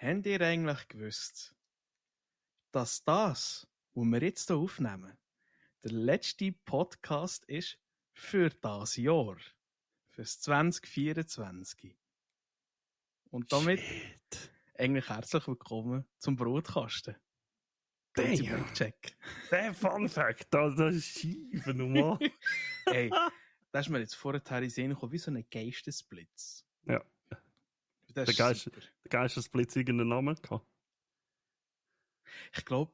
Habt ihr eigentlich gewusst, dass das, was wir jetzt hier aufnehmen, der letzte Podcast ist für das Jahr? Fürs 2024. Und damit Shit. eigentlich herzlich willkommen zum Brotkasten. Damn. Blickcheck. Der Fun Fact, das ist schief nochmal. Ey, das ist mir jetzt vorher in den Sinn gekommen, wie so ein Geistesblitz. Ja. Das Der ist Geist, super. der Geistesblitz irgendeinen Namen gehabt. Ich glaube,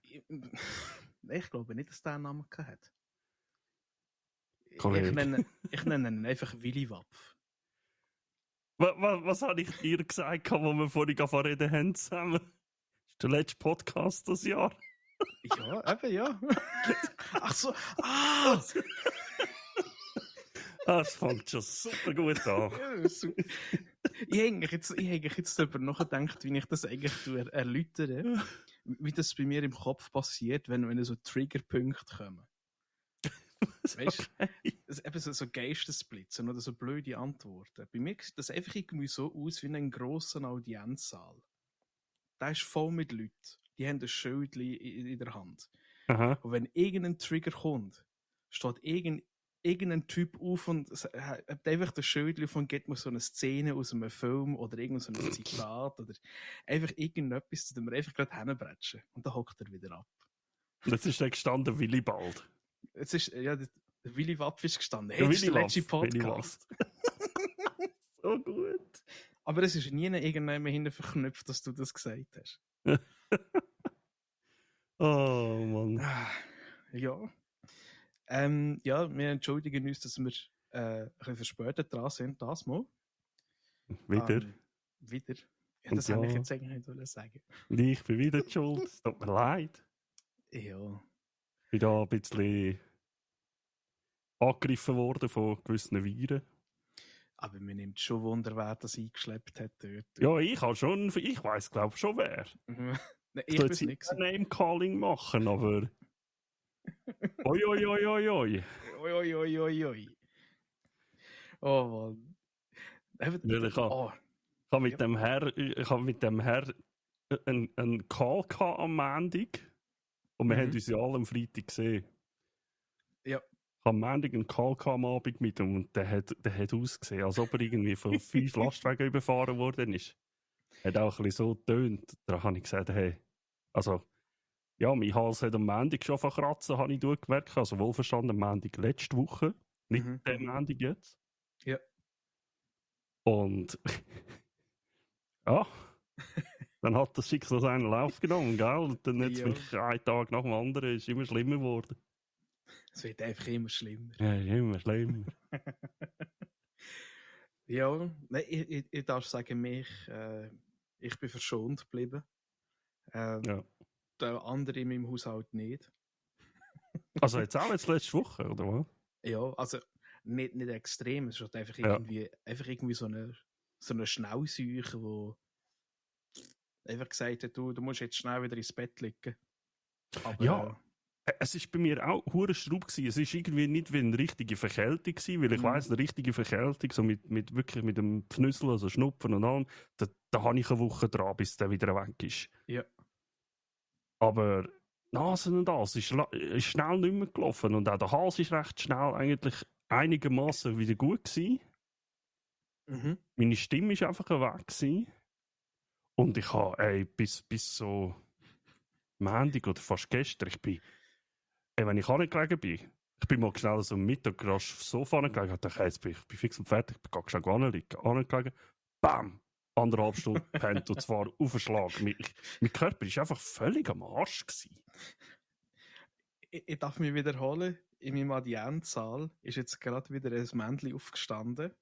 ich glaube nicht, dass der einen Namen hat. Kollege. Ich nenne ihn einfach Willi Wapf. Was habe ich dir gesagt, wo wir vorhin reden haben zusammen? Das ist der letzte Podcast das Jahr. Ja, eben, ja. Ach so, ah! Das fängt schon super gut an. Ja, super. Ich habe jetzt darüber nachgedacht, wie ich das eigentlich erläutere, wie das bei mir im Kopf passiert, wenn so Triggerpunkte kommen. Weißt du, eben so Geistesblitzen oder so blöde Antworten. Bei mir sieht das einfach irgendwie so aus wie in einem grossen Audienzsaal. Der ist voll mit Leuten. Die haben ein Schild in der Hand. Aha. Und wenn irgendein Trigger kommt, steht irgendein Typ auf und hat einfach das Schild und gibt mir so eine Szene aus einem Film oder irgend so ein Zitat oder einfach irgendetwas, zu dem wir einfach gerade hinbretschen. Und dann hockt er wieder ab. Und jetzt ist dann gestanden Willibald. Jetzt ist, ja, der Willi Wapf ist gestanden. Hey, Der das ist der Willi letzte Wapf, Willi Podcast. So gut. Aber es ist nie irgendjemand hinten verknüpft, dass du das gesagt hast. Oh Mann. Ja. Ja, wir entschuldigen uns, dass wir ein bisschen verspätet dran sind, das mal. Wieder. Wieder. Ja, Und das ja. habe ich jetzt eigentlich nicht sagen. Und ich bin wieder die schuld. Es tut mir leid. Ja. Ich bin da ein bisschen angegriffen worden von gewissen Viren. Aber mir nimmt schon Wunder, wer das eingeschleppt hat dort. Ja, ich weiss, glaube ich, schon wer. Nein, Ich ich will weiß jetzt nicht. nicht Name-Calling machen, aber... Oi, oi, oi, oi, oi. Oi, oi, oi, oi, oi. Oh, Mann. Ich habe mit dem Herr einen Call gehabt am Montag. Und wir haben uns ja alle am Freitag gesehen. Ja. Ich habe am Montag einen Call gehabt am Abend mit ihm und der hat ausgesehen, als ob er irgendwie von 5 Lastwagen überfahren worden ist. Hat auch ein bisschen so getönt. Da habe ich gesagt, hey, also, ja, mein Hals hat am Montag schon verkratzen, habe ich durchgemerkt. Also wohlverstanden, am Montag letzte Woche. Nicht der Montag jetzt. Ja. Und ja, dann hat das Schicksal seinen Lauf genommen, gell? Und dann jetzt mich einen Tag nach dem anderen ist immer schlimmer geworden. Es wird einfach immer schlimmer. Ja, immer schlimmer. Ja, nein, ich darf sagen, ich bin verschont geblieben. Ja. Der andere in meinem Haushalt nicht. Also jetzt auch jetzt letzte Woche, oder was? Ja, also nicht extrem. Es ist halt einfach irgendwie so eine Schnellseuche, wo einfach gesagt hat, du musst jetzt schnell wieder ins Bett liegen. Aber, ja, es ist bei mir auch hure Schraub gewesen. Es ist irgendwie nicht wie eine richtige Verkältung gewesen, weil ich weiss, eine richtige Verkältung, so wirklich mit dem Pfnüssel, also Schnupfen und allem, da habe ich eine Woche dran, bis der wieder weg ist. Ja. Aber Nase und das ist schnell nicht mehr gelaufen und auch der Hals ist recht schnell eigentlich einigermaßen wieder gut gewesen. Mhm. Meine Stimme ist einfach weg gewesen. Und ich habe, bis so Montag oder fast gestern, wenn ich angelegen bin, ich bin mal schnell so am Mittag rasch aufs Sofa angelegen, ich dachte, jetzt bin ich fix und fertig, ich bin schnell angelegen, bam, 1,5 Stunden gepennt und zwar auf den Schlag. Mein Körper war einfach völlig am Arsch gewesen. Ich darf mich wiederholen, in meinem Adventssaal ist jetzt gerade wieder ein Männchen aufgestanden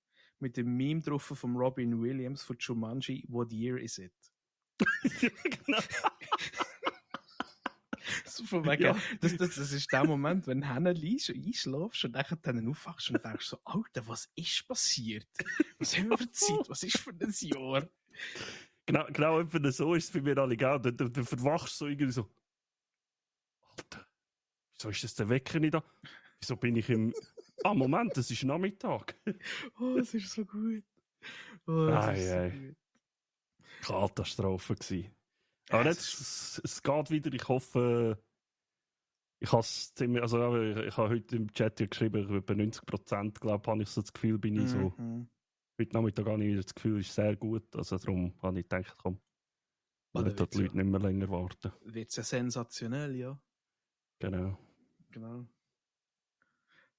mit dem Meme drauf von Robin Williams von Jumanji, What Year Is It? Ja, genau. So von wegen, Ja. das ist der Moment, wenn du einschläfst und dann aufwachst und denkst so, Alter, was ist passiert? Was haben wir für Zeit? Was ist für ein Jahr? Genau etwa so ist es bei mir alle, gell? Du verwachst so irgendwie so, Alter, wieso ist das der Wecker nicht da? Wieso bin ich im... Moment, es ist Nachmittag. Oh, es ist so gut. Oh, es ist so gut. Katastrophe gewesen. Ja, Aber jetzt, es geht wieder. Ich hoffe, ich habe ich habe heute im Chat ja geschrieben, über 90%, glaube habe ich so das Gefühl, bin ich so. Heute Nachmittag habe ich wieder das Gefühl, ist sehr gut. Also darum habe ich gedacht, komm, Oder lassen die Leute nicht mehr länger warten. Wird es ja sensationell, ja. Genau.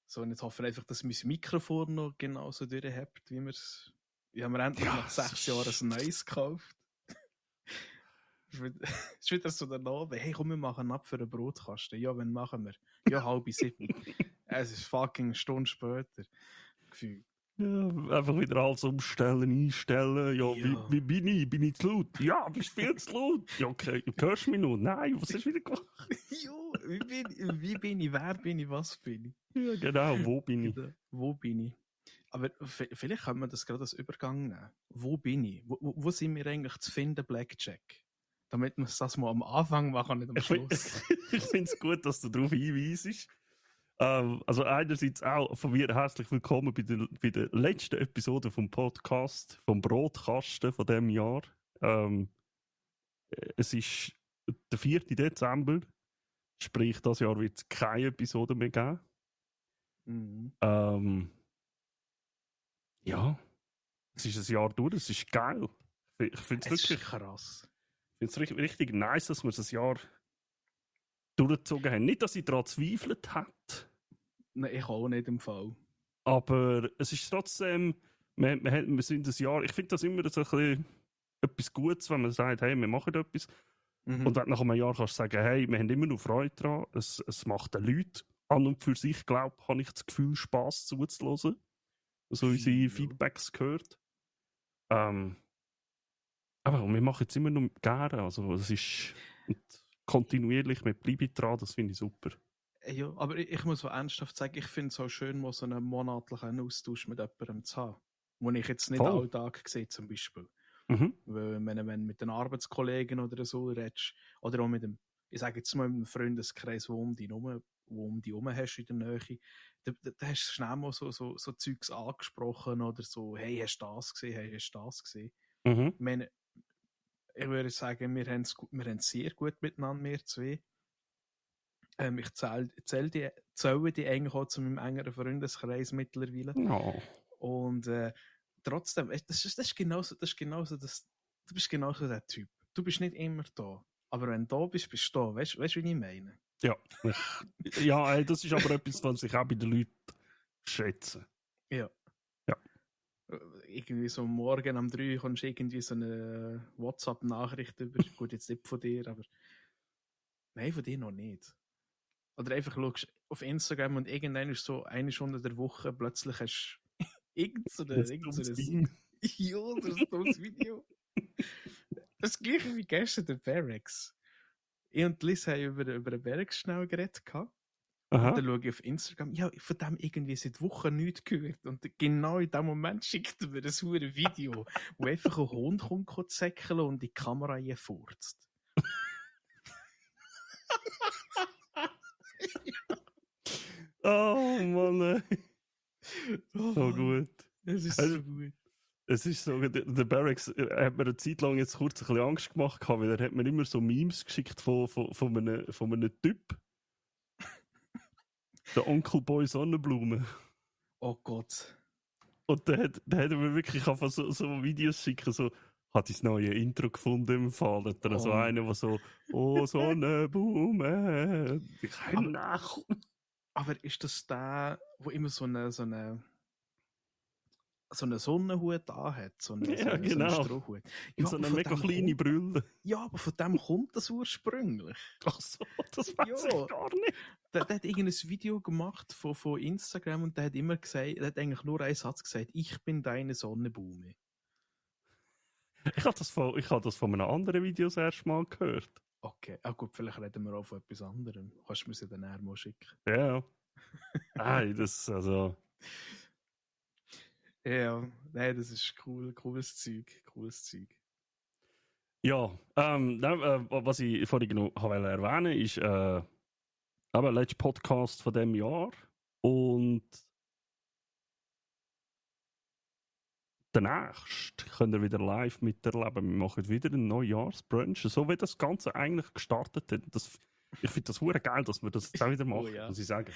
So, und jetzt hoffe ich einfach, dass mein Mikrofon noch genauso durchhabt, wie wir es. Wir haben endlich nach 6 Jahren ein neues gekauft. Es ist wieder so der Name. Hey, komm, wir machen ab für einen Brotkasten. Ja, wann machen wir? Ja, 6:30. Es ist fucking eine Stunde später. Gefühl. Ja, einfach wieder alles umstellen, einstellen. Ja, Ja. wie bin ich? Bin ich zu laut? Ja, bist viel zu laut. Ja, okay. Hörst du mich noch? Nein, was hast du wieder gemacht? Ja, wie bin ich? Wer bin ich? Was bin ich? Ja, genau. Wo bin ich? Wo bin ich? Aber vielleicht können wir das gerade als Übergang nehmen. Wo bin ich? Wo sind wir eigentlich zu finden, Blackjack? Damit wir das mal am Anfang machen, nicht am Schluss. Ich finde es gut, dass du darauf hinweisst. Also einerseits auch von mir herzlich willkommen bei der letzten Episode vom Podcast, vom Brotkasten von diesem Jahr. Es ist der 4. Dezember, sprich, das Jahr wird es keine Episode mehr geben. Mhm. Ja, es ist ein Jahr durch, es ist geil. Ich finde es wirklich krass. Ich finde es richtig nice, dass wir es ein Jahr durchgezogen haben. Nicht, dass ich daran zweifelt hätte. Nein, ich auch nicht im Fall. Aber es ist trotzdem, wir sind ein Jahr, ich finde das immer so ein bisschen etwas Gutes, wenn man sagt, hey, wir machen etwas. Und dann nach einem Jahr kannst du sagen, hey, wir haben immer noch Freude daran, es macht den Leuten an und für sich, glaube ich, habe ich das Gefühl, Spass zuzuhören. So unsere Feedbacks gehört. Aber wir machen es immer noch gerne, also es ist kontinuierlich, wir bleiben dran, das finde ich super. Ja, aber ich muss so ernsthaft sagen, ich finde es auch schön, mal so einen monatlichen Austausch mit jemandem zu haben. Den ich jetzt nicht alltag sehe, zum Beispiel. Weil, wenn du mit den Arbeitskollegen oder so redest, oder auch mit dem, ich sage jetzt mal, mit einem Freundeskreis, der um dich herum hast in der Nähe, da hast du schnell mal so Zeugs angesprochen oder so, hey, hast du das gesehen, hey, hast du das gesehen? Ich würde sagen, wir haben es sehr gut miteinander, wir zwei. Ich zähle die eigentlich auch zu meinem engeren Freundeskreis mittlerweile. Oh. Und trotzdem, du bist genauso der Typ. Du bist nicht immer da. Aber wenn du da bist, bist du da. Weißt du, wie ich meine? Ja. Ja, das ist aber etwas, was ich auch bei den Leuten schätze. Ja. Irgendwie so morgen um 3 kommst du irgendwie so eine WhatsApp-Nachricht über. Gut, jetzt nicht von dir, aber nein, von dir noch nicht. Oder einfach schaust auf Instagram und irgendwann ist so eine Stunde der Woche, plötzlich hast du irgend so ein dummes Video. Das gleiche wie gestern der Barracks. Ich und Liz haben über den Barracks schnell geredet. Und dann schaue ich auf Instagram, ja, von dem irgendwie seit Wochen nichts gehört. Und genau in dem Moment schickt er mir ein hure Video, wo einfach ein Hund kommt zäckeln und die Kamera furzt. Oh Mann, so gut. Es ist so gut. Es ist so, der Barracks hat mir eine Zeit lang jetzt kurz ein bisschen Angst gemacht, weil er hat mir immer so Memes geschickt von einem Typ. Der Onkel Boy Sonnenblume. Oh Gott. Und der hat er mir wirklich einfach so Videos schicken, so, hat das neue Intro gefunden im Fall. Hat er so einen, der so, oh Sonnenblume. Ich kann nachkommen. Aber ist das der, wo immer so eine Sonnenhut anhat? Ja, genau. So einen Strohhut. Ja, und so eine mega kleine Brille. Ja, aber von dem kommt das ursprünglich. Ach so, das weiß ich gar nicht. Der hat irgendein Video gemacht von Instagram und der hat immer gesagt, der hat eigentlich nur einen Satz gesagt, ich bin deine Sonnenblume. Ich habe das von einem anderen Video das erste Mal gehört. Okay, gut, vielleicht reden wir auch von etwas anderem. Kannst du mir sie dann eher mal schicken? Ja. Nein, das, also... Ja, nein, das ist cool, cooles Zeug. Ja, was ich vorhin noch erwähnen wollte, ist der letzte Podcast von diesem Jahr und Danächst könnt ihr wieder live miterleben. Wir machen wieder einen Neujahrsbrunch, so wie das Ganze eigentlich gestartet hat. Ich finde das hure geil, dass wir das jetzt auch wieder machen, Ja. muss ich sagen.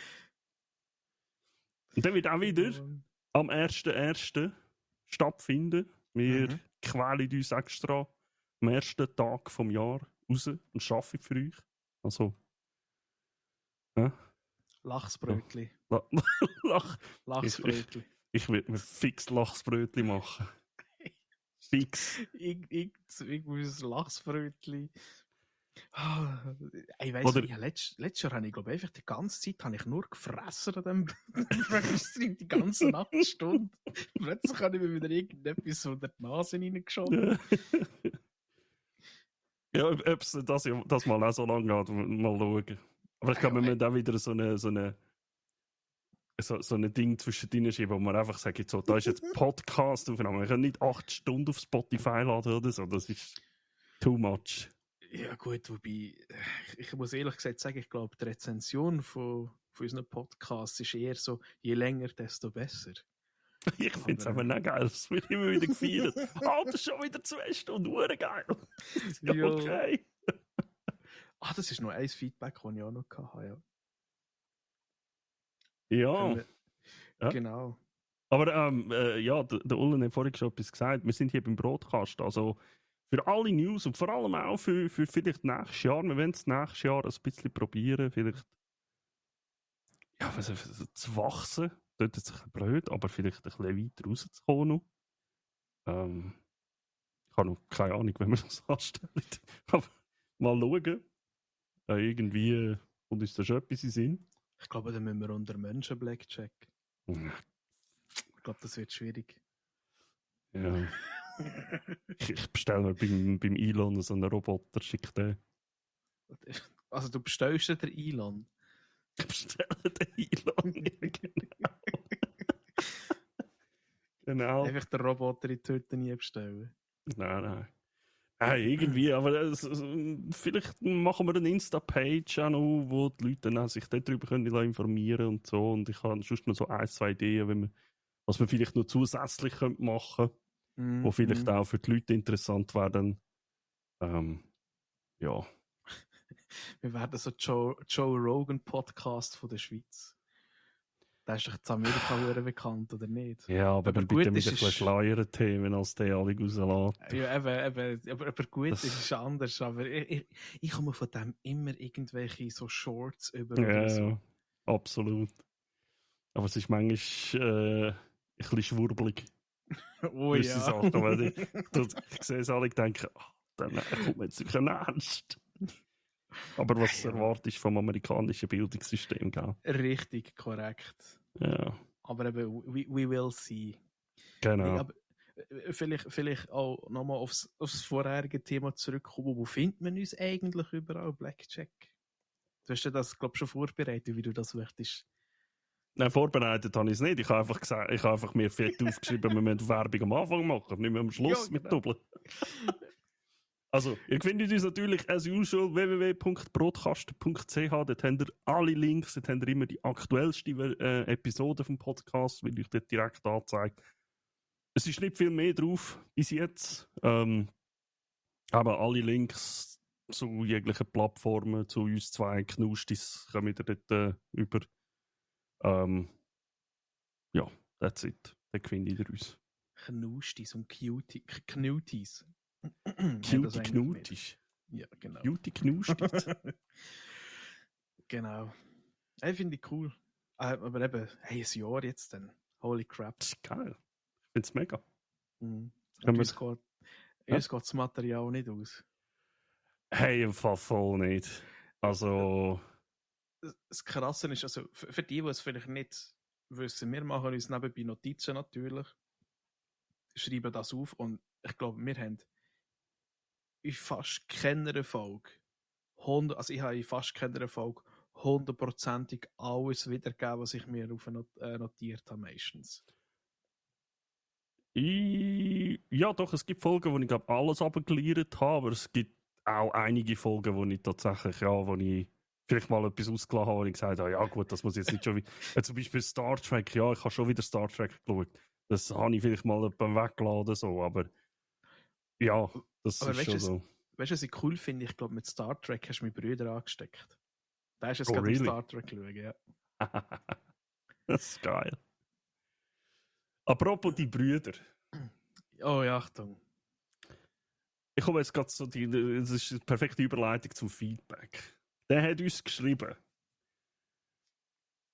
Und dann wird auch wieder am 1.1. stattfinden. Wir quälen uns extra am ersten Tag vom Jahr raus und arbeiten für euch. Also, Lachsbrötli. Lachsbrötli. Ich werde mir fix Lachsbrötli machen. Fix. Ich muss Lachsbrötli. Ich weiss, Oder- letztes Jahr habe ich, glaube einfach die ganze Zeit habe ich nur gefressen an dem Brötchen, die ganze Nachtstunde. Plötzlich habe ich mir wieder irgendetwas unter die Nase reingeschoben. Ja, ob es das mal auch so lange geht, mal schauen. Aber ich glaube, wir müssen auch wieder so ein Ding zwischendrin schieben, wo man einfach sagt, so, da ist jetzt Podcast aufgenommen. Wir können nicht 8 Stunden auf Spotify laden oder so. Das ist too much. Ja gut, wobei, ich muss ehrlich gesagt sagen, ich glaube, die Rezension von unseren Podcasts ist eher so, je länger, desto besser. Ich finde es einfach nicht geil. Das wird immer wieder gefeiert. Das ist schon wieder 2 Stunden, geil. Ja, okay. Das ist noch ein Feedback, das ich auch noch hatte, ja. Ja. Genau. Aber ja, der Ullen hat vorhin schon etwas gesagt. Wir sind hier beim Broadcast. Also für alle News und vor allem auch für vielleicht nächstes Jahr. Wir wollen es nächstes Jahr ein bisschen probieren. Vielleicht zu wachsen. Das ist ein bisschen blöd, aber vielleicht ein bisschen weiter rauszukommen noch. Ich habe noch keine Ahnung, wenn wir das anstellen. Aber mal schauen. Irgendwie kommt uns da schon etwas in den Sinn. Ich glaube, dann müssen wir unter Menschen Blackjack. Ich glaube, das wird schwierig. Ja. Ich bestelle mir beim Elon so einen Roboter, schick den. Also du bestellst den Elon? Ich bestelle den Elon, genau. Genau. Einfach den Roboter in die Hütte nie bestellen. Nein. Irgendwie, aber vielleicht machen wir eine Insta-Page auch noch, wo die Leute dann sich darüber können informieren und so. Und ich habe sonst noch so 1-2 Ideen, was wir vielleicht noch zusätzlich machen können, wo vielleicht auch für die Leute interessant werden. Ja. Wir werden so Joe Rogan Podcast von der Schweiz. Der ist doch in Amerika bekannt, oder nicht? Ja, aber dann bitte mit ein bisschen schleueren Themen, als der alle rauslässt. Ja, aber gut, das ist anders. Aber ich komme von dem immer irgendwelche so Shorts über oder so. Ja, absolut. Aber es ist manchmal ein bisschen schwurbelig. Oh ja. Sachen, weil ich sehe es alle und denke, dann kommt man jetzt sicher ernst. Aber was erwartest du vom amerikanischen Bildungssystem, gell? Richtig, korrekt. Ja. Aber eben, we will see. Genau. Nee, aber vielleicht auch nochmal aufs vorherige Thema zurückkommen. Wo findet man uns eigentlich überall, Blackjack? Du hast ja das, glaube ich, schon vorbereitet, wie du das möchtest. Nein, vorbereitet habe ich es nicht. Ich habe einfach gesagt, ich habe einfach mir fett aufgeschrieben, wir müssen Werbung am Anfang machen, nicht mehr am Schluss mit Doppeln. Also, ihr findet uns natürlich as usual www.broadcast.ch. Dort habt ihr alle Links, dort habt ihr immer die aktuellste Episode vom Podcast, wird euch dort direkt angezeigt. Es ist nicht viel mehr drauf bis jetzt. Aber alle Links zu jeglichen Plattformen, zu uns zwei Knustis, kommen ihr dort über. Ja, that's it. Dort findet ihr uns. Knustis und Knutis. Cutie Knutis. Ja, genau. Cutie Knustis. Genau. Hey, finde ich cool. Aber eben, hey, ein Jahr jetzt dann. Holy crap. Das ist geil. Ich finde es mega. Und uns geht das Material nicht aus. Hey, im Fall voll nicht. Also... Das Krasse ist, also für die es vielleicht nicht wissen, wir machen uns nebenbei Notizen natürlich, schreiben das auf und ich glaube, wir haben in fast keiner Folge, also ich habe in fast keiner Folge 100%ig alles wiedergegeben, was ich mir notiert habe meistens. Ja, doch, es gibt Folgen, wo ich glaube alles abgeklärt habe, aber es gibt auch einige Folgen, wo ich tatsächlich, wo ich vielleicht mal etwas ausgelassen habe, wo ich gesagt habe, ja gut, das muss jetzt nicht schon wieder... zum Beispiel Star Trek, ja, ich habe schon wieder Star Trek geschaut. Das habe ich vielleicht mal jemanden weggeladen, so, aber ja, das Aber ist weißt schon du, so. was ich cool finde? Ich glaube, mit Star Trek hast du meine Brüder angesteckt. Da ist jetzt Oh, gerade really? Star Trek schauen, ja. Das ist geil. Apropos die Brüder. Oh ja, Achtung. Ich komme jetzt gerade so, das ist eine perfekte Überleitung zum Feedback. Der hat uns geschrieben.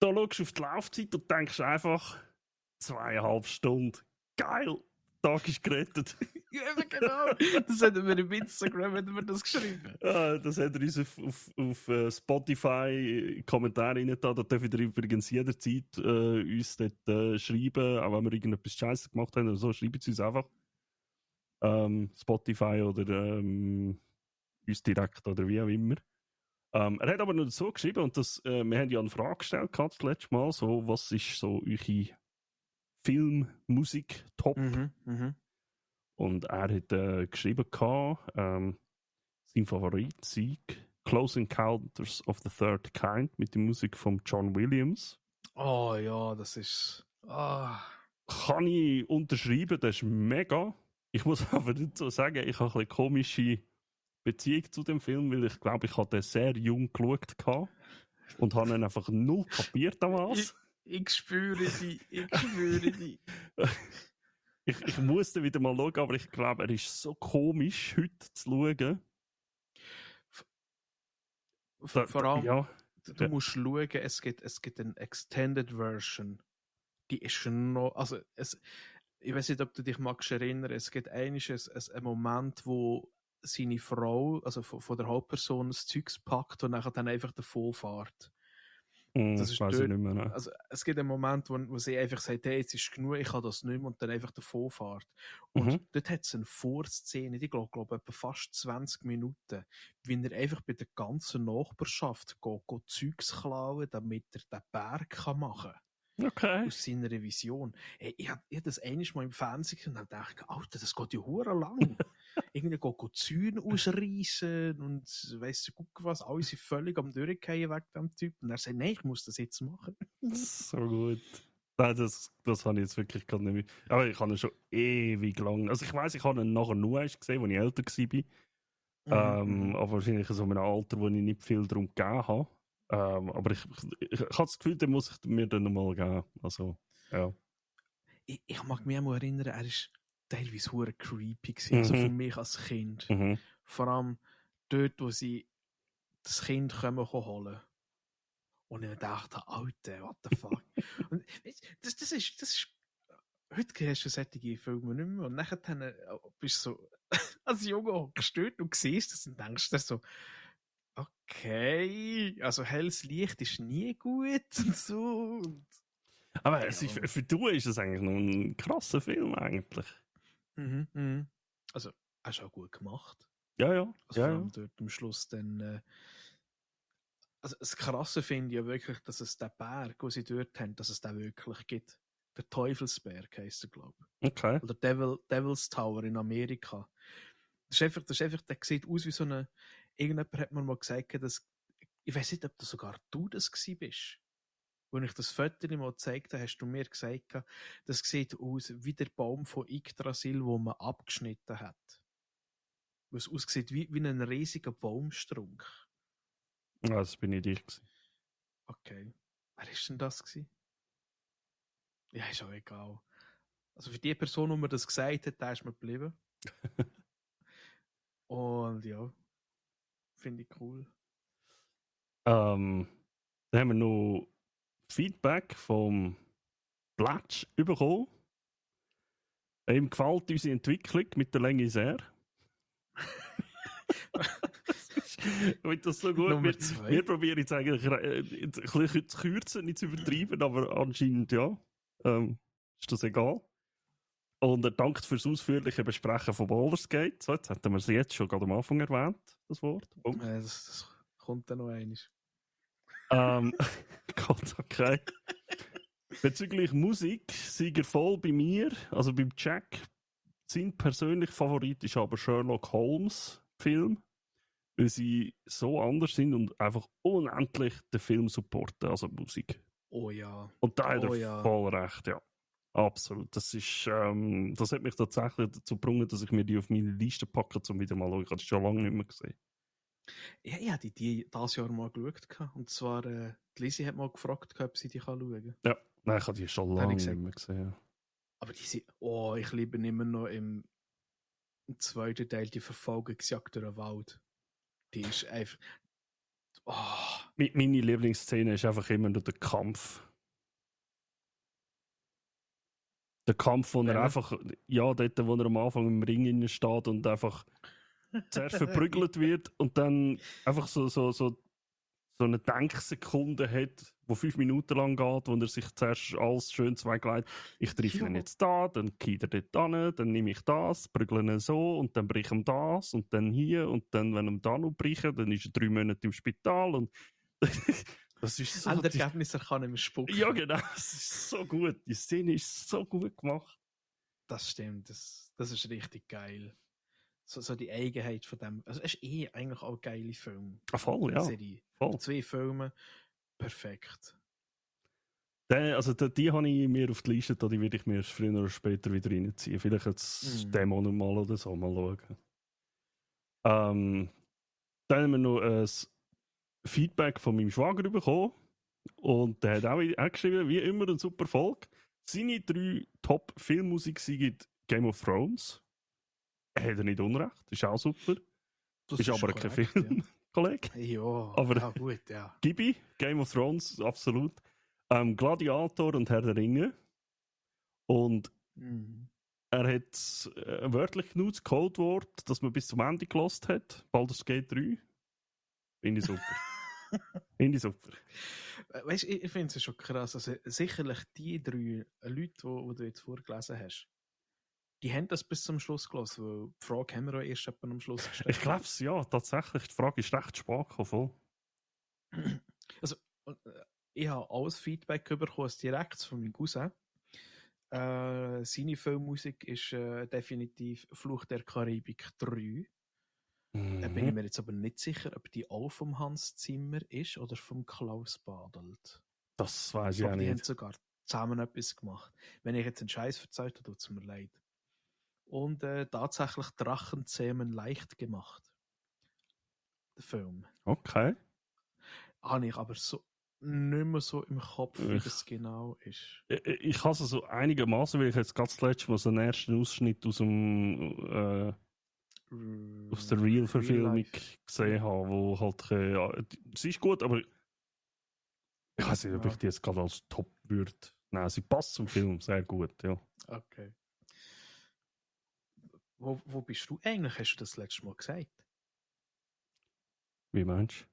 Da schaust du auf die Laufzeit und denkst einfach, 2,5 Stunden. Geil, der Tag ist gerettet. Ja, eben genau. Das hätten wir im Instagram das geschrieben. Das hat er uns auf Spotify Kommentare rein da. Da dürft ihr übrigens jederzeit uns dort schreiben, auch wenn wir irgendetwas Scheiße gemacht haben oder so, schreibt es uns einfach. Spotify oder uns direkt oder wie auch immer. Er hat aber nur so geschrieben, und wir haben ja eine Frage gestellt das letzte Mal, so, was ist so eure Film-Musik-Top? Und er hat geschrieben, sein Favorit sei Close Encounters of the Third Kind mit der Musik von John Williams. Oh ja, das ist... Kann ich unterschreiben, das ist mega. Ich muss aber dazu sagen, ich habe eine komische Beziehung zu dem Film, weil ich glaube, ich habe den sehr jung geschaut und habe ihn einfach null kapiert damals. Ich spüre die, ich spüre die. Ich musste wieder mal schauen, aber ich glaube, er ist so komisch, heute zu schauen. Vor allem, ja. du musst schauen, es gibt eine Extended Version. Die ist schon noch... Also, ich weiß nicht, ob du dich magst erinnern, es gibt einen Moment, wo seine Frau, also von der Hauptperson, das Zeugs packt und nachher dann einfach davon fährt. Das ist weiß dort, ich nicht mehr. Ne? also es gibt einen Moment, wo sie einfach sagt, hey, jetzt ist genug, ich kann das nicht mehr, und dann einfach davon fährt. Und dort hat es eine Vorszene, ich glaube etwa fast 20 Minuten, wie er einfach bei der ganzen Nachbarschaft geht Zeugs klauen, damit er den Berg machen kann. Okay. Aus seiner Vision. Hey, ich hab das einiges Mal im Fernsehen gesehen und dachte, Alter, das geht ja hure lang. Irgendwie geht Zäune ausreißen und weiss du, guck was, alle sind völlig am Durchgehen wegen dem Typ. Und er sagt, nein, ich muss das jetzt machen. So gut. Nein, das habe ich jetzt wirklich gar nicht mehr. Aber ich habe ihn schon ewig lang. Also ich weiss, ich habe ihn nachher nur erst gesehen, als ich älter war. Aber wahrscheinlich so in einem Alter, wo ich nicht viel darum gegeben habe. Aber ich habe das Gefühl, den muss ich mir dann nochmal geben. Also, ja. Ich mag mich auch erinnern, er war teilweise hure creepy gewesen. Also für mich als Kind. Vor allem dort, wo sie das Kind kommen holen. Und ich dachte, Alter, what the fuck. Und das ist heute hast du solche Filme nicht mehr. Und nachher bist du so als Junge gestört und siehst das und denkst dir so, okay, also helles Licht ist nie gut und so. Aber für du ist es eigentlich noch ein krasser Film eigentlich. Also, hast du auch gut gemacht. Ja, ja. Also vor allem dort am Schluss dann... Also das Krasse finde ich ja wirklich, dass es den Berg, den sie dort haben, dass es den wirklich gibt. Der Teufelsberg heisst er, glaube ich. Okay. Oder Devil's Tower in Amerika. Das ist einfach, der sieht aus wie so eine... Irgendjemand hat mir mal gesagt, dass... Ich weiß nicht, ob das sogar du das gewesen bist. Als ich das Foto mal gezeigt habe, hast du mir gesagt, das sieht aus wie der Baum von Yggdrasil, den man abgeschnitten hat. Es aussieht wie ein riesiger Baumstrunk. Ja, das bin ich dich gewesen. Okay. Wer war denn das gewesen? Ja, ist auch egal. Also für die Person, die mir das gesagt hat, der ist mir geblieben. Und ja, finde ich cool. Dann haben wir noch Feedback vom Platsch bekommen. Ihm gefällt unsere Entwicklung mit der Länge sehr. Ich finde das so gut. Wir probieren jetzt eigentlich ein bisschen zu kürzen, nicht zu übertreiben, aber anscheinend ja. Ist das egal. Und er dankt fürs ausführliche Besprechen von Baldur's Gate. So, jetzt hätten wir es jetzt schon gerade am Anfang erwähnt, das Wort. Das kommt dann noch eines. Gott, okay. Bezüglich Musik, Sieger voll bei mir, also beim Jack. Sein persönlicher Favorit ist aber Sherlock Holmes Film, weil sie so anders sind und einfach unendlich den Film supporten, also Musik. Oh ja. Und da hat er voll recht, ja. Absolut. Das hat mich tatsächlich dazu gebracht, dass ich mir die auf meine Liste packe, um wieder mal zu schauen. Ich habe das schon lange nicht mehr gesehen. Ja, ich habe die dieses Jahr mal geschaut. Und zwar, die Lizzie hat mal gefragt, ob sie die schauen kann. Ja, nein, ich habe die schon Da habe lange ich nicht gesagt, mehr gesehen. aber die sind, ich liebe immer noch im zweiten Teil die Verfolgungsjagd durch den Wald. Die ist einfach, oh, Meine Lieblingsszene ist einfach immer nur der Kampf. Der Kampf, wo er welche? einfach, ja, dort, wo er am Anfang im Ring innen steht und einfach zuerst verprügelt wird und dann einfach so eine Denksekunde hat, die 5 Minuten lang geht, wo er sich zuerst alles schön zweigleitet. Ich treffe ihn Ja. jetzt da, dann geht er dort hin, dann nehme ich das, prügle ihn so und dann breche ich ihm das und dann hier und dann, wenn ihm da noch brechen, dann ist er 3 Monate im Spital und das ist so... Endergebnis kann ich mir spucken. Ja, genau, es ist so gut. Die Szene ist so gut gemacht. Das stimmt, das ist richtig geil. So die Eigenheit von dem. Also, es ist eigentlich auch ein geiler Film. Voll, ja. Serie. Voll. 2 Filme, perfekt. Die habe ich mir auf die Liste, die werde ich mir früher oder später wieder reinziehen. Vielleicht jetzt den Monat mal oder so mal schauen. Dann haben wir noch ein Feedback von meinem Schwager bekommen. Und der hat auch geschrieben, wie immer eine super Folge. Seine 3 Top-Filmmusik sind Game of Thrones. Hat er nicht unrecht, ist auch super. Das ist aber korrekt, kein Film, Kollege. Ja, Aber ja gut, ja. Gibi, Game of Thrones, absolut. Gladiator und Herr der Ringe. Und er hat wörtlich genutzt, Codewort, das man bis zum Ende gelost hat. Baldur's Gate 3. Finde ich super. Finde ich super. Weißt du, ich finde es schon krass. Also, sicherlich die 3 Leute, die du jetzt vorgelesen hast, die haben das bis zum Schluss gelassen, weil die Frage haben wir auch erst etwa am Schluss gestellt. Ich glaube es, ja, tatsächlich. Die Frage ist recht spät gekommen. Also, ich habe alles Feedback bekommen, direkt von meinem Cousin. Seine Filmmusik ist definitiv Fluch der Karibik 3. Da bin ich mir jetzt aber nicht sicher, ob die auch vom Hans Zimmer ist oder vom Klaus Badelt. Das weiß ich Aber auch die haben nicht. sogar zusammen etwas gemacht. Wenn ich jetzt einen Scheiß verzeiht habe, tut es mir leid. Und tatsächlich Drachenzähmen leicht gemacht. Der Film. Okay. Habe ich aber so nicht mehr so im Kopf, wie das genau ist. Ich habe es so einigermaßen, weil ich jetzt ganz letztes Mal so einen ersten Ausschnitt aus dem aus der Real-Verfilmung gesehen habe, wo halt sie ist gut, aber ich weiß nicht, ob ich die jetzt gerade als Top würde. Nein, sie passt zum Film sehr gut, ja. Okay. Wo bist du eigentlich? Hast du das letzte Mal gesagt? Wie meinst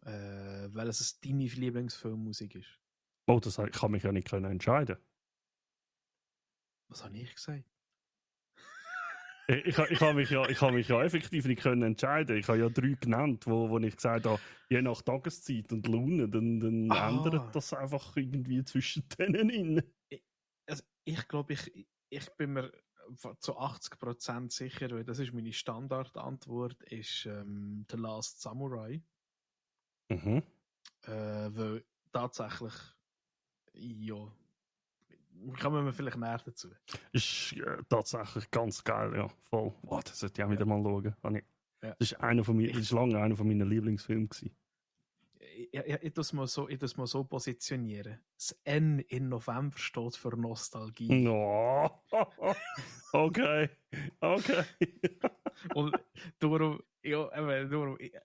du? Weil es deine Lieblingsfilmmusik ist. Oh, ich kann mich ja nicht entscheiden. Was habe ich gesagt? Ich kann mich ja effektiv nicht entscheiden. Ich habe ja 3 genannt, wo ich gesagt habe, je nach Tageszeit und Laune, dann ändert das einfach irgendwie zwischen denen. Ich glaube, ich bin mir zu 80% sicher, weil das ist meine Standardantwort, ist The Last Samurai. Weil tatsächlich, ja, kommen wir vielleicht näher dazu. Ist tatsächlich ganz geil, ja. Voll. Oh, das sollte ich auch wieder mal schauen. Das ist lange einer von meinen Lieblingsfilmen gewesen. Ich tue es mal so positionieren. Das N in November steht für Nostalgie. No. Okay. Und darum,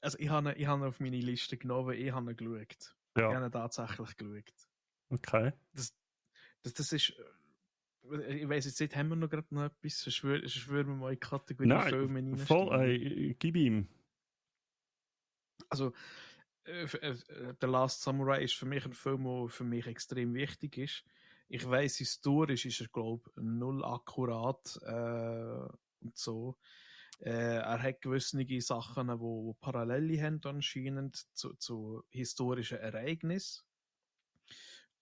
also ich habe ihn auf meine Liste genommen, ich habe ihn geschaut. Ja. Ich habe ihn tatsächlich geschaut. Okay. Das ist, ich weiss jetzt nicht, haben wir noch gerade noch etwas? Sonst würden wir mal in die Kategorie Filme reinsteigen. Voll, gib ihm. Also, The Last Samurai ist für mich ein Film, der für mich extrem wichtig ist. Ich weiss, historisch ist er, glaube ich, null akkurat und so. Er hat gewisse Sachen, die Parallele haben anscheinend zu historischen Ereignissen.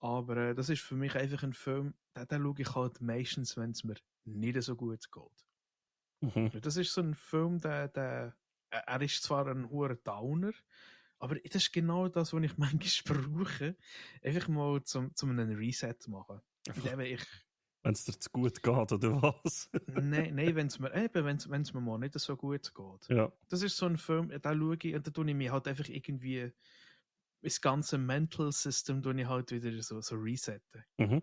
Aber das ist für mich einfach ein Film, den schaue ich halt meistens, wenn es mir nicht so gut geht. Das ist so ein Film, er ist zwar ein hoher Downer, aber das ist genau das, was ich manchmal brauche. Einfach mal zum einen Reset machen. Indem ich Wenn es dir zu gut geht, oder was? Nein, wenn es mir mal nicht so gut geht. Ja. Das ist so ein Film, da schaue ich und da tue ich mich halt einfach irgendwie das ganze Mental System tue ich halt wieder so resetten. Mhm.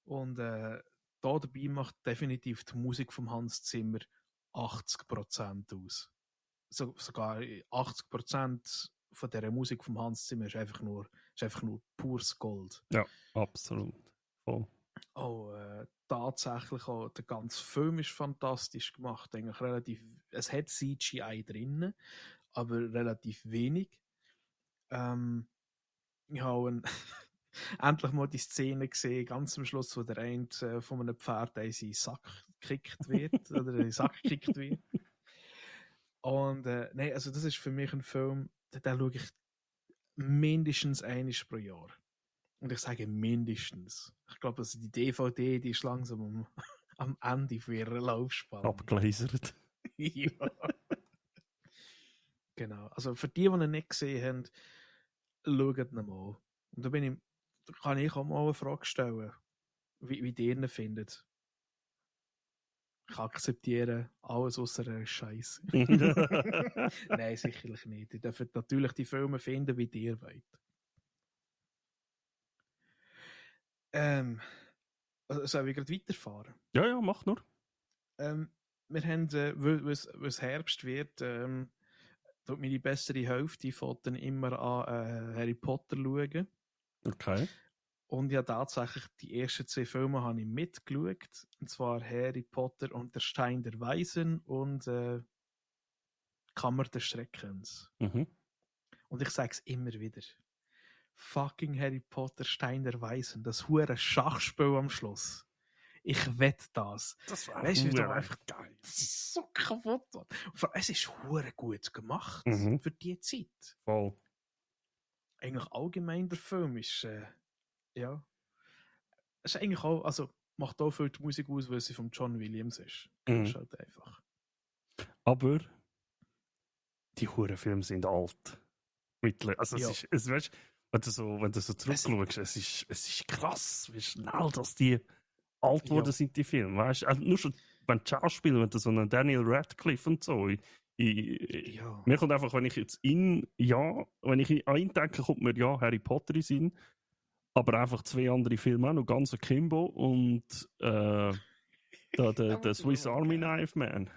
Und da dabei macht definitiv die Musik vom Hans Zimmer 80% aus. Sogar 80% von dieser Musik vom Hans Zimmer ist einfach nur pures Gold. Ja, absolut. Voll. Tatsächlich auch der ganze Film ist fantastisch gemacht. Eigentlich es hat CGI drin, aber relativ wenig. Ich habe endlich mal die Szene gesehen, ganz am Schluss, wo der eine von einem Pferd in seinen Sack gekickt wird, oder in den Sack gekickt wird. Und nein, also das ist für mich ein Film, den schaue ich mindestens einmal pro Jahr. Und ich sage mindestens. Ich glaube, also die DVD, die ist langsam am Ende für ihre Laufspanne. Abgelasert. Ja. Genau. Also für die ihn nicht gesehen haben, schaut ihn mal. Und da kann ich auch mal eine Frage stellen, wie die ihn findet. Ich akzeptiere alles außer Scheiße. Nein, sicherlich nicht. Ihr dürft natürlich die Filme finden, wie ihr wollt. Soll ich gerade weiterfahren? Ja, mach nur. Wir haben, weil es Herbst wird, tut meine bessere Hälfte von dann immer an Harry Potter schauen. Okay. Und ja, tatsächlich die ersten 2 Filme habe ich mitgeschaut. Und zwar Harry Potter und der Stein der Weisen und Kammer des Schreckens. Mhm. Und ich sage es immer wieder. Fucking Harry Potter, Stein der Weisen, das hure Schachspiel am Schluss. Ich wette das. Das war Weißt du, wie du einfach geil. das ist so kaputt. Es ist hure gut gemacht Mhm. für die Zeit. Voll. Eigentlich allgemein der Film ist ja, es ist eigentlich auch, also macht auch viel die Musik aus, weil sie von John Williams ist. Mhm. Das ist halt einfach. Aber die Hurenfilme sind alt. Also Ja. weißt, wenn du so zurückschaust, es ist krass, wie schnell dass die alt geworden sind, die Filme. Weißt? Also nur schon beim Schauspiel, wenn du so einen Daniel Radcliffe und so. Mir kommt einfach, wenn ich jetzt wenn ich an ihn denke, kommt mir Harry Potter in den Sinn. Aber einfach 2 andere Filme auch noch, ganz Kimbo und der Swiss Army Knife Man.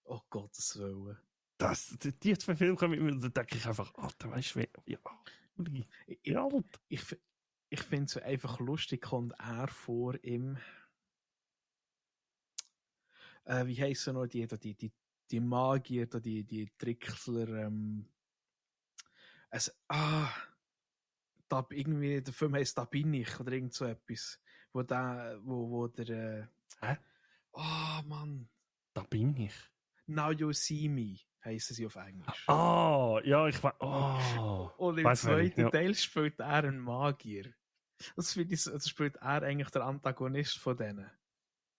Oh Gottes Willen. Die 2 Filme kommen mit mir, da denke ich einfach, Alter, weißt du, wie alt? Ich finde es einfach lustig, kommt er vor im wie heissen noch die Magier, die Trickser, irgendwie, der Film heisst Da bin ich oder irgend so etwas. Wo der Hä? Mann. Da bin ich. Now You See Me heissen sie auf Englisch. Ja, ich weiß. Oh. Und im zweiten Teil spielt er einen Magier. Das spielt er eigentlich der Antagonist von denen.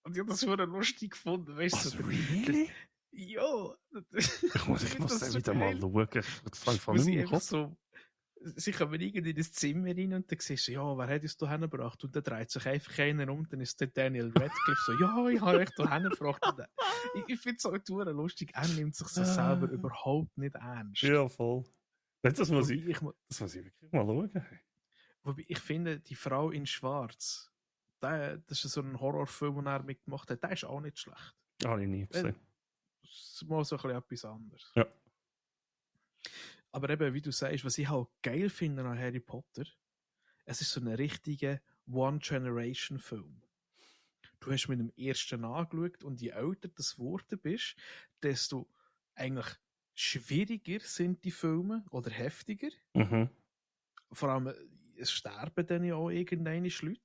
Und ich habe das schon lustig gefunden, weißt du? Really? Ja. Ich muss das wieder mal schauen. Das habe ich nicht mehr im Kopf. Sie kommen irgendwie in das Zimmer rein und dann siehst du, ja, wer hat uns da hingebracht? Und dann dreht sich einfach einer um, dann ist der Daniel Radcliffe so, ja, ich habe euch da hingebracht. Ich finde es auch lustig, er nimmt sich so selber überhaupt nicht ernst. Ja, voll. Das muss ich wirklich mal schauen. Wobei ich finde, die Frau in Schwarz, das ist so ein Horrorfilm, den er mitgemacht hat, der ist auch nicht schlecht. Habe ich nie gesehen. Das ist mal so ein bisschen etwas anderes. Ja. Aber eben, wie du sagst, was ich halt geil finde an Harry Potter, es ist so ein richtiger One-Generation-Film. Du hast mit dem ersten angeschaut und je älter du geworden bist, desto eigentlich schwieriger sind die Filme oder heftiger. Mhm. Vor allem, es sterben dann ja auch irgendeine Leute.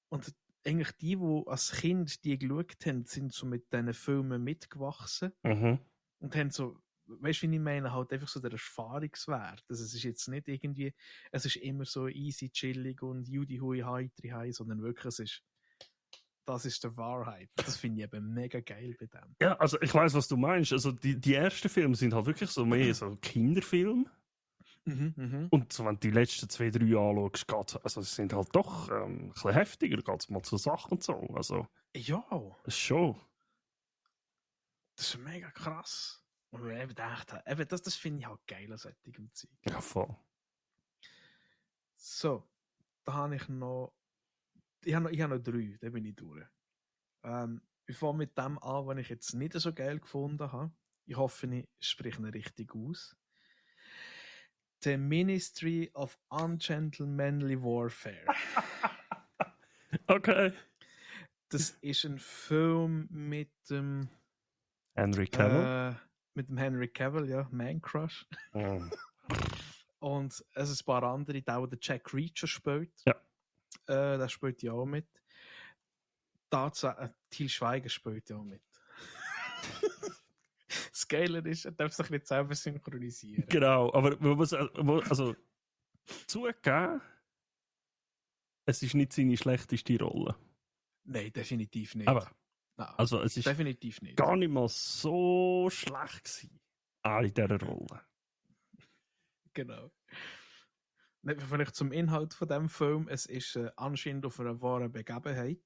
Und eigentlich die als Kind die geschaut haben, sind so mit diesen Filmen mitgewachsen und haben so, weißt du, wie ich meine, halt einfach so der Erfahrungswert. Also es ist jetzt nicht irgendwie, es ist immer so easy, chillig und Judy Hui Hai Tri, sondern wirklich, das ist der Wahrheit. Das finde ich eben mega geil bei dem. Ja, also ich weiß, was du meinst. Also die ersten Filme sind halt wirklich so mehr so Kinderfilme. Und so, wenn du die letzten 2, 3 anschaust, also sie sind halt doch ein bisschen heftiger, geht es mal zur Sache und so. Also, Ja, das ist schon. das ist mega krass. Und ich eben gedacht habe, eben das finde ich halt geil an solchem Zeug. Ja, voll. So, da habe ich noch. Ich habe noch 3, da bin ich durch. Ich fange mit dem an, was ich jetzt nicht so geil gefunden habe. Ich hoffe, ich spreche ihn richtig aus. The Ministry of Ungentlemanly Warfare. Okay. Das ist ein Film mit dem Henry Cavill. Mit dem Henry Cavill, ja, Man Crush. Und es ein paar andere, der Jack Reacher spielt. Ja. Der spielt ja auch mit. Tatsächlich, Til Schweiger spielt ja auch mit. Das Geile ist, er darf sich nicht selber synchronisieren. Genau, aber man muss also zugeben, es ist nicht seine schlechteste Rolle. Nein, definitiv nicht. Aber, Nein, also es ist definitiv nicht. gar nicht mal so schlecht gewesen, in dieser Rolle. Genau. Vielleicht zum Inhalt von dem Film. Es ist anscheinend auf einer wahren Begebenheit.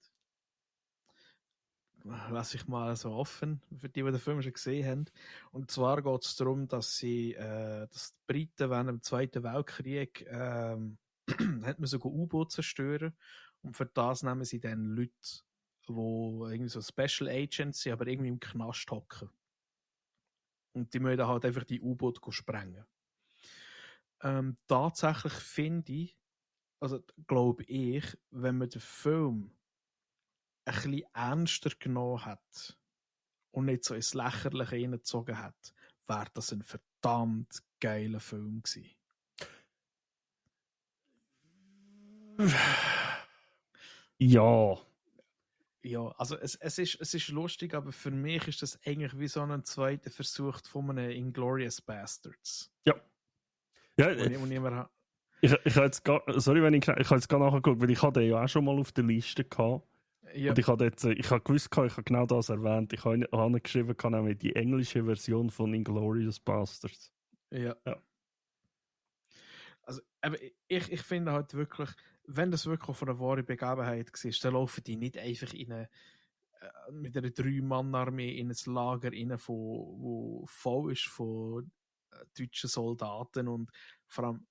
Lass ich mal so offen, für die den Film schon gesehen haben. Und zwar geht es darum, dass die Briten während dem Zweiten Weltkrieg hat man sogar U-Boot zerstören. Und für das nehmen sie dann Leute, die irgendwie so Special Agents sind, aber irgendwie im Knast hocken. Und die müssen halt einfach die U-Boot sprengen. Tatsächlich finde ich, also glaube ich, wenn man den Film ein bisschen ernster genommen hat und nicht so ins Lächerliche hineingezogen hat, wäre das ein verdammt geiler Film gewesen. Ja. Ja, also es ist lustig, aber für mich ist das eigentlich wie so ein zweiter Versuch von einem Inglourious Bastards. Ja. Ja, ich habe jetzt gar, sorry, ich habe jetzt gar nachgeguckt, weil ich hatte den ja auch schon mal auf der Liste gehabt. Ja. Und ich habe gewusst, ich habe genau das erwähnt. Ich habe geschrieben, nämlich die englische Version von Inglourious Bastards. Ja. Also, aber ich finde halt wirklich, wenn das wirklich von einer wahren Begebenheit war, dann laufen die nicht einfach mit einer 3-Mann-Armee in ein Lager rein, wo voll ist von deutschen Soldaten und vor allem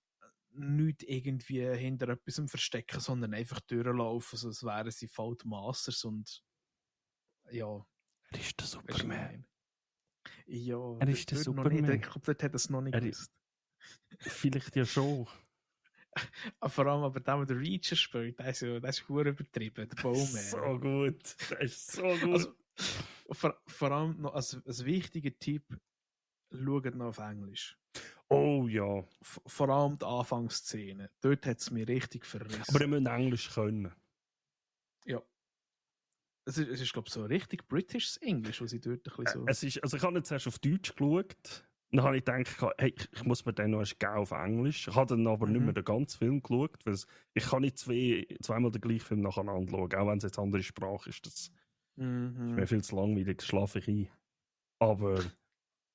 nicht irgendwie hinter etwas verstecken, sondern einfach durchlaufen, so als wären sie Fault Masters und ja. Er ist der Superman. Ja, er ist der Superman. Ich glaube, dort hat er es noch nicht gewusst. Vielleicht ja schon. Vor allem aber der Reacher spielt, der ist verdammt übertrieben, der Bowman. So gut. Der ist so gut. Also, vor allem noch als wichtiger Tipp, schaut noch auf Englisch. Oh ja. Vor allem die Anfangsszene. Dort hat es mich richtig verrissen. Aber ihr müsst Englisch können. Ja. Es ist glaube ich, so richtig britisches Englisch, was ich dort ein bisschen so... Also ich habe jetzt erst auf Deutsch geschaut. Dann habe ich gedacht, hey, ich muss mir dann noch geben auf Englisch. Ich habe dann aber nicht mehr den ganzen Film geschaut, weil ich kann nicht zweimal den gleichen Film nacheinander schauen, auch wenn es jetzt andere Sprache ist. Das ist mir viel zu langweilig, das schlafe ich ein. Aber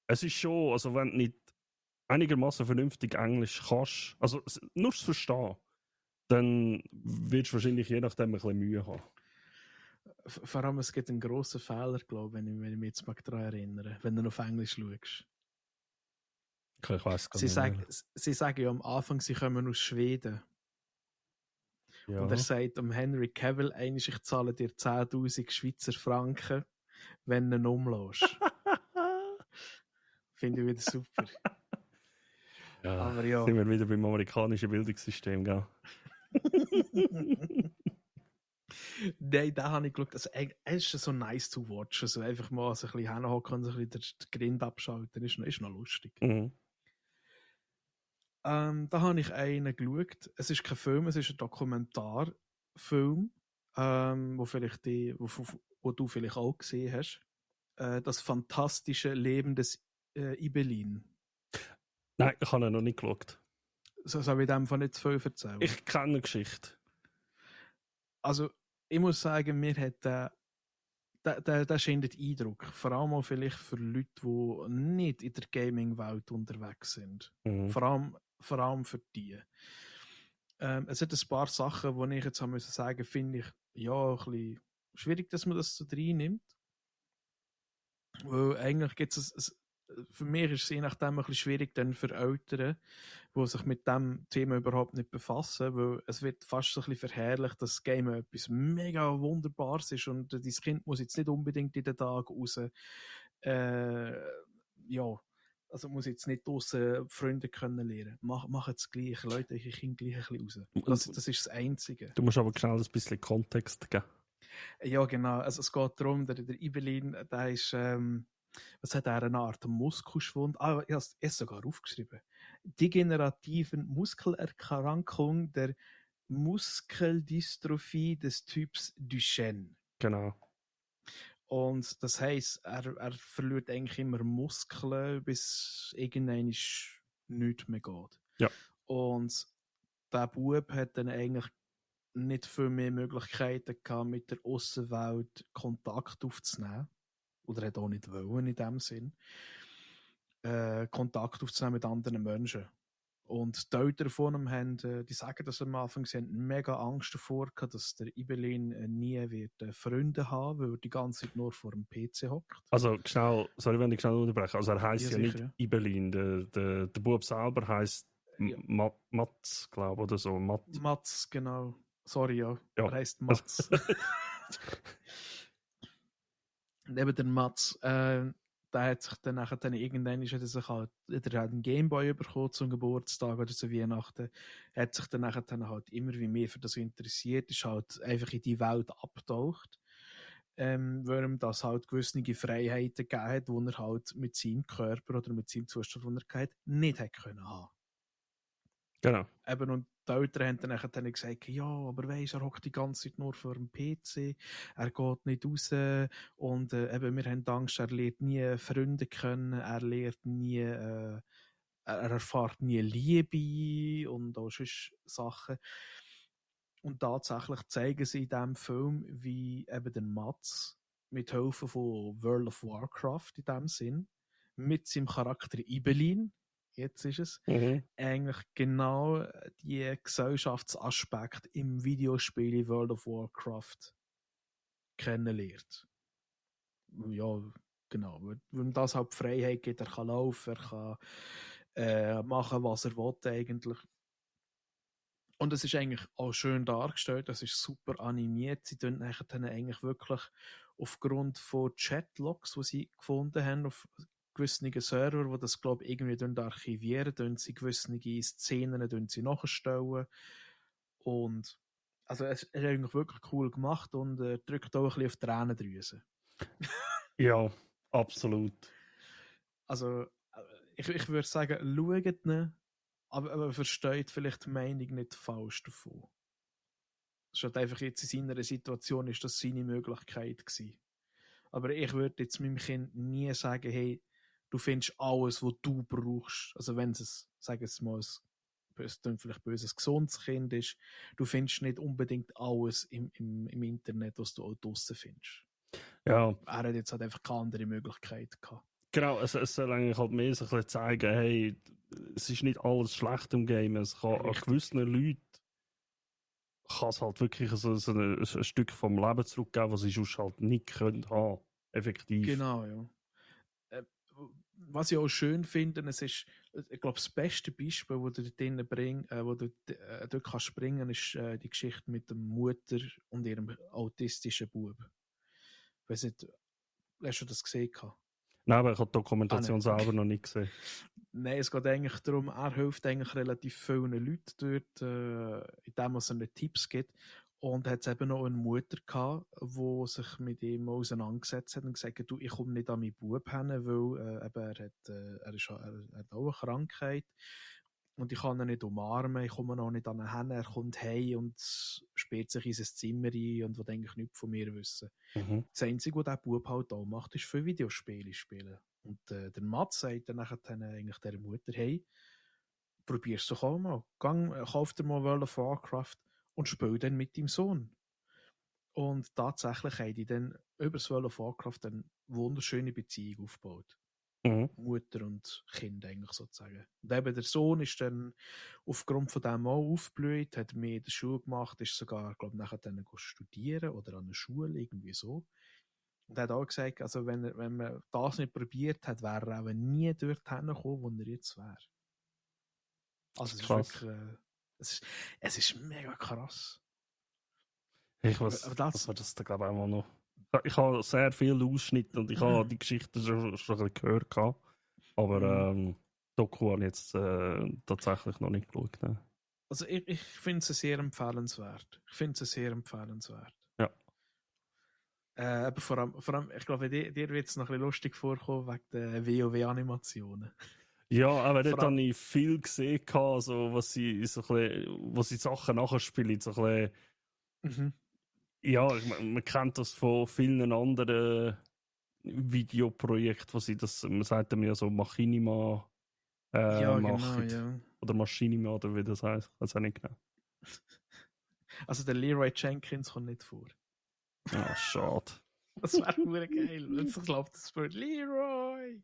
es ist schon, also wenn du nicht einigermaßen vernünftig Englisch kannst, also nur zu verstehen, dann wirst du wahrscheinlich je nachdem ein bisschen Mühe haben. Vor allem, es gibt einen grossen Fehler, glaube ich, wenn ich mich jetzt mal daran erinnere, wenn du auf Englisch schaust. Okay, ich weiss gar nicht. Sie sagen ja am Anfang, sie kommen aus Schweden. Ja. Und er sagt am Henry Cavill, ich zahle dir 10.000 Schweizer Franken, wenn du ihn umlässt. Finde ich wieder super. Ja, aber ja. Sind wir wieder beim amerikanischen Bildungssystem, gell? Nein, da habe ich geschaut. Also, es ist so nice to watch. Also einfach mal so ein bisschen hinhocken und so ein bisschen den Grind abschalten. Ist noch lustig. Mhm. Da habe ich einen geschaut. Es ist kein Film, es ist ein Dokumentarfilm, wo du vielleicht auch gesehen hast. Das fantastische Leben des Ibelin. Nein, ich habe ihn noch nicht geschaut. So soll ich dem von nicht zu viel erzählen? Ich kenne eine Geschichte. Also, ich muss sagen, mir hat der schenkt Eindruck. Vor allem auch vielleicht für Leute, die nicht in der Gaming-Welt unterwegs sind. Mhm. Vor allem vor allem für die. Es hat ein paar Sachen, wo ich jetzt haben sagen, finde ich ja ein bisschen schwierig, dass man das so reinnimmt. Weil eigentlich gibt es, für mich ist es je nachdem ein bisschen schwierig dann für Eltern, die sich mit dem Thema überhaupt nicht befassen, weil es wird fast so ein bisschen verherrlicht, dass das Game etwas mega Wunderbares ist und dein Kind muss jetzt nicht unbedingt in den Tag raus. Ja, also muss jetzt nicht draussen Freunde können lernen. Mach es gleich, Leute, ich Kinder gleich ein bisschen raus. Das ist das Einzige. Du musst aber schnell ein bisschen Kontext geben. Ja, genau. Also es geht darum, der Ibelin, der ist, was hat er, eine Art Muskelschwund? Ah, ich habe es sogar aufgeschrieben. Degenerativen Muskelerkrankung der Muskeldystrophie des Typs Duchenne. Genau. Und das heisst, er verliert eigentlich immer Muskeln, bis irgendwann nichts mehr geht. Ja. Und der Bub hat dann eigentlich nicht viel mehr Möglichkeiten gehabt, mit der Aussenwelt Kontakt aufzunehmen. Oder hat auch nicht wollen in dem Sinn. Kontakt aufzunehmen mit anderen Menschen. Und die Eltern von ihm haben, die sagen das am Anfang, sie haben mega Angst davor gehabt, dass der Ibelin nie wird Freunde haben, weil er die ganze Zeit nur vor dem PC hockt. Also schnell, sorry, wenn ich schnell unterbreche. Also er heisst ja, sicher, nicht ja. Ibelin. Der Bub selber heisst Ja. Mats, glaube ich, oder so. Mats, genau. Sorry, ja. Ja. Er heisst Mats. Neben der Mats, der hat sich dann nachher irgendwann hat er sich halt einen Gameboy bekommen zum Geburtstag oder zu Weihnachten. Er hat sich dann nachher halt immer wie mehr für das interessiert, ist halt einfach in die Welt abgetaucht. Weil ihm das halt gewisse Freiheiten gegeben hat, die er halt mit seinem Körper oder mit seinem Zustand, den er hatte, nicht hätte können haben. Genau. Eben, und die Eltern haben dann nachher gesagt, ja, aber weisst, er hockt die ganze Zeit nur vor dem PC, er geht nicht raus und eben, wir haben Angst, er lernt nie Freunde kennen, er lernt nie, er erfährt nie Liebe und auch sonst Sachen. Und tatsächlich zeigen sie in diesem Film, wie eben der Mats mit Hilfe von World of Warcraft in dem Sinn, mit seinem Charakter Ibelin, jetzt ist es, eigentlich genau die Gesellschaftsaspekte im Videospiel World of Warcraft kennenlernt. Ja, genau. Weil ihm das halt die Freiheit gibt, er kann laufen, er kann machen, was er will eigentlich. Und es ist eigentlich auch schön dargestellt, es ist super animiert. Sie tun dann eigentlich wirklich aufgrund von Chatlogs, die sie gefunden haben, auf gewissen Server, die das, glaube ich, irgendwie archivieren, tun sie gewisse Szenen sie nachstellen. Und also es ist eigentlich wirklich cool gemacht und drückt auch ein bisschen auf die Tränendrüse. Ja, absolut. Also ich würde sagen, schaut ihn, aber versteht vielleicht die Meinung nicht falsch davon. Es ist halt einfach jetzt in seiner Situation ist das seine Möglichkeit gewesen. Aber ich würde jetzt meinem Kind nie sagen, hey, du findest alles, was du brauchst. Also wenn es, sagen wir mal, ein vielleicht böses, gesundes Kind ist, du findest nicht unbedingt alles im Internet, was du auch draussen findest. Ja. Er hat jetzt halt einfach keine andere Möglichkeit gehabt. Genau, es soll eigentlich halt mehr so ein bisschen zeigen, hey, es ist nicht alles schlecht im Game. Es kann an gewissen Leuten kann es halt wirklich ein Stück vom Leben zurückgeben, was sie sonst halt nicht können haben. Effektiv. Genau, ja. Was ich auch schön finde, es ist, ich glaube, das beste Beispiel, das du dort bringst, wo du dort kannst bringen, ist die Geschichte mit der Mutter und ihrem autistischen Bub. Ich weiss nicht, hast du das gesehen? Nein, aber ich habe die Dokumentation selber noch nicht gesehen. Nein, es geht eigentlich darum, er hilft eigentlich relativ vielen Leuten dort, indem er ihnen Tipps gibt. Und er hat eben noch eine Mutter gehabt, die sich mit ihm auseinandergesetzt hat und gesagt hat, du, ich komme nicht an meinen Bub hin, weil eben er hat auch eine Krankheit und ich kann ihn nicht umarmen, ich komme noch nicht an ihn hin, er kommt heim und sperrt sich in sein Zimmer ein und will eigentlich nichts von mir wissen. Das Einzige, was der Bub halt auch macht, ist für Videospiele spielen. Und der Mats sagt dann nachher eigentlich der Mutter, hey, probier's doch auch mal. Kauf dir mal World of Warcraft und spiel dann mit deinem Sohn. Und tatsächlich haben die dann über das World of Warcraft eine wunderschöne Beziehung aufgebaut. Mutter und Kind eigentlich sozusagen. Und eben der Sohn ist dann aufgrund von dem auch aufgeblüht, hat mehr in der Schule gemacht, ist sogar, glaube ich, nachher dann studieren oder an der Schule, irgendwie so. Und er hat auch gesagt, also wenn man das nicht probiert hat, wäre er auch nie dorthin gekommen, wo er jetzt wäre. Also es ist Krass. wirklich, es ist mega krass. Was Aber das, war das da, glaube ich, auch mal noch? Ich habe sehr viele Ausschnitte und ich habe die Geschichte schon ein bisschen gehört. Gehabt. Aber Doku habe ich jetzt tatsächlich noch nicht geschaut. Ne? also ich finde es sehr empfehlenswert. Ich finde es sehr empfehlenswert. Ja. Aber vor allem, ich glaube, dir wird es noch ein bisschen lustig vorkommen wegen der WoW-Animationen. Ja, aber dort Vor allem, habe ich viel gesehen, so, was sie so wo sie Sachen nachspielen. So ein bisschen, ja, man kennt das von vielen anderen Videoprojekten, wo sie das, man sagt dem ja so Machinima ja, genau, machen. ja. Oder Maschinima, oder wie das heißt. Ich weiß auch nicht genau. Also der Leroy Jenkins kommt nicht vor. Ah, schade. Das wäre nur geil, wenn es glaubt, das wird Leroy.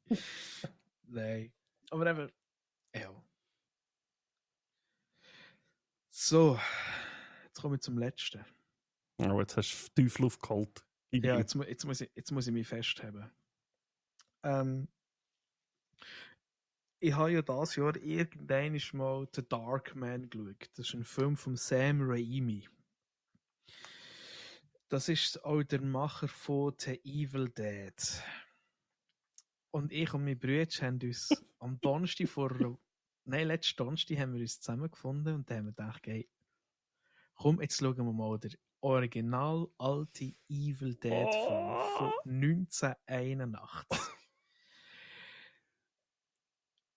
Nein. Aber eben, ja. So, jetzt komme ich zum letzten. Oh, jetzt hast du Teufel aufgeholt. Ja, jetzt muss ich mich festhalten. Ich habe ja dieses Jahr irgendwann mal The Dark Man geschaut. Das ist ein Film von Sam Raimi. Das ist auch der Macher von The Evil Dead. Und ich und mein Bruder haben uns am Donnerstag letzten Donnerstag haben wir uns zusammengefunden und dann haben wir gedacht, hey, komm, jetzt schauen wir mal den original alte Evil Dead Film von 1981.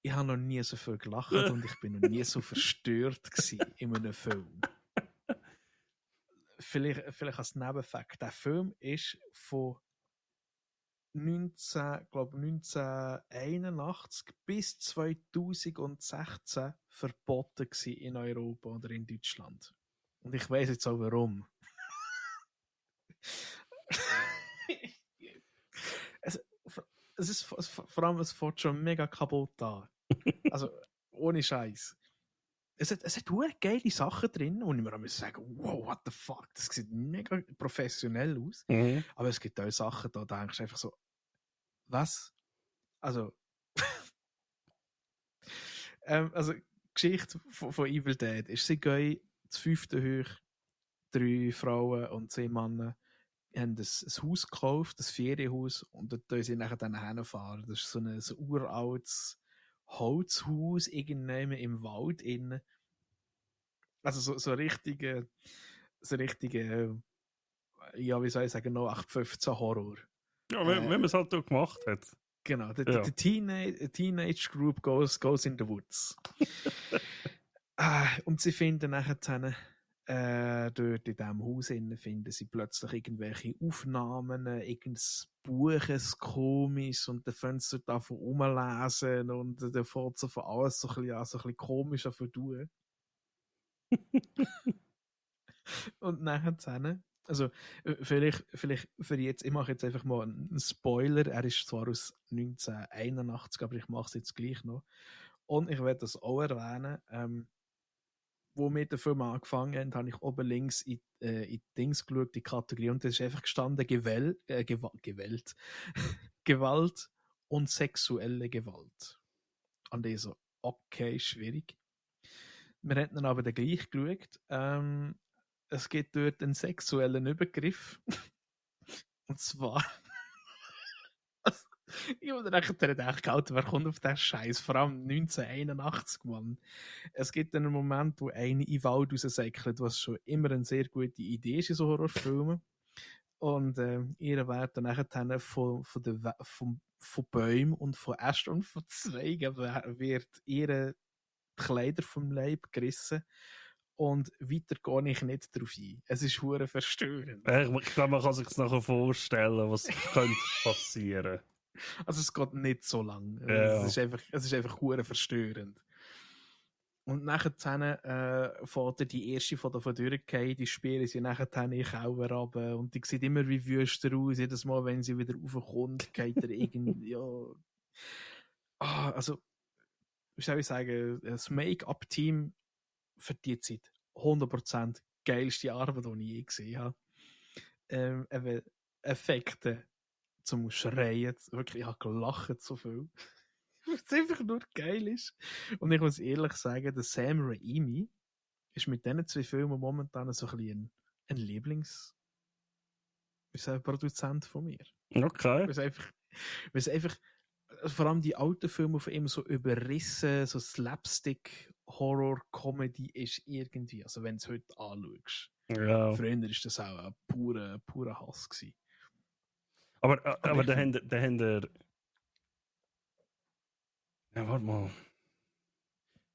Ich habe noch nie so viel gelacht und ich bin noch nie so verstört in einem Film. Vielleicht als Nebenfakt. Der Film ist von 1981 bis 2016 verboten in Europa oder in Deutschland. Und ich weiß jetzt auch warum. es, es ist vor allem, es fährt schon mega kaputt an. Also, ohne Scheiß. Es hat geile Sachen drin, und ich mir auch sagen, wow, what the fuck, das sieht mega professionell aus. Aber es gibt auch Sachen, da denkst du einfach so, was? Also, also die Geschichte von Evil Dead ist, sie gehen zu 5. hoch, 3 Frauen und 10 Männer haben ein Haus gekauft, ein Ferienhaus, und dort fahren sie nachher dann hinfahren. Das ist so ein uraltes Holzhaus, irgendwann im Wald innen. Also so richtige, ja, wie soll ich sagen, noch 815 Horror. Ja, wenn man es halt auch gemacht hat. Genau, the Ja. Teenage Group goes in the woods. Und sie finden nachher dort in diesem Haus finden sie plötzlich irgendwelche Aufnahmen, irgendein Buch, ein komisch, und dann fangen sie davon rumlesen und dann fängt sie von alles so ein bisschen komisch an zu tun. Und nachher also vielleicht für jetzt, ich mache jetzt einfach mal einen Spoiler, er ist zwar aus 1981, aber ich mache es jetzt gleich noch. Und ich werde das auch erwähnen, wo wir den Film angefangen haben, habe ich oben links in die Dings geschaut, die Kategorie, und da ist einfach gestanden Gewalt und sexuelle Gewalt. Und ich so, okay, schwierig. Wir hätten dann aber dann gleich geschaut. Es gibt dort einen sexuellen Übergriff. Und zwar. Ich habe dann gedacht, Alter, wer kommt auf den Scheiß? Vor allem 1981, Mann. Es gibt einen Moment, wo eine in den Wald raussäckelt, was schon immer eine sehr gute Idee ist in so Horrorfilmen. Und ihr werdet dann nachher von Bäumen und von Ästen und von Zweigen wird ihre Kleider vom Leib gerissen. Und weiter gehe ich nicht drauf ein. Es ist hure verstörend. Ich glaube, man kann sich das nachher vorstellen, was könnte passieren. Also es geht nicht so lang. Ja. Es ist einfach hure verstörend. Und nachher fährt die erste von der durchgehen, die spielen sie nachher in den Keller runter und die sieht immer wie wüster aus. Jedes Mal, wenn sie wieder raufkommt, geht er irgendwie, ja. Also, wie soll ich sagen, das Make-up-Team für die Zeit 100% geilste Arbeit, die ich je gesehen habe. Eben Effekte zum Schreien. Wirklich, ich habe gelacht so viel. Weil es einfach nur geil ist. Und ich muss ehrlich sagen, der Sam Raimi ist mit diesen 2 Filmen momentan so ein bisschen ein Produzent von mir. Okay. Weil es einfach vor allem die alten Filme von ihm so überrissen, so Slapstick, Horror, Comedy ist irgendwie, also wenn du es heute anschaust. Ja. Früher war das auch ein purer Hass gewesen. Aber ich da find- haben der. Ja, warte mal.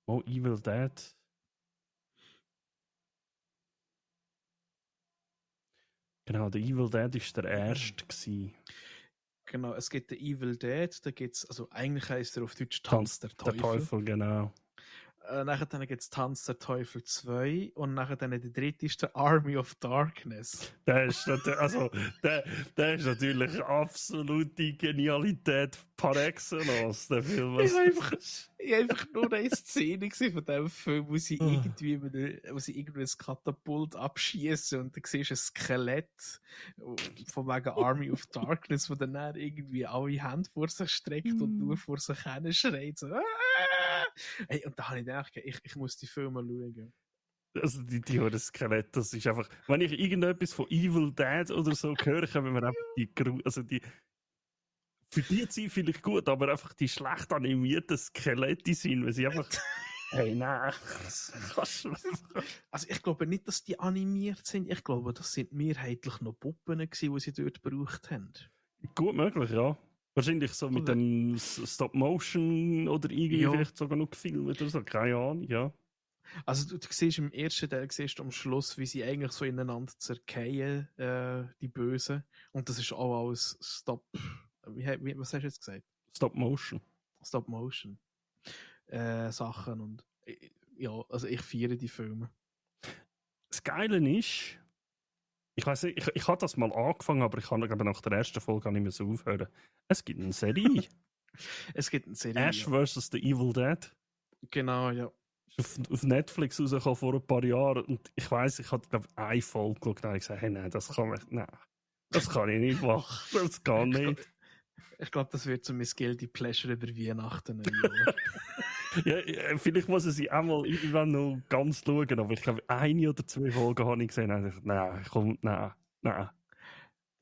Oh, Evil Dead. Genau, der Evil Dead war der erste gewesen. Genau, es gibt den Evil Dead, da gibt's, also eigentlich heißt er auf Deutsch Tanz der Der Teufel. Teufel, genau. Nachher gibt es Tanz der Teufel 2 und nachher der dritte ist der Army of Darkness. Der ist natürlich absolute Genialität par excellence, der Film. Ich habe einfach nur eine Szene gesehen von diesem Film, wo sie irgendwie ein Katapult abschießen und dann siehst du ein Skelett von wegen Army of Darkness, wo dann irgendwie alle Hände vor sich streckt und nur vor sich hin schreit. So, Aah! Hey, und da habe ich gedacht, ich muss die Filme schauen. Also die Skelett, das ist einfach. Wenn ich irgendetwas von Evil Dead oder so höre, kommen mir einfach die. Für die Zeit vielleicht gut, aber einfach die schlecht animierten Skelette sind, weil sie einfach. Hey, nein. Also ich glaube nicht, dass die animiert sind. Ich glaube, das sind mehrheitlich noch Puppen gewesen, die sie dort gebraucht haben. Gut möglich, ja. Wahrscheinlich so mit Oder- dem Stop-Motion oder irgendwie Ja. vielleicht sogar noch gefilmt oder so, keine Ahnung, ja. Also du siehst im ersten Teil siehst du am Schluss, wie sie eigentlich so ineinander zerkehren, die Bösen. Und das ist auch alles was hast du jetzt gesagt? Stop-Motion. Stop-Motion. Sachen und ja, also ich feiere die Filme. Das Geile ist, ich weiß nicht, ich habe das mal angefangen, aber ich habe glaube nach der ersten Folge nicht mehr so aufhören. Es gibt eine Serie. Es gibt eine Serie. Ash vs. The Evil Dead. Genau, ja. Ist auf Netflix rausgekommen vor ein paar Jahren und ich weiß, ich habe glaube eine Folge geschaut und habe gesagt, hey, nein, das kann ich nicht machen. Das kann nicht. Ich glaube, das wird so mein Guilty Pleasure über Weihnachten. Neujahr. Ja, vielleicht muss ich sie auch mal irgendwann noch ganz schauen, aber ich glaube, 1 oder 2 Folgen habe ich gesehen und ich dachte, nein.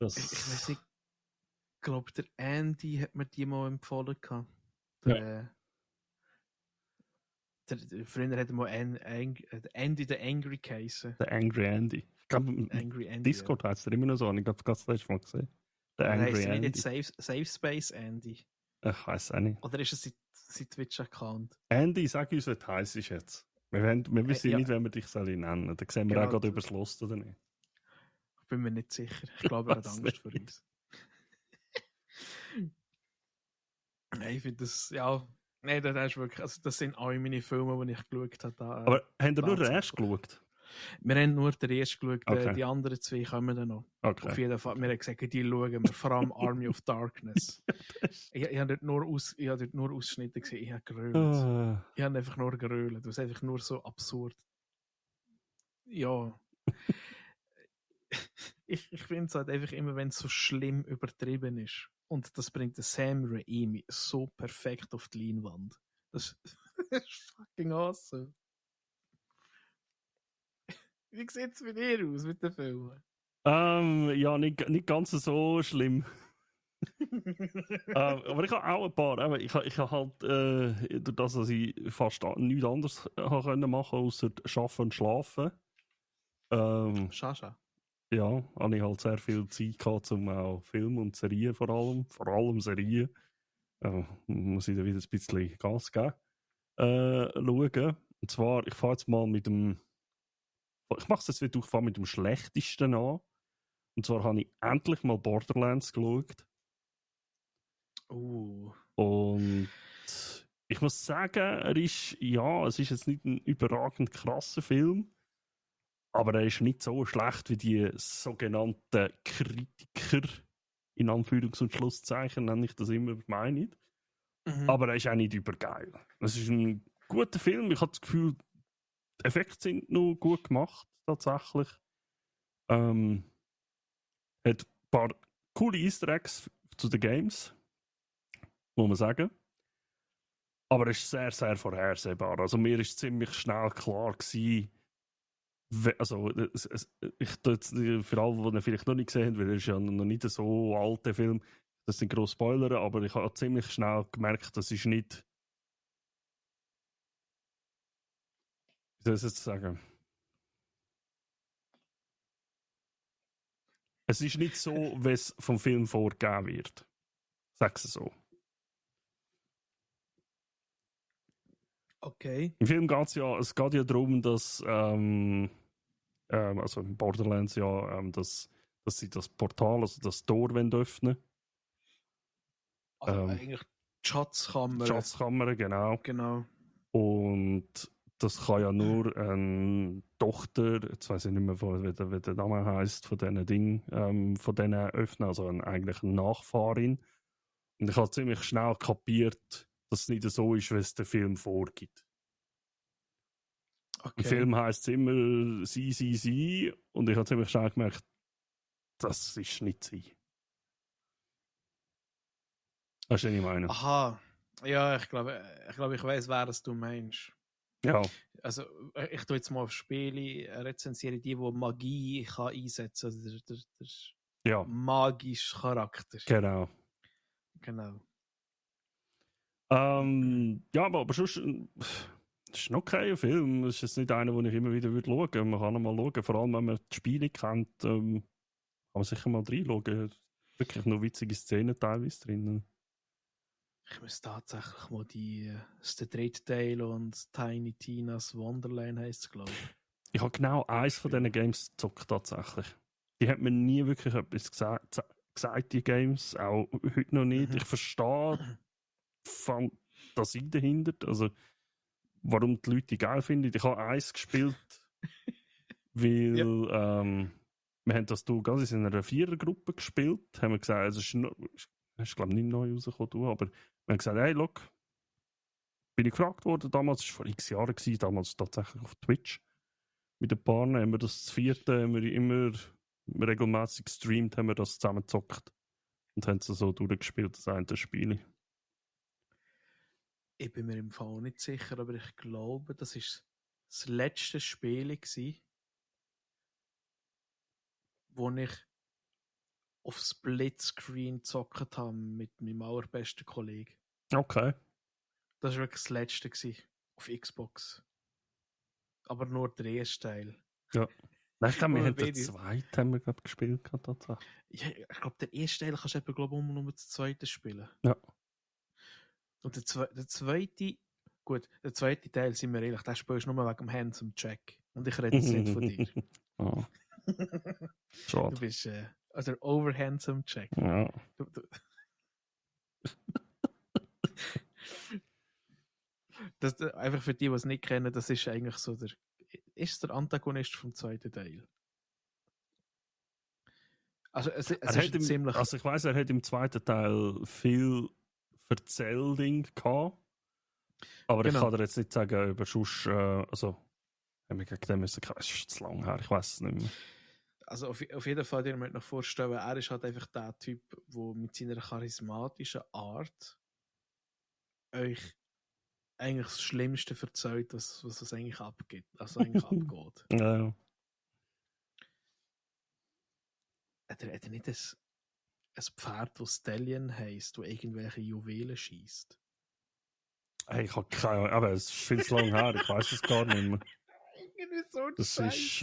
Ich weiß nicht, ich glaube, der Andy hat mir die mal empfohlen. Früher hat er mal Andy the Angry Case. Der Angry Andy. Ich glaube, Angry Andy. Discord heißt er immer noch so, und ich glaube, das letzte Mal gesehen. Der Oder Angry heisst er Andy. nicht jetzt Safe Space Andy? Ich weiß auch nicht. Oder ist es sein Twitch-Account? Andy, sag uns, was du heisst jetzt. Wir wissen Ja. nicht, wenn wir dich nennen sollen. Dann sehen wir Genau. auch gerade übers Lust oder nicht. Ich bin mir nicht sicher. Ich glaube, er hat Weiß Angst nicht. vor uns. Nein, ich finde das, ja. Nein, das ist wirklich, also das sind alle meine Filme, die ich geschaut habe. Aber haben ihr nur den ersten geschaut? Wir haben nur den ersten geschaut, Okay. die anderen 2 kommen dann noch. Okay. Auf jeden Fall, wir haben gesagt, die schauen wir, vor allem Army of Darkness. Ich habe dort nur Ausschnitte gesehen, ich habe gerölt. Ich habe einfach nur gerölt, das ist einfach nur so absurd. Ja. Ich finde es halt einfach immer, wenn es so schlimm übertrieben ist. Und das bringt den Sam Raimi so perfekt auf die Leinwand. Das ist fucking awesome. Wie sieht es bei dir aus mit den Filmen? Ja, nicht ganz so schlimm. Aber ich habe auch ein paar. Aber ich habe halt, durch das, dass ich fast nichts anderes machen konnte, außer arbeiten und schlafen. Shasha. Ja, habe ich halt sehr viel Zeit gehabt, um auch Filme und Serien vor allem Serien, muss ich da wieder ein bisschen Gas geben, schauen. Und zwar, ich fange jetzt mal ich mache es jetzt wieder, ich fange mit dem Schlechtesten an. Und zwar habe ich endlich mal Borderlands geschaut. Und ich muss sagen, es ist jetzt nicht ein überragend krasser Film, aber er ist nicht so schlecht wie die sogenannten Kritiker, in Anführungs- und Schlusszeichen nenne ich das immer, meine ich. Aber er ist auch nicht übergeil. Es ist ein guter Film. Ich habe das Gefühl, die Effekte sind noch gut gemacht, tatsächlich. Hat ein paar coole Easter Eggs zu den Games, muss man sagen. Aber es ist sehr, sehr vorhersehbar. Also mir ist ziemlich schnell klar gewesen, also ich tue jetzt für alle, die ihn vielleicht noch nicht gesehen haben, weil er ist ja noch nicht so alter Film, das sind grosse Spoiler, aber ich habe ziemlich schnell gemerkt, das ist nicht, wie soll ich es jetzt sagen? Es ist nicht so, wie es vom Film vorgegeben wird. Sag's so. Okay. Im Film es geht ja darum, dass also in Borderlands ja, dass sie das Portal, also das Tor öffnen. Also eigentlich die Schatzkammer. Schatzkammer, genau. Genau. Und das kann ja nur eine Tochter, jetzt weiß ich nicht mehr, wie der Name heisst, von diesen Dingen, von denen öffnen, also eigentlich eine Nachfahrin. Und ich habe ziemlich schnell kapiert, dass es nicht so ist, wie es der Film vorgibt. Okay. Im Film heisst es immer sie. Und ich habe ziemlich schnell gemerkt, das ist nicht sie. Weißt du, was ich meine? Aha. Ja, ich glaube, ich weiß, wer das du meinst. Ja. Also, ich tue jetzt mal auf Spiele rezensieren, die Magie kann einsetzen kann. Also der magische Charakter. Genau. Genau. Ja, aber sonst, das ist noch kein Film. Das ist jetzt nicht einer, den ich immer wieder schauen würde. Man kann mal schauen, vor allem wenn man die Spiele kennt, kann man sicher mal reinschauen. Wirklich noch witzige Szenen teilweise drin. Ich muss tatsächlich mal das der dritte Teil und Tiny Tina's Wonderland heisst es, glaube ich. Ich habe genau eins von diesen Games gezockt, tatsächlich. Die hat mir nie wirklich etwas gesagt, die Games, auch heute noch nicht. Ich verstehe die Fantasie dahinter, also warum die Leute die geil finden. Ich habe eins gespielt, weil wir haben das ganz in einer Vierergruppe gespielt, haben wir gesagt, es ist glaube ich nicht neu rausgekommen, aber wir haben gesagt, hey, look, bin ich gefragt worden, damals, das war vor x Jahren, damals tatsächlich auf Twitch, mit den Partnern haben wir das vierte, haben wir immer regelmäßig gestreamt, haben wir das zusammen gezockt und haben es so durchgespielt, das eine Spiel. Ich bin mir im Fall nicht sicher, aber ich glaube, das war das letzte Spiel gewesen, wo ich auf Splitscreen gezockt habe mit meinem allerbesten Kollegen. Okay. Das war wirklich das letzte gewesen, auf Xbox. Aber nur der erste Teil. Ja. Nein, ich glaube, wir haben den zweiten haben wir, gespielt. Tatsächlich. Ja, ich glaube, der erste Teil kannst du eben, glaube ich, nur das zweite spielen. Ja. Und der zweite, gut, der zweite Teil, sind wir ehrlich, den spielst du nur wegen dem Handsome Jack. Und ich rede jetzt nicht von dir. Oh. Schade. Du bist also over Handsome Jack. Ja. Das, einfach für die, die es nicht kennen, das ist eigentlich so der Antagonist vom zweiten Teil. Also es ist ziemlich... Also ich weiss, er hat im zweiten Teil viel Erzählding gehabt. Aber genau. Ich kann dir jetzt nicht sagen, über sonst, also haben wir gegen den müssen, es ist zu lang her, ich weiß es nicht mehr. Also auf jeden Fall, dir möchte ich noch vorstellen, er ist halt einfach der Typ, der mit seiner charismatischen Art euch eigentlich das Schlimmste erzählt, was eigentlich abgeht. Also eigentlich abgeht. Ja. Hat er nicht ein Pferd, das Stallion heisst, das irgendwelche Juwelen schießt? Hey, ich habe keine Ahnung, aber es ist viel zu lang her, ich weiß es gar nicht mehr. Irgendwie so das Scheiß. Ist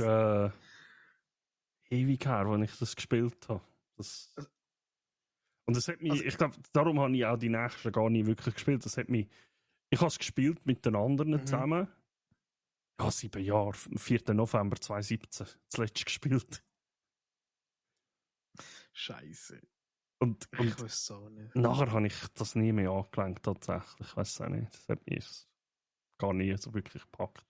ewig her, als ich das gespielt habe. Und das hat mich, also, ich glaube, darum habe ich auch die nächsten gar nicht wirklich gespielt. Das hat mich, ich habe es gespielt mit den anderen zusammen. Ja, 7 Jahre, 4. November 2017, das letzte gespielt. Scheiße. Und ich weiß es auch nicht. Nachher habe ich das nie mehr angelenkt, tatsächlich. Ich weiß es auch nicht. Das hat mich gar nie so wirklich gepackt.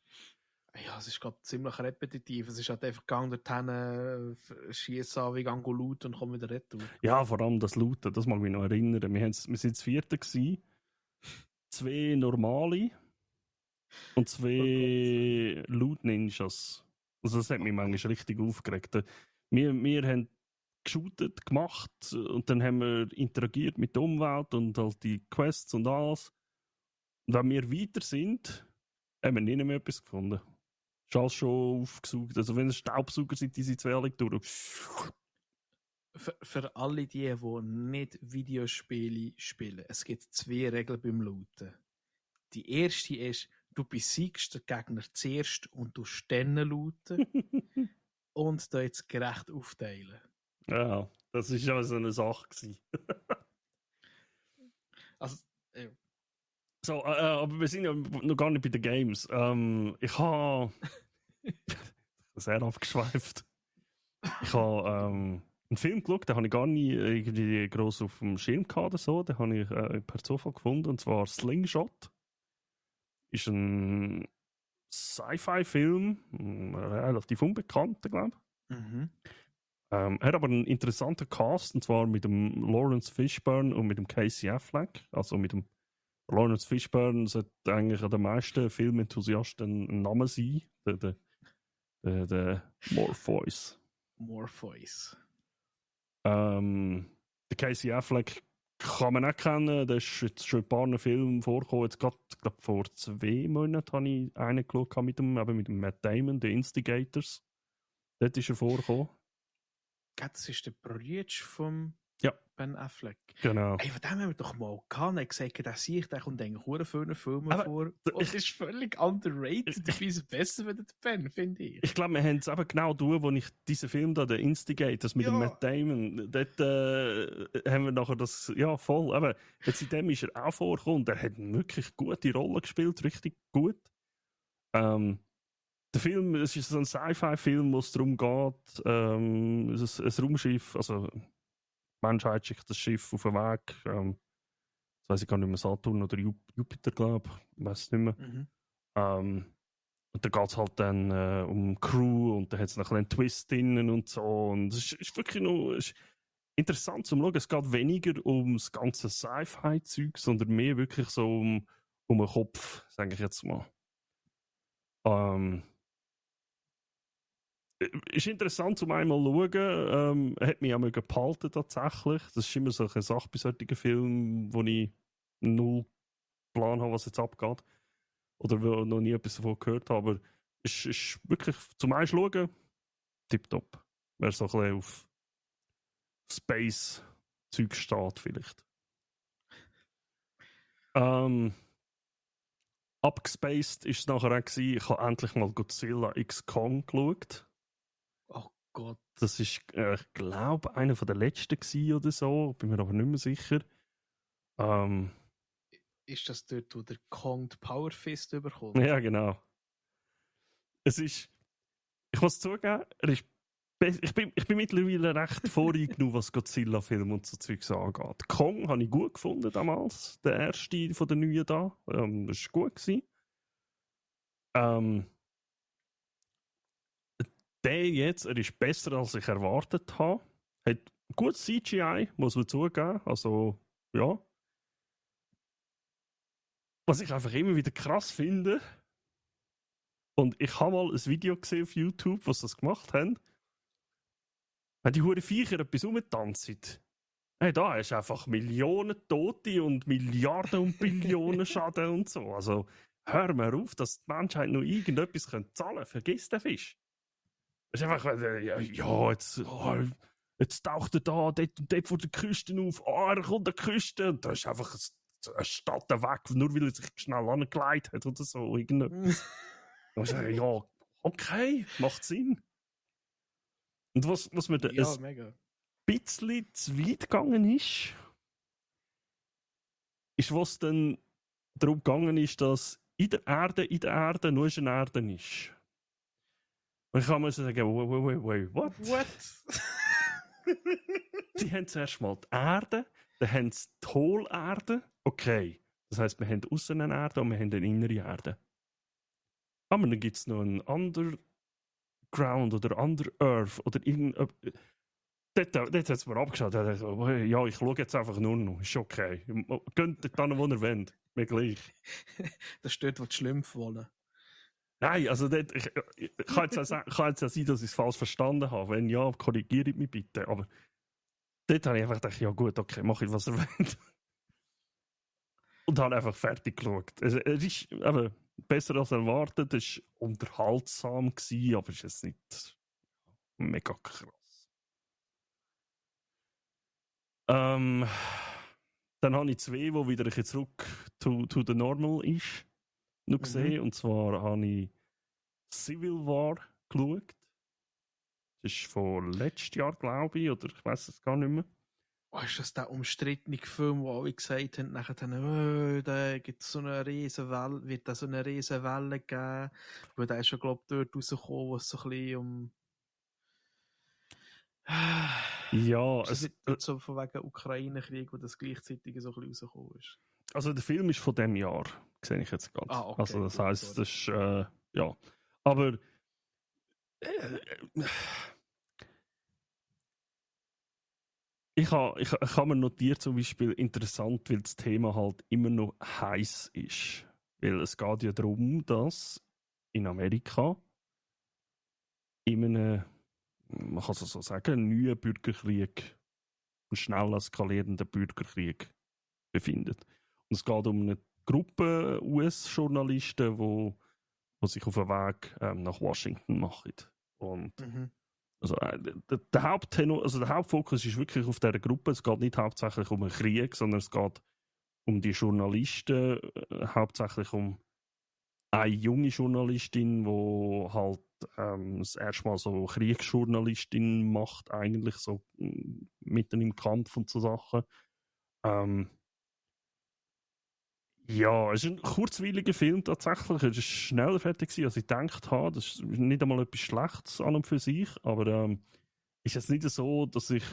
Ja, es ist gerade ziemlich repetitiv. Es ist halt einfach gegangen dorthin, schießen an, wie Gango Loot und kommen wieder retour. Ja, vor allem das Looten, das mag mich noch erinnern. Wir sind das 4. gewesen. 2 normale und 2 Loot Ninjas. Also das hat mich manchmal richtig aufgeregt. Wir haben geshootet, gemacht und dann haben wir interagiert mit der Umwelt und halt die Quests und alles. Und wenn wir weiter sind, haben wir nie mehr etwas gefunden. Ist alles schon aufgesaugt. Also wenn es Staubsauger sind, die sind 2 alle durch. Für alle die nicht Videospiele spielen, es gibt 2 Regeln beim Looten. Die erste ist, du besiegst den Gegner zuerst und du dann looten und da jetzt gerecht aufteilen. Ja, das war ja so eine Sache gewesen. Also, So, aber wir sind ja noch gar nicht bei den Games. Ich habe sehr abgeschweift. Ich habe einen Film geschaut, den habe ich gar nie irgendwie gross auf dem Schirm gehabt oder so. Den habe ich per Zufall gefunden, und zwar Slingshot. Ist ein Sci-Fi-Film, relativ unbekannter, glaube ich. Hat aber einen interessanten Cast, und zwar mit dem Lawrence Fishburne und mit dem Casey Affleck. Also mit dem Lawrence Fishburne sollte eigentlich an den meisten Filmenthusiasten ein Name sein. Der Morpheus. Morpheus. Der Casey Affleck kann man auch kennen. Der ist jetzt schon in ein paar Filmen vorgekommen. Jetzt gerade, ich glaube, vor 2 Monaten habe ich einen geschaut mit dem Matt Damon, The Instigators. Dort ist er vorgekommen. Das ist der Bruder vom Ben Affleck. Genau. Ey, von dem haben wir doch mal gehabt. Er hat gesagt, der sehe ich, der kommt eigentlich sehr viele Filme vor. Und es ist völlig underrated. Dabei ist es besser wie der Ben, finde ich. Ich glaube, wir haben es eben genau durch, wo ich diesen Film da, der Instigators mit dem Matt Damon, dort haben wir nachher das, ja, voll. Aber jetzt in dem ist er auch vorgekommen. Der hat eine wirklich gute Rolle gespielt, richtig gut. Der Film, es ist so ein Sci-Fi-Film, wo es darum geht, ein Raumschiff, also die Menschheit schickt das Schiff auf den Weg, das weiß ich gar nicht mehr, Saturn oder Jupiter, glaube ich, weiß es nicht mehr. Und da geht es halt dann um Crew und da hat es noch einen Twist drinnen und so. Und es ist wirklich noch interessant zu schauen. Es geht weniger um das ganze Sci-Fi-Zeug, sondern mehr wirklich so um den Kopf, sage ich jetzt mal. Ist interessant zum einmal schauen. Hat mich auch mal gehalten tatsächlich. Das ist immer so eine Sache bei solchen Filmen, wo ich null Plan habe, was jetzt abgeht. Oder noch nie etwas davon gehört habe. Aber es ist wirklich zum Einschauen tipptopp. Wer so ein bisschen auf Space-Zeug steht vielleicht. Abgespaced war es nachher auch gewesen. Ich habe endlich mal Godzilla X Kong geschaut. Oh Gott. Das ist, ich glaube, einer der letzten gewesen oder so. Bin mir aber nicht mehr sicher. Ist das dort, wo der Kong die Power Fist überkommt? Ja, genau. Es ist, ich muss zugeben, ich bin mittlerweile recht voreingenommen, was Godzilla-Filme und so Zeugs angeht. Kong habe ich gut gefunden damals, der erste von den neuen da. Das war gut gewesen. Der jetzt, er ist besser, als ich erwartet habe. Hat gut CGI, muss man zugeben. Also, ja. Was ich einfach immer wieder krass finde, und ich habe mal ein Video gesehen auf YouTube, was das gemacht haben. Wenn die hure Viecher etwas rumtanzen, hey, da hast du einfach Millionen Tote und Milliarden und Billionen Schaden und so. Also hör mir auf, dass die Menschheit noch irgendetwas zahlen können. Vergiss den Fisch. Es ist einfach, jetzt taucht er da, dort und dort vor der Küste auf. Er kommt an die Küste. Und da ist einfach eine Stadt weg, nur weil er sich schnell angelegt hat oder so. Irgendetwas. Ja, okay, macht Sinn. Und was mir da ein bisschen zu weit gegangen ist, was dann darum gegangen ist, dass in der Erde nur eine Erde ist. Und ich kann mir sagen, wait, what? Sie haben zuerst mal die Erde, dann haben sie die Hohlerde. Okay, das heisst, wir haben aussen eine Erde und wir haben eine innere Erde. Aber dann gibt es noch einen Underground oder Under Earth oder irgendein. Dort hat es mir abgeschaut. Ja, ich schaue jetzt einfach nur noch. Ist okay. Geht dort an, wo ihr wollt. mir gleich. Das ist dort, wo die Schlümpfe wohnen. Nein, also dort, kann jetzt auch sein, dass ich es falsch verstanden habe. Wenn ja, korrigiert mich bitte. Aber dort habe ich einfach gedacht, ja gut, okay, mache ich, was er will. Und habe einfach fertig geschaut. Es ist aber besser als erwartet, es war unterhaltsam gewesen, aber es ist jetzt nicht mega krass. Dann habe ich zwei, wo wieder ein bisschen zurück to the normal ist, noch gesehen. Und zwar habe ich Civil War geschaut. Das ist von letztes Jahr, glaube ich, oder ich weiß es gar nicht mehr. Oh, ist das der umstrittene Film, wo alle gesagt haben, nachher da gibt es so eine riesen Welle, wird da so eine riesen Welle geben, weil der ist schon, glaube ich, dort rausgekommen, wo es so ein bisschen um... Ja, es nicht so von wegen Ukraine-Krieg, wo das gleichzeitig so ein bisschen rausgekommen ist. Also der Film ist von dem Jahr, sehe ich jetzt gerade. Okay, also das gut, heisst, sorry. das ist, ja. Aber ich habe mir notiert, zum Beispiel interessant, weil das Thema halt immer noch heiß ist. Weil es geht ja darum, dass in Amerika in einem, man kann es so sagen, einen neuen Bürgerkrieg, einen schnell eskalierenden Bürgerkrieg befindet. Und es geht um eine Gruppe US-Journalisten, die sich auf den Weg nach Washington machen. Und also, der Haupttenor, also der Hauptfokus ist wirklich auf dieser Gruppe. Es geht nicht hauptsächlich um einen Krieg, sondern es geht um die Journalisten, hauptsächlich um eine junge Journalistin, die halt das erste Mal so Kriegsjournalistin macht, eigentlich so mitten im Kampf und so Sachen. Ja, es ist ein kurzweiliger Film tatsächlich. Es ist schneller fertig gewesen, als ich gedacht habe. Das ist nicht einmal etwas Schlechtes an und für sich, aber ist jetzt nicht so, dass ich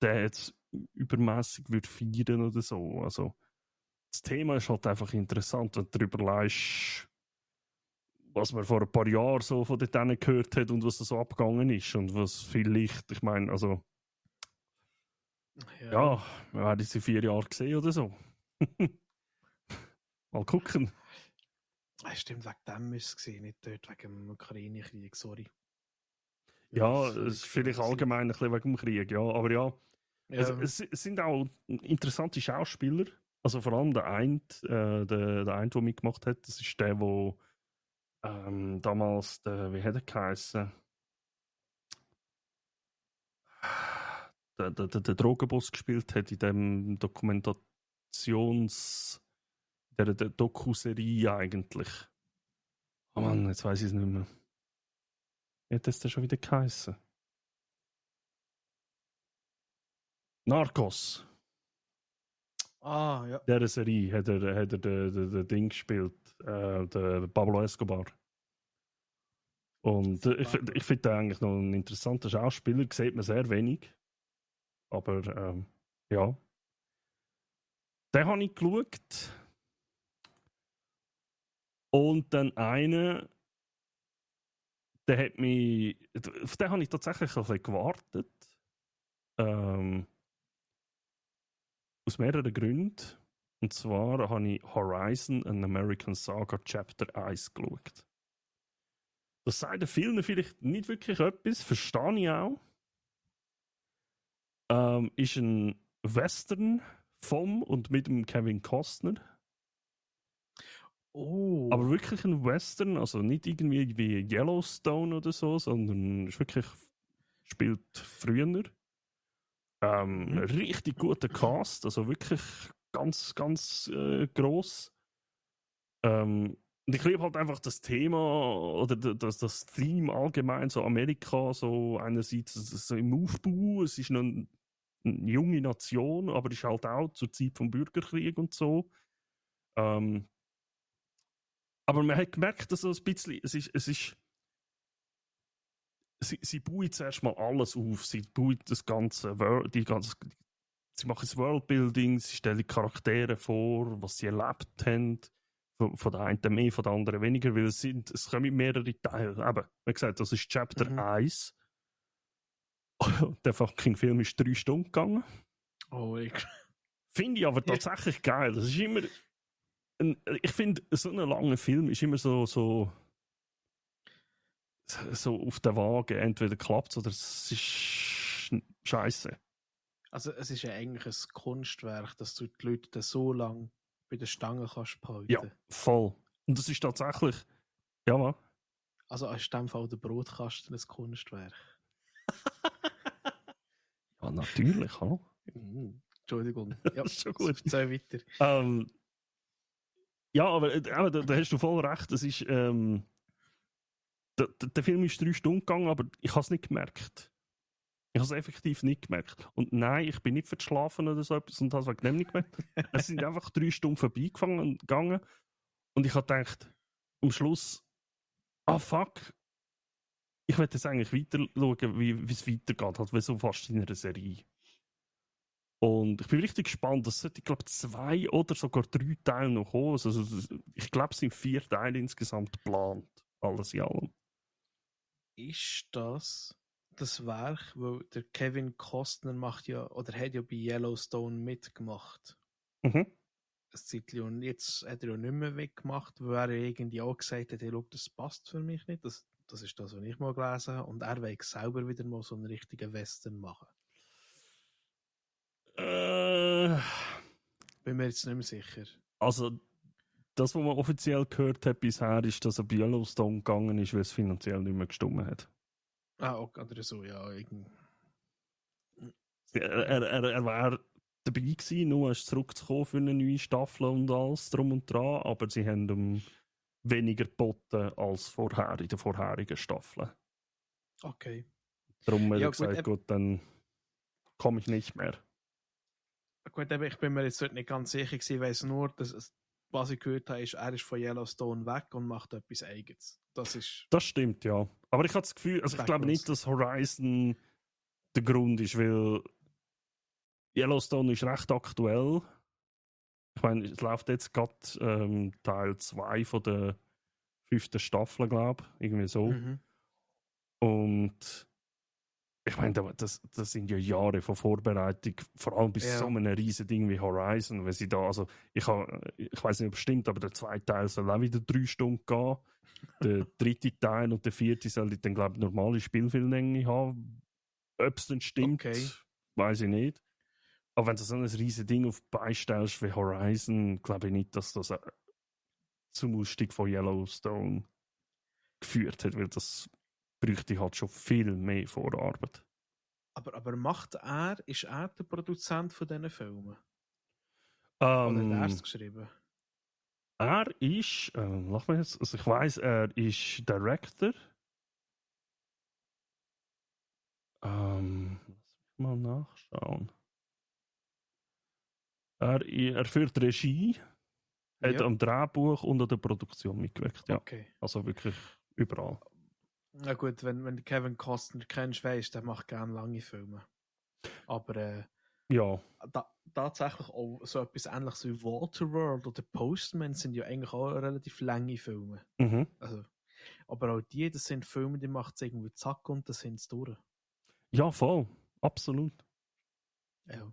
den jetzt übermäßig würde feiern oder so. Also das Thema ist halt einfach interessant, wenn du darüber leist, was man vor ein paar Jahren so von denen gehört hat und was da so abgegangen ist und was vielleicht, ich meine, also ja, wir werden sie 4 Jahre gesehen oder so. Mal gucken. Stimmt, wegen dem ist es gewesen, nicht dort wegen dem Ukraine-Krieg, sorry. Ja, es ist vielleicht allgemein ein bisschen wegen dem Krieg, ja, aber ja. Also, es sind auch interessante Schauspieler. Also vor allem der eine, der mitgemacht hat, das ist der, der damals, wie hat er geheißen? Der Drogenboss gespielt hat in dem der Doku-Serie eigentlich. Oh Mann, jetzt weiß ich es nicht mehr. Wie hat das denn schon wieder geheißen? Narcos. Ja. In dieser Serie hat er den Ding gespielt, der Pablo Escobar. Und ich finde den eigentlich noch ein interessanter Schauspieler, sieht man sehr wenig. Aber ja. Den habe ich geschaut. Und dann einen, der hat mich. Auf den habe ich tatsächlich ein bisschen gewartet. Aus mehreren Gründen. Und zwar habe ich Horizon An American Saga Chapter 1 geschaut. Das sagt den vielen vielleicht nicht wirklich etwas, verstehe ich auch. Ist ein Western vom und mit dem Kevin Costner. Oh. Aber wirklich ein Western, also nicht irgendwie wie Yellowstone oder so, sondern ist wirklich spielt früher. Richtig guter Cast, also wirklich ganz, ganz gross. Und ich liebe halt einfach das Thema oder das Theme allgemein, so Amerika, so einerseits so im Aufbau, es ist noch eine junge Nation, aber es ist halt auch zur Zeit vom Bürgerkrieg und so. Aber man hat gemerkt, dass so ein bisschen, sie bauen zuerst mal alles auf, sie bauen das ganze, sie machen das Worldbuilding, sie stellen die Charaktere vor, was sie erlebt haben. Von der einen mehr, von der anderen weniger, weil es kommen mehrere Teile. Eben, wie gesagt, das ist Chapter 1. Der fucking Film ist 3 Stunden gegangen. Oh, Finde ich aber tatsächlich geil. Das ist immer. ich finde, so ein langer Film ist immer so auf der Waage. Entweder klappt es oder es ist scheiße. Also es ist ja eigentlich ein Kunstwerk, dass du die Leute dann so lange bei der Stange kannst behalten. Ja, voll. Und das ist tatsächlich, ja, was? Also ist in dem Fall der Brotkasten ein Kunstwerk. Ja, natürlich, hallo. Entschuldigung. Ja, Das ist schon gut. Erzähl weiter. Ja, aber da hast du voll recht. Das ist, der Film ist 3 Stunden gegangen, aber ich habe es nicht gemerkt. Ich habe es effektiv nicht gemerkt. Und nein, ich bin nicht verschlafen oder so etwas und habe es wegen dem nicht gemerkt. Es sind einfach 3 Stunden vorbeigegangen und ich habe gedacht, am Schluss, fuck, ich werde jetzt eigentlich weiter schauen, wie es weitergeht, halt wie so fast in einer Serie. Und ich bin richtig gespannt, es sollte, ich glaube, 2 oder sogar 3 Teile noch kommen. Also, ich glaube, es sind 4 Teile insgesamt geplant, alles in allem. Ist das Werk, wo der Kevin Costner macht ja, oder hat ja bei Yellowstone mitgemacht? Mhm. Ein Zeitchen. Und jetzt hat er ja nicht mehr weggemacht, weil er irgendwie auch gesagt hat, hey, schau, das passt für mich nicht. Das ist das, was ich mal gelesen habe. Und er will selber wieder mal so einen richtigen Western machen. Bin mir jetzt nicht mehr sicher. Also, das, was man offiziell gehört hat bisher, ist, dass er bei Yellowstone gegangen ist, weil es finanziell nicht mehr gestimmt hat. Okay, oder so, ja. Er wäre dabei gewesen, nur zurückzukommen für eine neue Staffel und alles drum und dran, aber sie haben ihm weniger geboten als vorher in den vorherigen Staffeln. Okay. Darum hat Ja, er gesagt, gut, dann komme ich nicht mehr. Gut, ich bin mir jetzt dort nicht ganz sicher gewesen, ich weiss nur, dass was ich gehört habe, ist, er ist von Yellowstone weg und macht etwas Eigenes. Das stimmt, ja. Aber ich habe das Gefühl, also ich glaube nicht, dass Horizon der Grund ist, weil Yellowstone ist recht aktuell. Ich meine, es läuft jetzt gerade Teil 2 von der 5. Staffel, glaube ich. Irgendwie so. Mhm. Und ich meine, das sind ja Jahre von Vorbereitung, vor allem bis so einem riesen Ding wie Horizon. Wenn sie da, also ich weiß nicht, ob es stimmt, aber der 2. Teil soll auch wieder 3 Stunden gehen. Der 3. Teil und der 4. soll dann, glaube ich, normale Spielfilmlänge haben. Ob es dann stimmt, weiß ich nicht. Aber wenn du so ein riesen Ding auf die Beine stellst wie Horizon, glaube ich nicht, dass das zum Ausstieg von Yellowstone geführt hat, weil das bräuchte halt schon viel mehr Vorarbeit. Aber ist er der Produzent von diesen Filmen? Oder hat er es geschrieben? Er ist, lass mich jetzt, also ich weiss, er ist Director. Lass mich mal nachschauen. Er führt Regie, hat am Drehbuch und an der Produktion mitgewirkt. Ja. Okay. Also wirklich überall. Na gut, wenn du Kevin Costner kennst, weißt, der macht gerne lange Filme. Aber ja. Tatsächlich auch so etwas Ähnliches wie Waterworld oder Postman sind ja eigentlich auch relativ lange Filme. Mhm. Also, aber auch das sind Filme, die macht es irgendwie zack und das sind es durch. Ja, voll. Absolut. Ja.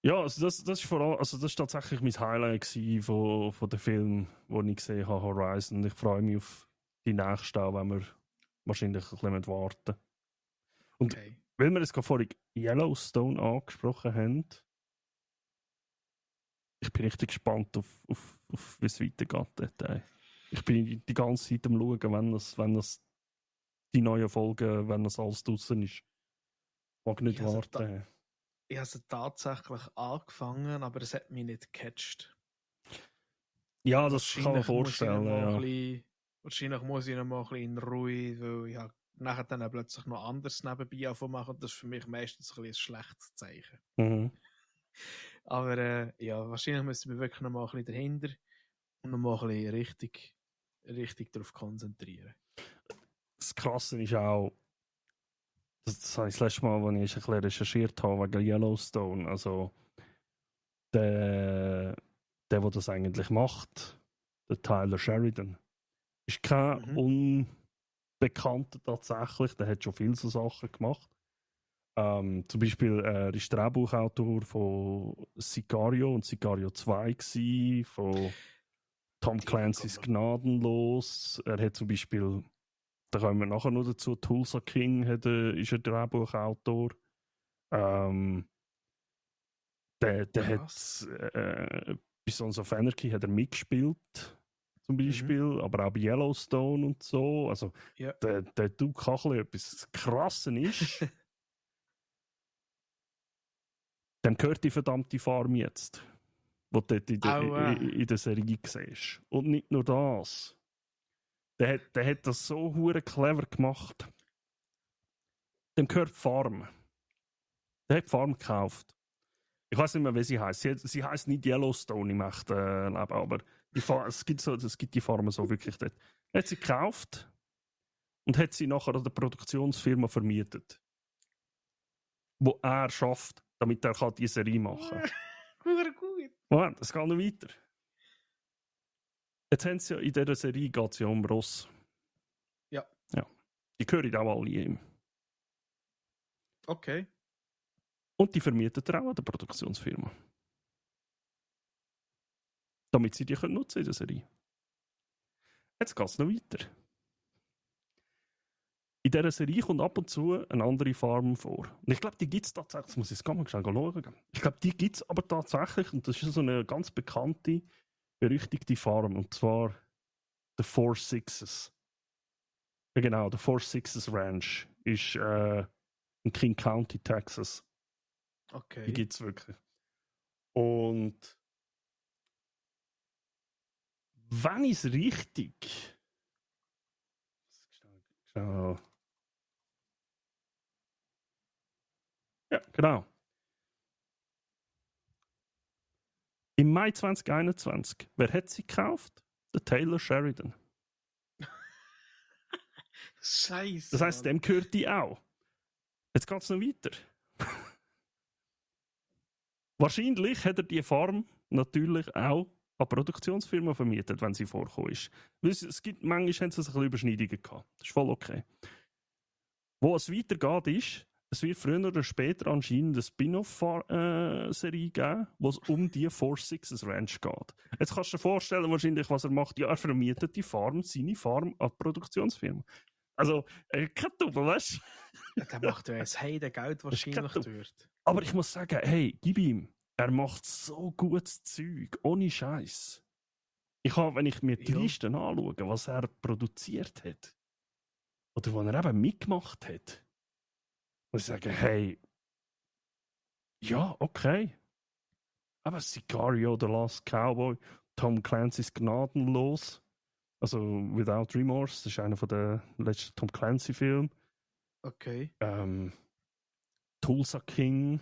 Ja, also das ist vor allem, also das ist tatsächlich mein Highlight von dem Film, den ich gesehen habe, Horizon. Ich freue mich auf die nächste, wenn wir wahrscheinlich ein bisschen warten. Und weil wir jetzt gerade vorhin Yellowstone angesprochen haben, ich bin richtig gespannt auf wie es weitergeht dort. Ich bin die ganze Zeit am Schauen, wenn das die neuen Folgen, wenn das alles draußen ist. Ich mag nicht warten. Ich habe es tatsächlich angefangen, aber es hat mich nicht gecatcht. Ja, das kann man vorstellen. Wahrscheinlich muss ich noch mal ein bisschen in Ruhe, weil ich nachher dann plötzlich noch anders nebenbei machen. Das ist für mich meistens ein schlechtes Zeichen. Mhm. Aber ja, wahrscheinlich müssen wir wirklich noch mal ein bisschen dahinter und noch mal ein bisschen richtig darauf konzentrieren. Das Krasse ist auch, das habe ich das letzte Mal, als ich ein bisschen recherchiert habe wegen Yellowstone, also der das eigentlich macht, der Tyler Sheridan, ist kein Unbekannter tatsächlich, der hat schon viele so Sachen gemacht. Zum Beispiel er ist Drehbuchautor von Sicario und Sicario 2 gsi, von Tom Clancy's Gnadenlos. Er hat zum Beispiel, da kommen wir nachher noch dazu, Tulsa King ist ein Drehbuchautor. Der hat bei Sons of Anarchy hat er mitgespielt, zum Beispiel, aber auch bei Yellowstone und so. Also der tut Kachel etwas Krasses ist. Dem gehört die verdammte Farm jetzt, wo du dort in der Serie siehst. Und nicht nur das. Der hat das so hure clever gemacht. Dem gehört die Farm. Der hat die Farm gekauft. Ich weiß nicht mehr, wie sie heißt. Sie heißt nicht Yellowstone im echten Leben, aber es gibt die Farmen so wirklich dort. Er hat sie gekauft und hat sie nachher an der Produktionsfirma vermietet, wo er schafft, damit er diese Serie machen kann. Gut. Moment, es geht noch weiter. Jetzt haben sie ja in dieser Serie geht es ja um Ross. Ja. Die gehören auch alle ihm. Okay. Und die vermietet er auch an der Produktionsfirma. Damit sie die nutzen in der Serie. Jetzt geht es noch weiter. In dieser Serie kommt ab und zu eine andere Farm vor. Und ich glaube, die gibt es tatsächlich. Das muss ich jetzt mal schnell schauen. Ich glaube, die gibt es aber tatsächlich. Und das ist so eine ganz bekannte, berüchtigte Farm. Und zwar The Four Sixes. Ja, genau, The Four Sixes Ranch ist in King County, Texas. Okay. Die gibt es wirklich. Und wenn ich es richtig. Ja, genau. Im Mai 2021. Wer hat sie gekauft? Der Taylor Sheridan. Scheiße. Das heisst, dem gehört die auch. Jetzt geht es noch weiter. Wahrscheinlich hat er die Farm natürlich auch an Produktionsfirmen vermietet, wenn sie vorgekommen ist. Es gibt, manchmal haben sie ein bisschen Überschneidungen gehabt. Das ist voll okay. Wo es weitergeht, ist, es wird früher oder später anscheinend eine Spin-off-Serie geben, wo es um die Four Sixes Ranch geht. Jetzt kannst du dir vorstellen, wahrscheinlich, was er macht. Ja, er vermietet die Farm, seine Farm an die Produktionsfirma. Also, kein Double, weißt du? Der macht ja ein Heidengeld wahrscheinlich dort. Aber ich muss sagen, hey, gib ihm. Er macht so gutes Zeug, ohne Scheiß. Wenn ich mir die Listen anschaue, was er produziert hat, oder wo er eben mitgemacht hat, muss ich sagen, hey, ja, okay. Aber Sicario, The Last Cowboy, Tom Clancy's Gnadenlos, also Without Remorse, das ist einer der letzten Tom Clancy-Filme. Okay. Tulsa King.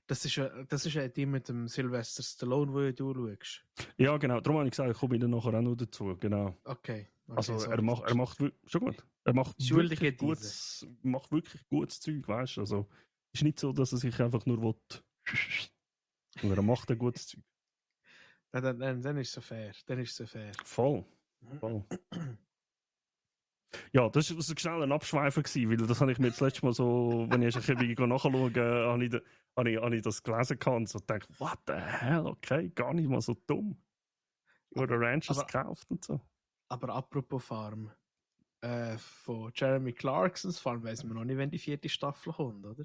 Das ist ja die mit dem Sylvester Stallone, wo du schaust. Ja, genau. Darum habe ich gesagt, ich komme dann nachher auch noch dazu. Genau. Okay. Also er macht schon gut. Er macht wirklich gutes Zeug, weißt du. Also ist nicht so, dass er sich einfach nur will. Er macht ein gutes Zeug. Dann ist es so fair. Voll. Ja, das war schnell ein Abschweifer, weil das habe ich mir das letzte Mal so, wenn ich ein bisschen nachschaue, habe ich das gelesen und so gedacht, what the hell, okay, gar nicht mal so dumm. Oder Ranches gekauft und so. Aber apropos Farm, von Jeremy Clarksons Farm weiss man noch nicht, wenn die 4. Staffel kommt, oder?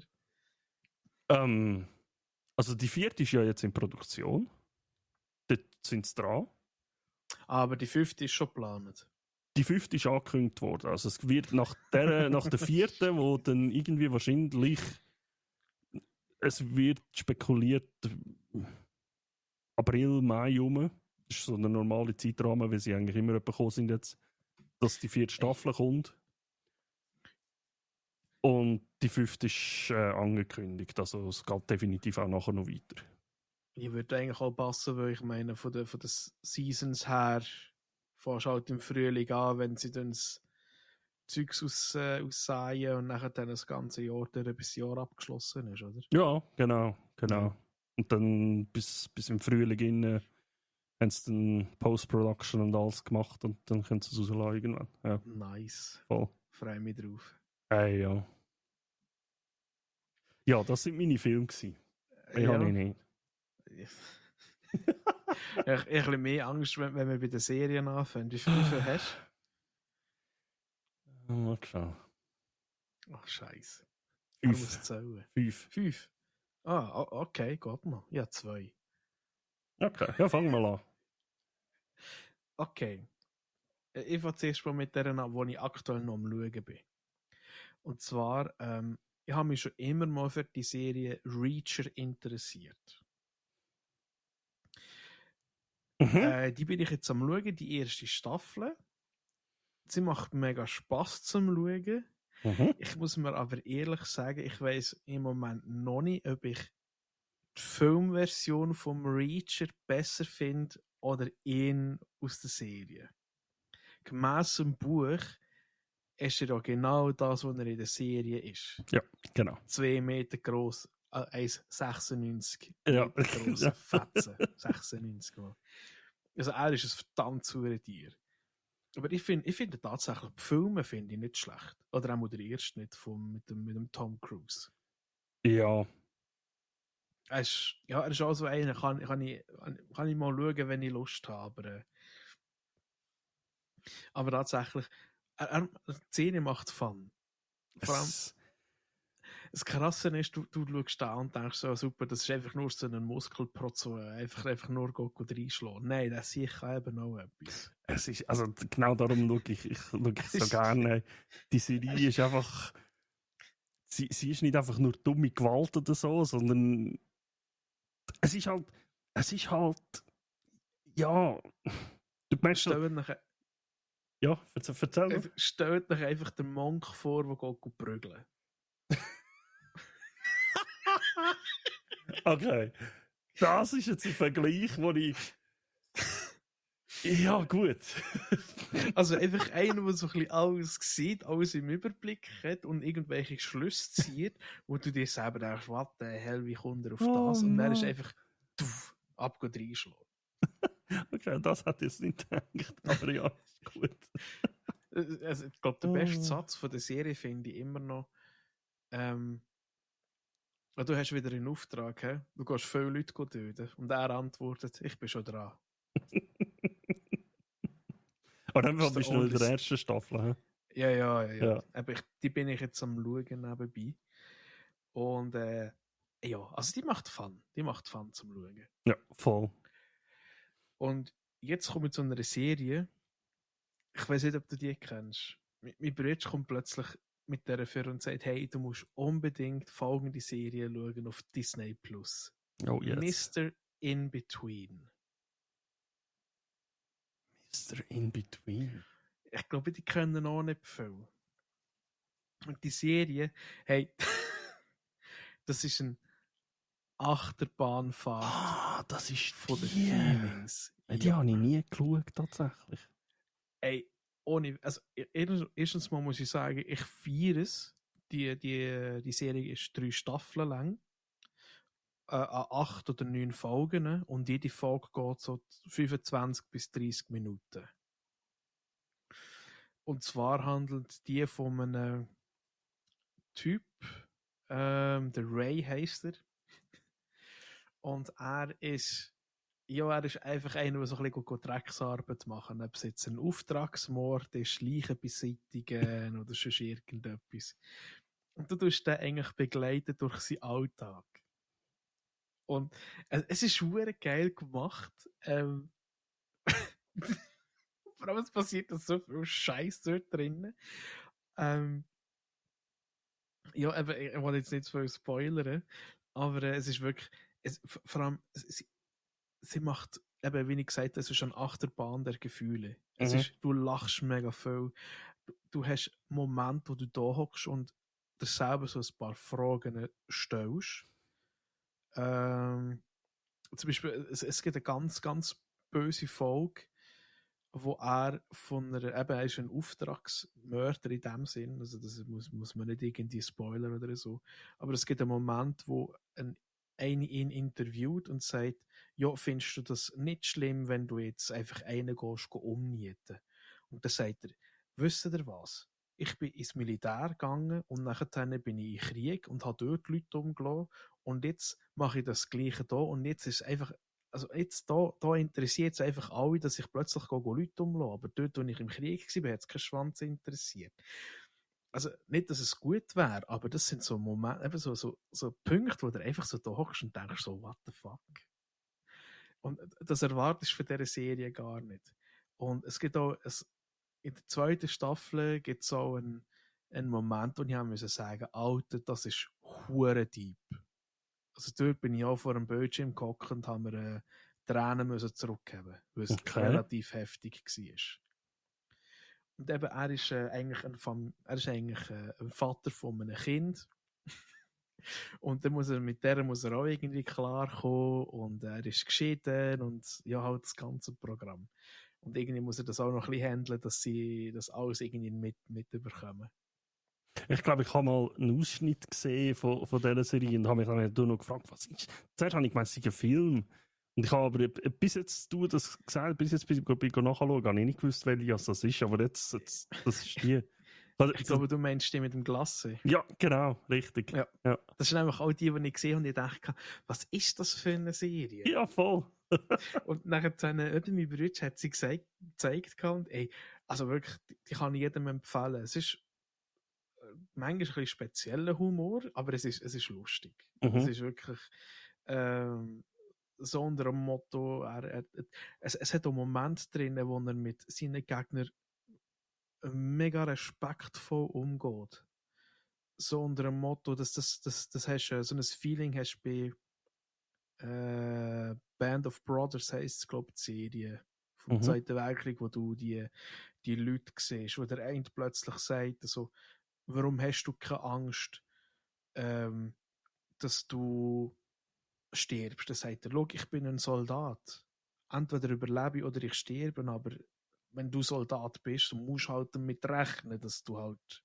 Also die 4. ist ja jetzt in Produktion. Dort sind sie dran. Aber die 5. ist schon geplant. Die 5. ist angekündigt worden. Also es wird nach der 4., wo dann irgendwie wahrscheinlich es wird spekuliert April, Mai rum. Das ist so der normale Zeitrahmen, wie sie eigentlich immer bekommen sind jetzt, dass die 4. Staffel kommt. Und die 5. ist angekündigt. Also es geht definitiv auch nachher noch weiter. Ich würde eigentlich auch passen, weil ich meine, von den Seasons her fährst halt im Frühling an, wenn sie dann das Zeugs aussäen und nachher dann das ganze Jahr bis das Jahr abgeschlossen ist, oder? Ja, genau. Ja. Und dann bis im Frühling haben sie dann Post-Production und alles gemacht und dann können sie es rauslassen irgendwann. Ja. Nice. Voll. Freue mich drauf. Hey, ja. Ja, das sind meine Filme gewesen. Mehr habe ich nicht. Ich habe ein bisschen mehr Angst, wenn wir bei den Serien anfangen. Wie viel hast Mal schauen. du? Ach, Scheiße. Er muss zählen. 5. 5. Ah, okay, geht noch. Ja, 2. Okay, ja, fangen wir an. Okay. Ich fange zuerst mal mit der an, wo ich aktuell noch am Schauen bin. Und zwar, ich habe mich schon immer mal für die Serie Reacher interessiert. Die bin ich jetzt am Schauen, die erste Staffel. Sie macht mega Spaß zum Schauen. Ich muss mir aber ehrlich sagen, ich weiß im Moment noch nicht, ob ich die Filmversion vom Reacher besser finde oder ihn aus der Serie. Gemäss dem Buch ist er ja genau das, was er in der Serie ist. Ja, genau. 2 Meter groß, 1,96 Ja. Meter große Fetzen. 96 Mal. Also er ist ein verdammt sauer Tier. Aber ich finde tatsächlich, die Filme finde ich nicht schlecht. Oder auch der erste nicht mit dem Tom Cruise. Ja. Er ist auch so einer, kann ich mal schauen, wenn ich Lust habe. Aber tatsächlich, die Szene macht Fun. Vor allem, das Krasse ist, du schaust da und denkst so, super, das ist einfach nur so ein Muskelprotzo, einfach nur reinschlagen. Nein, das sehe ich eben auch etwas. Es ist, also genau darum schaue ich so gerne. Die Serie ist einfach, sie ist nicht einfach nur dumme Gewalt oder so, sondern es ist halt, ja, du meinst so, ja, erzähl. Stellt euch einfach den Monk vor, der geht prügeln. Okay. Das ist jetzt ein Vergleich, wo ich. Ja, gut. Also einfach einer, der so ein bisschen alles sieht, alles im Überblick hat und irgendwelche Schlüsse zieht, wo du dir selber denkst, was der hell, wie kommt er auf das? Und dann ist einfach reinschlagen. Okay, das hat jetzt nicht gedacht, aber ja, ist gut. Also, ich glaube, der beste Satz von der Serie finde ich immer noch, du hast wieder einen Auftrag, he? Du gehst viele Leute töten. Und er antwortet, ich bin schon dran. Aber dann bist du noch in der ersten Staffel, he? Ja. Aber die bin ich jetzt am Schauen nebenbei. Und ja, also die macht Fun. Die macht Fun zum Schauen. Ja, voll. Und jetzt komme ich zu einer Serie. Ich weiß nicht, ob du die kennst. Mein Bruder kommt plötzlich mit der für und sagt, hey, du musst unbedingt folgende Serie schauen auf Disney Plus. Oh yes. Mr. In Between. Mr. In Between. Ich glaube, die können auch nicht viel. Und die Serie, hey, das ist ein Achterbahnfahrt. Das ist von den die. Feelings. Die habe ich nie geschaut, tatsächlich. Ey, also erstens mal muss ich sagen, ich feiere es. Die Serie ist 3 Staffeln lang. An 8 oder 9 Folgen. Und jede Folge geht so 25 bis 30 Minuten. Und zwar handelt die von einem Typ, der Ray heisst er. Und er ist einfach einer, der so ein bisschen Drecksarbeit machen. Ob es jetzt ein Auftragsmord ist, Leichen beseitigen oder sonst irgendetwas. Und du tust den eigentlich begleiten durch seinen Alltag. Und es ist verdammt geil gemacht. Vor allem es passiert so viel Scheiß dort drinnen. Ja, aber ich will jetzt nicht so viel spoilern, aber es ist wirklich, vor allem, sie macht, eben, wie ich gesagt habe, es ist eine Achterbahn der Gefühle. Es ist, du lachst mega viel. Du hast Momente, wo du da hockst und dir selber so ein paar Fragen stellst. Zum Beispiel, es gibt eine ganz, ganz böse Folge, wo er er ist ein Auftragsmörder in dem Sinn, also das muss man nicht irgendwie spoilern oder so, aber es gibt einen Moment, wo eine ihn interviewt und sagt, ja, findest du das nicht schlimm, wenn du jetzt einfach einen gehst umnieten? Und dann sagt er, wisst ihr was? ich bin ins Militär gegangen und nachher bin ich in den Krieg und habe dort Leute umgelassen und jetzt mache ich das Gleiche da und jetzt ist es einfach, also jetzt da interessiert es einfach alle, dass ich plötzlich Leute umlasse, aber dort, wo ich im Krieg war, hat es keinen Schwanz interessiert. Also nicht, dass es gut wäre, aber das sind so Momente, eben so Punkte, wo du einfach so da hockst und denkst so, what the fuck? Und das erwartest du von dieser Serie gar nicht. Und es gibt auch, in der zweiten Staffel gibt es auch einen Moment, wo ich haben müssen sagen, Alter, das ist hure deep. Also dort bin ich auch vor dem Bildschirm gehockt und haben mir Tränen müssen zurückgeben, weil es relativ heftig war. Und eben, er ist eigentlich ein Vater von einem Kind. Und dann mit der muss er auch irgendwie klarkommen und er ist geschieden und ja, halt das ganze Programm. Und irgendwie muss er das auch noch ein bisschen handeln, dass sie das alles irgendwie mitbekommen. Ich glaube, ich habe mal einen Ausschnitt gesehen von dieser Serie und habe mich dann noch gefragt, was ist. Zuerst habe ich gemeint, es sei ein Film. Und ich habe aber bis jetzt, du das gesagt, bis jetzt bin ich nachschauen, habe ich nicht gewusst, welche das ist, aber jetzt das ist die. Ich glaube, du meinst die mit dem Glasse. Ja, genau, richtig. Ja. Das sind einfach auch die ich gesehen habe und ich dachte, was ist das für eine Serie? Ja, voll. Und nachher mein Bruder hat sie gezeigt und ey, also wirklich, die kann ich jedem empfehlen. Es ist manchmal ein bisschen spezieller Humor, aber es ist lustig. Es ist wirklich so unter dem Motto, es hat auch Momente drin, wo er mit seinen Gegnern mega respektvoll umgeht. So unter dem Motto, dass das hast so ein Feeling hast bei Band of Brothers heisst es, glaube ich, die Serie vom Zweiten Weltkrieg, wo du die Leute siehst, wo der eine plötzlich sagt, also, warum hast du keine Angst, dass du stirbst? Dann sagt er, schau, ich bin ein Soldat. Entweder überlebe ich oder ich sterbe, aber wenn du Soldat bist, dann musst du halt damit rechnen, dass du halt,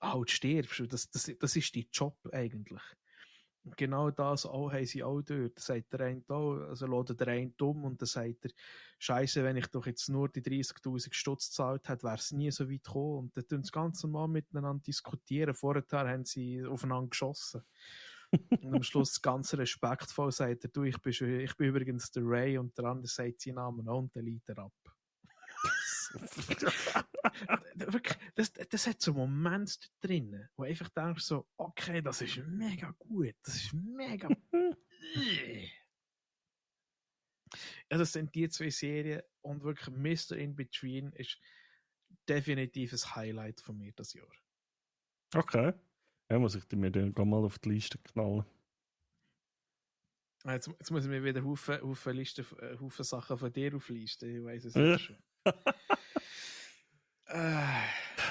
halt stirbst. Das ist dein Job eigentlich. Und genau das auch haben sie auch dort. Da sagt der eine auch, also lädt der eine dumm und dann sagt er, Scheiße, wenn ich doch jetzt nur die 30.000 Stutz gezahlt hätte, wäre es nie so weit gekommen. Und dann tun sie ganz normal miteinander diskutieren. Vorher haben sie aufeinander geschossen. Und am Schluss ganz respektvoll sagt er, du, ich bin übrigens der Ray und der andere sagt seinen Namen auch und dann liegt er ab. Wirklich, das hat so Momente drin, wo einfach denkst so, okay, das ist mega gut, das ist mega. Ja, das sind die zwei Serien und wirklich Mr. In Between ist definitiv ein Highlight von mir das Jahr. Okay. Ja, muss ich mir dann mal auf die Liste knallen. Jetzt muss ich mir wieder Haufen Sachen von dir auflisten. Ich weiss es jetzt schon.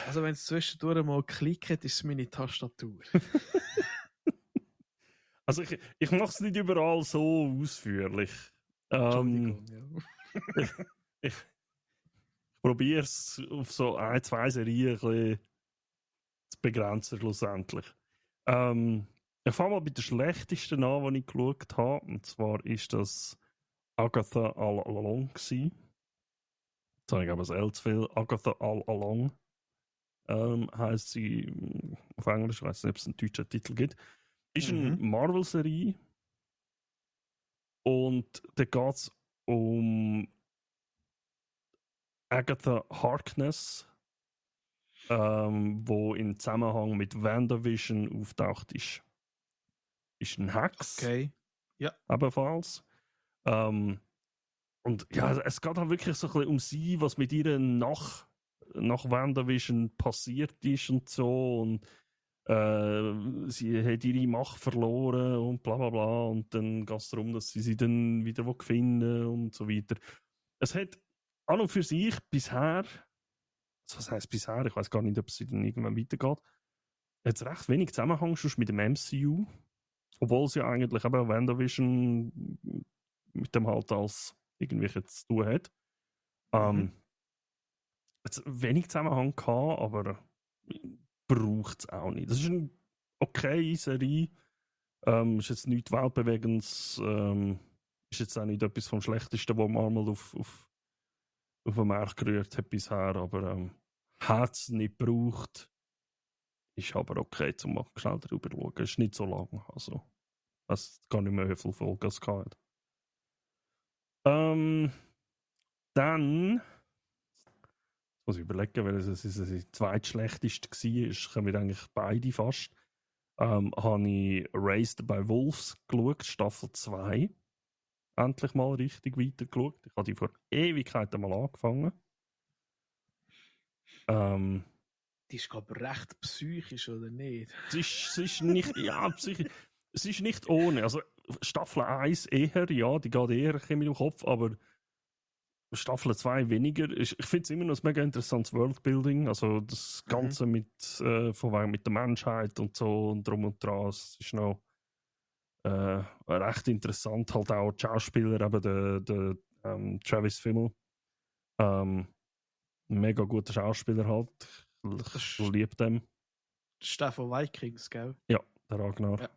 Also wenn es zwischendurch mal klickt, ist es meine Tastatur. Also ich mache es nicht überall so ausführlich. Entschuldigung, ja. Ich probiere es auf so ein, zwei Serien ein bisschen zu begrenzen schlussendlich. Ich fange mal bei der schlechtesten an, die ich geschaut habe. Und zwar ist das Agatha All Along gewesen. Jetzt habe ich aber das L zu viel. Agatha All Along heisst sie auf Englisch. Ich weiß nicht, ob es einen deutschen Titel gibt. Ist eine Marvel-Serie. Und da geht es um Agatha Harkness, wo im Zusammenhang mit WandaVision auftaucht ist. Ist ein Hex. Okay. Ja. Ebenfalls. Und ja, es geht halt wirklich so ein bisschen um sie, was mit ihr nach WandaVision passiert ist und so. Und sie hat ihre Macht verloren und bla bla bla. Und dann geht es darum, dass sie dann wieder finden und so weiter. Es hat an und für sich bisher, was heisst bisher, ich weiß gar nicht, ob es dann irgendwann weitergeht, hat recht wenig Zusammenhang schon mit dem MCU. Obwohl es ja eigentlich eben WandaVision mit dem halt als irgendwelche zu tun hat. Jetzt wenig Zusammenhang gehabt, aber braucht es auch nicht. Das ist eine okay Serie. Ist jetzt nichts Weltbewegendes. Ist jetzt auch nicht etwas vom Schlechtesten, was man mal auf den Markt gerührt hat bisher. Aber hat es nicht gebraucht. Ist aber okay, zum mal schnell drüber schauen. Ist nicht so lang. Also, es gar nicht mehr, wie viele Folgen es hat. Dann muss ich überlegen, weil es die zweitschlechteste war, kommen wir eigentlich beide fast. Habe ich Raised by Wolves geschaut, Staffel 2. Endlich mal richtig weitergeschaut. Ich habe die vor Ewigkeiten mal angefangen. Die ist, glaube ich, recht psychisch, oder nicht? Es ist nicht, ja, psychisch. Es ist nicht ohne. Also Staffel 1 eher, ja, die geht eher in meinem Kopf, aber Staffel 2 weniger. Ich finde es immer noch ein mega interessantes Worldbuilding. Also das Ganze von wegen mit der Menschheit und so und drum und dran. Es ist noch recht interessant. Halt auch die Schauspieler, eben der Travis Fimmel. Mega guter Schauspieler halt. Ich liebe den. Das ist der von Vikings, gell? Ja, der Ragnar. Ja.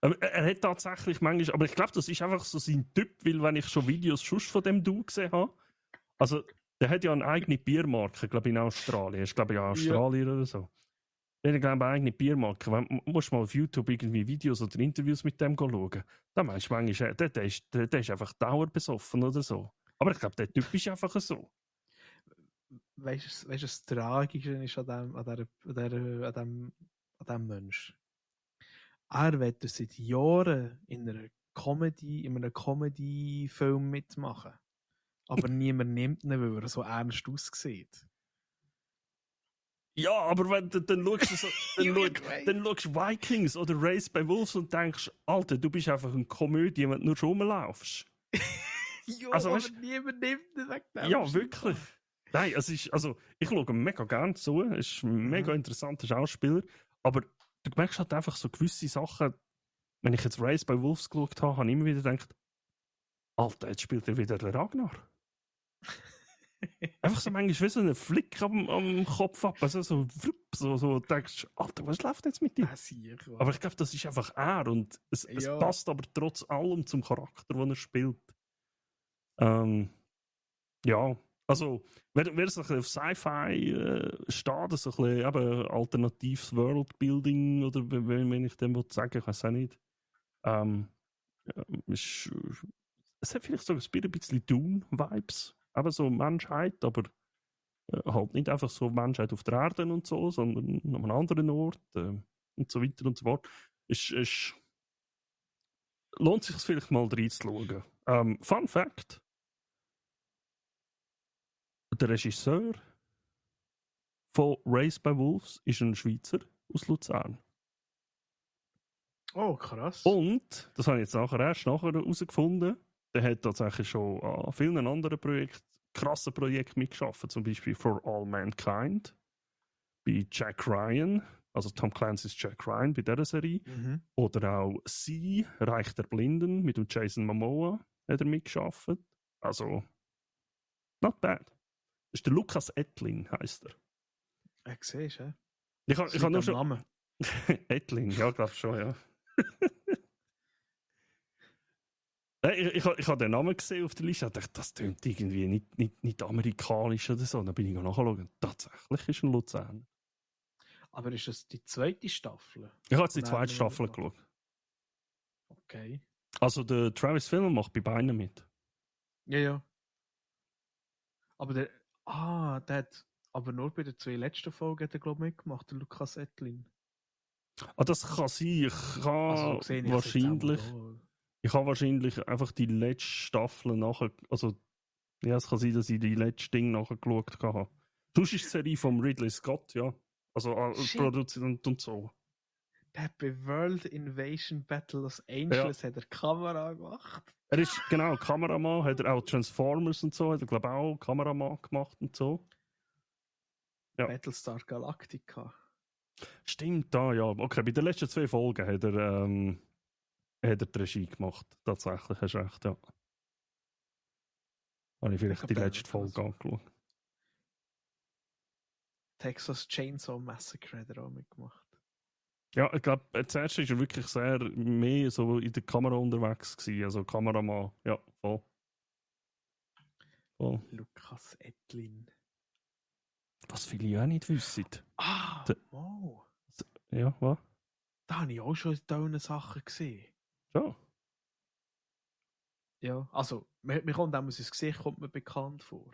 Er hat tatsächlich manchmal, aber ich glaube, das ist einfach so sein Typ, weil wenn ich schon Videos von dem Dude gesehen habe, also der hat ja eine eigene Biermarke, glaube ich, in Australien. Er ist, glaube ich, Australier oder so. Der hat, glaube ich, eine eigene Biermarke. Du musst mal auf YouTube irgendwie Videos oder Interviews mit dem schauen. Da meinst du manchmal, der ist einfach dauerbesoffen oder so. Aber ich glaube, der Typ ist einfach so. Weißt du, das Tragische ist an dem Mensch? Er wird seit Jahren in einem Comedy-Film mitmachen. Aber niemand nimmt ihn, weil er so ernst aussieht. Ja, aber wenn du dann schaust, dann schaust Vikings oder Raised by Wolves und denkst, Alter, du bist einfach eine Komödie, wenn du nur rumlaufst. Ja, Also, aber weißt, niemand nimmt ihn weg. Ja, wirklich. Nein, ich schaue ihm mega gerne zu. Er ist ein mega interessanter Schauspieler. Aber du merkst halt einfach so gewisse Sachen. Wenn ich jetzt Raised by Wolves geschaut habe, habe ich immer wieder gedacht, Alter, jetzt spielt er wieder den Ragnar. Einfach so manchmal wie so einen Flick am Kopf ab. Also so denkst du, Alter, was läuft jetzt mit dir? Aber ich glaube, das ist einfach er und es passt aber trotz allem zum Charakter, den er spielt. Ja, also, wer so ein bisschen auf Sci-Fi steht, so ein bisschen eben alternatives Worldbuilding oder wenn ich dem sagen ich weiß auch nicht. Es hat vielleicht so ein bisschen Dune-Vibes, aber so Menschheit, aber halt nicht einfach so Menschheit auf der Erde und so, sondern an einem anderen Ort und so weiter und so fort. Lohnt sich vielleicht mal reinzuschauen. Fun Fact: Der Regisseur von Raised by Wolves ist ein Schweizer aus Luzern. Oh, krass. Und, das habe ich jetzt erst nachher herausgefunden, der hat tatsächlich schon an vielen anderen krassen Projekten mitgearbeitet, zum Beispiel For All Mankind, bei Jack Ryan, also Tom Clancy's Jack Ryan bei dieser Serie, oder auch Sie, Reich der Blinden, mit dem Jason Momoa hat er mitgearbeitet. Also, not bad. Das ist der Lukas Ettlin, heisst er. Siehst du, Ich habe nur schon... Namen. Ettlin, ja, glaube schon, ja. Ich habe den Namen gesehen auf der Liste und dachte, das klingt irgendwie nicht amerikanisch oder so. Dann bin ich nachschauen. Tatsächlich ist ein Luzern. Aber ist das die zweite Staffel? Ich habe jetzt die zweite Staffel geschaut. Okay. Also der Travis Fimmel macht bei beiden mit. Ja. Aber der hat aber nur bei den 2 letzten Folgen hat er, glaube ich, mitgemacht, der Lukas Ettlin. Das kann sein. Ich habe wahrscheinlich einfach die letzte Staffel nachher, also ja, es kann sein, dass ich die letzte Ding nachher geschaut habe. Sonst ist die Serie vom Ridley Scott, ja. Also als Produzent und so. Der hat bei World Invasion Battle Los Angeles hat er Kamera gemacht. Er ist genau Kameramann, hat er auch Transformers und so, hat er glaube ich auch Kameramann gemacht und so. Ja. Battlestar Galactica. Stimmt, ja. Okay, bei den letzten 2 Folgen hat er die Regie gemacht. Tatsächlich, hast du recht, ja. Habe ich vielleicht die letzte Folge angeschaut. Texas Chainsaw Massacre hat er auch mitgemacht. Ja, ich glaube, zuerst war er wirklich sehr mehr so in der Kamera unterwegs gewesen, also Kameramann, ja, voll. Lukas Ettlin. Was viele ja auch nicht wissen. D- Wow. Ja, was? Da habe ich auch schon in Sachen gesehen. Schon. Ja, also, mir kommt auch sein Gesicht kommt mir bekannt vor.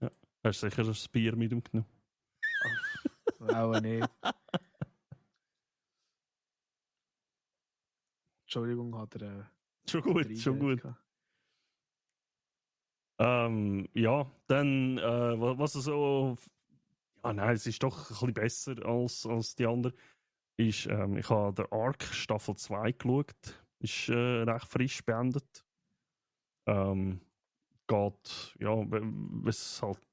Ja. Hast du sicher ein Bier mit ihm genommen? Auch nicht. Entschuldigung, hat er Schon gut, schon gut. gehabt. Ja, dann, was so. Ja, nein, es ist doch ein bisschen besser als die anderen. Ich habe der Ark Staffel 2 geschaut. Ist recht frisch beendet. Geht, ja, was halt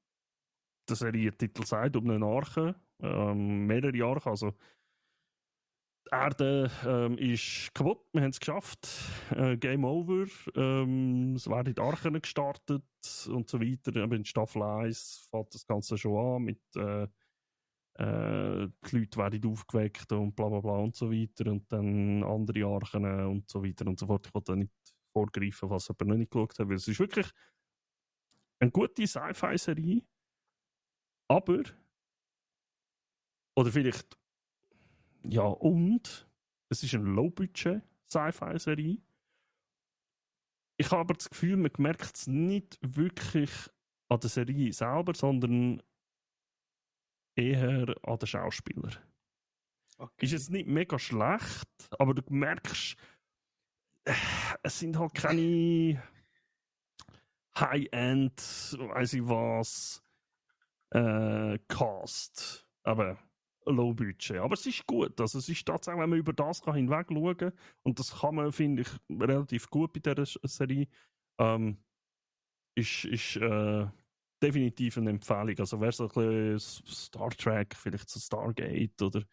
der Serientitel sagt, um einen Arche. Mehrere Archen. Also, die Erde ist kaputt, wir haben es geschafft. Game over. Es werden die Archen gestartet und so weiter. Aber in Staffel 1 fängt das Ganze schon an mit die Leute werden aufgeweckt und bla bla bla und so weiter. Und dann andere Archen und so weiter und so fort. Ich wollte da nicht vorgreifen, was jemand noch nicht geschaut hat, weil es ist wirklich eine gute Sci-Fi-Serie, aber, oder vielleicht, ja, und, es ist eine Low-Budget-Sci-Fi-Serie. Ich habe aber das Gefühl, man merkt es nicht wirklich an der Serie selber, sondern eher an den Schauspielern. Okay. Ist jetzt nicht mega schlecht, aber du merkst, es sind halt keine High-End, weiß ich was, Cast. Aber Low Budget. Aber es ist gut. Also es ist tatsächlich, wenn man über das kann hinweg schauen kann, und das kann man, finde ich, relativ gut bei dieser Serie, ähm, ist definitiv eine Empfehlung. Also wer so ein bisschen Star Trek, vielleicht so Stargate oder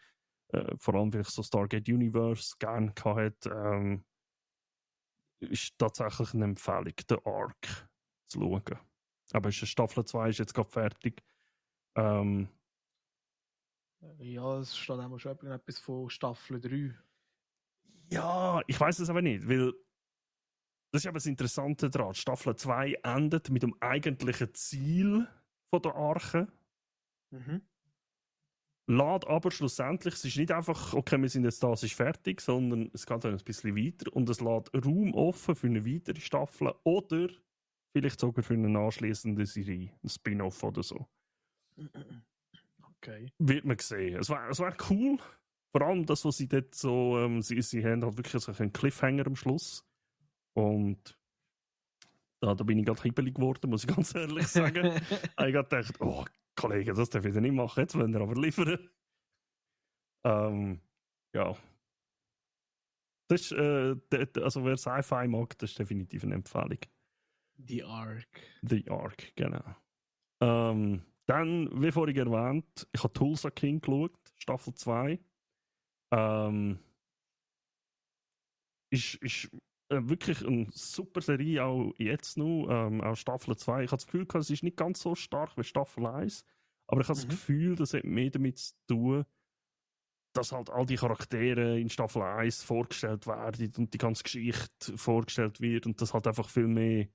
vor allem vielleicht so Stargate Universe gerne gehabt hat, ist tatsächlich eine Empfehlung, den Arc zu schauen. Aber Staffel 2 ist jetzt gerade fertig. Ja, es steht auch schon etwas von Staffel 3. Ja, ich weiß es aber nicht, weil das ist aber das Interessante daran. Staffel 2 endet mit dem eigentlichen Ziel von der Arche. Mhm. Lädt aber schlussendlich, es ist nicht einfach, okay, wir sind jetzt da, es ist fertig, sondern es geht dann ein bisschen weiter und es lädt Raum offen für eine weitere Staffel oder vielleicht sogar für eine anschließende Serie, ein Spin-off oder so. Okay. Wird man sehen. Es wär cool. Vor allem das, was sie dort so, sie haben halt wirklich so einen Cliffhanger am Schluss. Und da bin ich gerade hibbelig geworden, muss ich ganz ehrlich sagen. Ich habe gedacht, oh, Kollege, das darf ich nicht machen, jetzt wollen wir aber liefern. Ja. Das ist, also wer Sci-Fi mag, das ist definitiv eine Empfehlung. The Ark. The Ark, genau. Dann, wie vorhin erwähnt, ich habe Tulsa King geschaut, Staffel 2. Ist wirklich eine super Serie, auch jetzt noch, auch Staffel 2. Ich habe das Gefühl, es ist nicht ganz so stark wie Staffel 1, aber ich habe das Gefühl, das hat mehr damit zu tun, dass halt all die Charaktere in Staffel 1 vorgestellt werden und die ganze Geschichte vorgestellt wird und das halt einfach viel mehr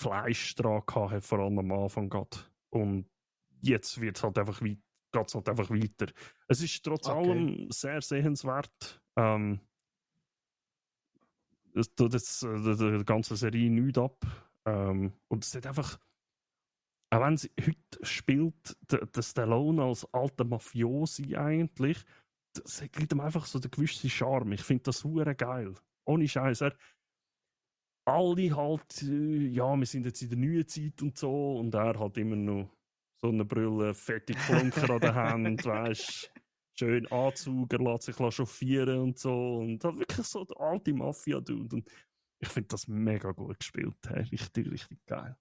Fleisch dran hat, vor allem am Anfang gerade. Und jetzt wird es halt einfach geht es halt einfach weiter. Es ist trotz allem sehr sehenswert. Es tut jetzt der ganzen Serie nichts ab. Und es hat einfach, auch wenn sie heute spielt, der Stallone als alter Mafiosi eigentlich, das gibt ihm einfach so den gewissen Charme. Ich finde das super geil. Ohne Scheiß. Alle halt, ja, wir sind jetzt in der neuen Zeit und so, und er hat immer noch so eine Brille, fette Klunker an der Hand, weißt, schön Anzug, er lässt sich chauffieren und so, und hat wirklich so der alte Mafia-Dude. Und ich finde das mega gut gespielt, hey. Richtig, richtig geil.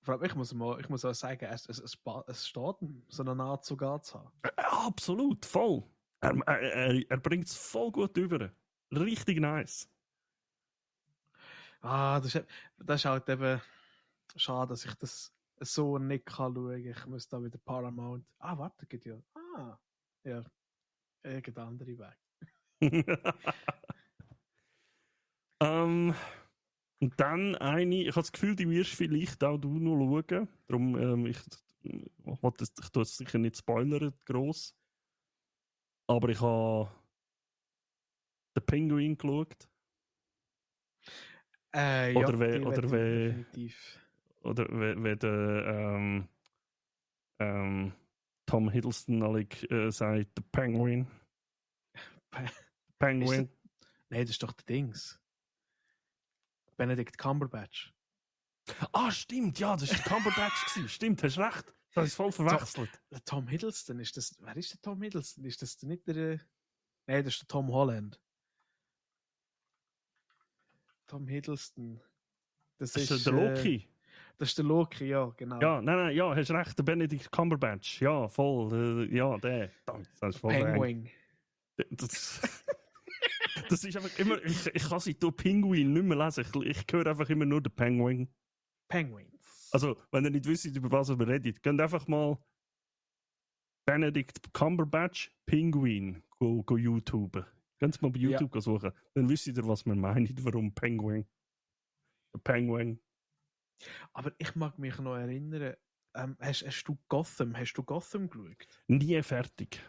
Vor allem, ich muss auch sagen, es steht ihm, so einen Anzug anzuhaben. Absolut, voll. Er bringt es voll gut über. Richtig nice. Das ist halt eben schade, dass ich das so nicht kann schauen. Ich muss da wieder Paramount. Warte, geht ja. Ja, irgendein andere Weg. ähm, Und dann eine, ich habe das Gefühl, die wirst vielleicht auch du noch schauen. Darum, ich tue es sicher nicht spoilern, gross. Aber ich habe den Penguin geschaut. Ja, die werde ich definitiv. Oder wie der Tom Hiddleston sagt, der Penguin. Penguin. Nein, das ist doch der Dings. Benedict Cumberbatch. Ah, stimmt, ja, das war der Cumberbatch gewesen. Stimmt, hast recht. Das habe ich voll verwechselt. Tom Hiddleston, ist das. Wer ist der Tom Hiddleston? Ist das nicht der. Nein, das ist der Tom Holland. Tom Hiddleston. Das ist der Loki. Das ist der Loki, ja, genau. Ja, nein, ja, hast recht, der Benedict Cumberbatch. Ja, voll. Ja, der. Das ist voll Penguin. Das ist einfach immer. Ich kann sie durch Pinguin nicht mehr lesen. Ich höre einfach immer nur den Penguin. Penguins. Also, wenn ihr nicht wisst, über was wir reden, geht einfach mal Benedict Cumberbatch Penguin go YouTube. Könnt mal bei YouTube suchen. Dann wisst ihr, was wir meinen, warum Penguin. Der Penguin. Aber ich mag mich noch erinnern, hast du Gotham geschaut? Nie fertig.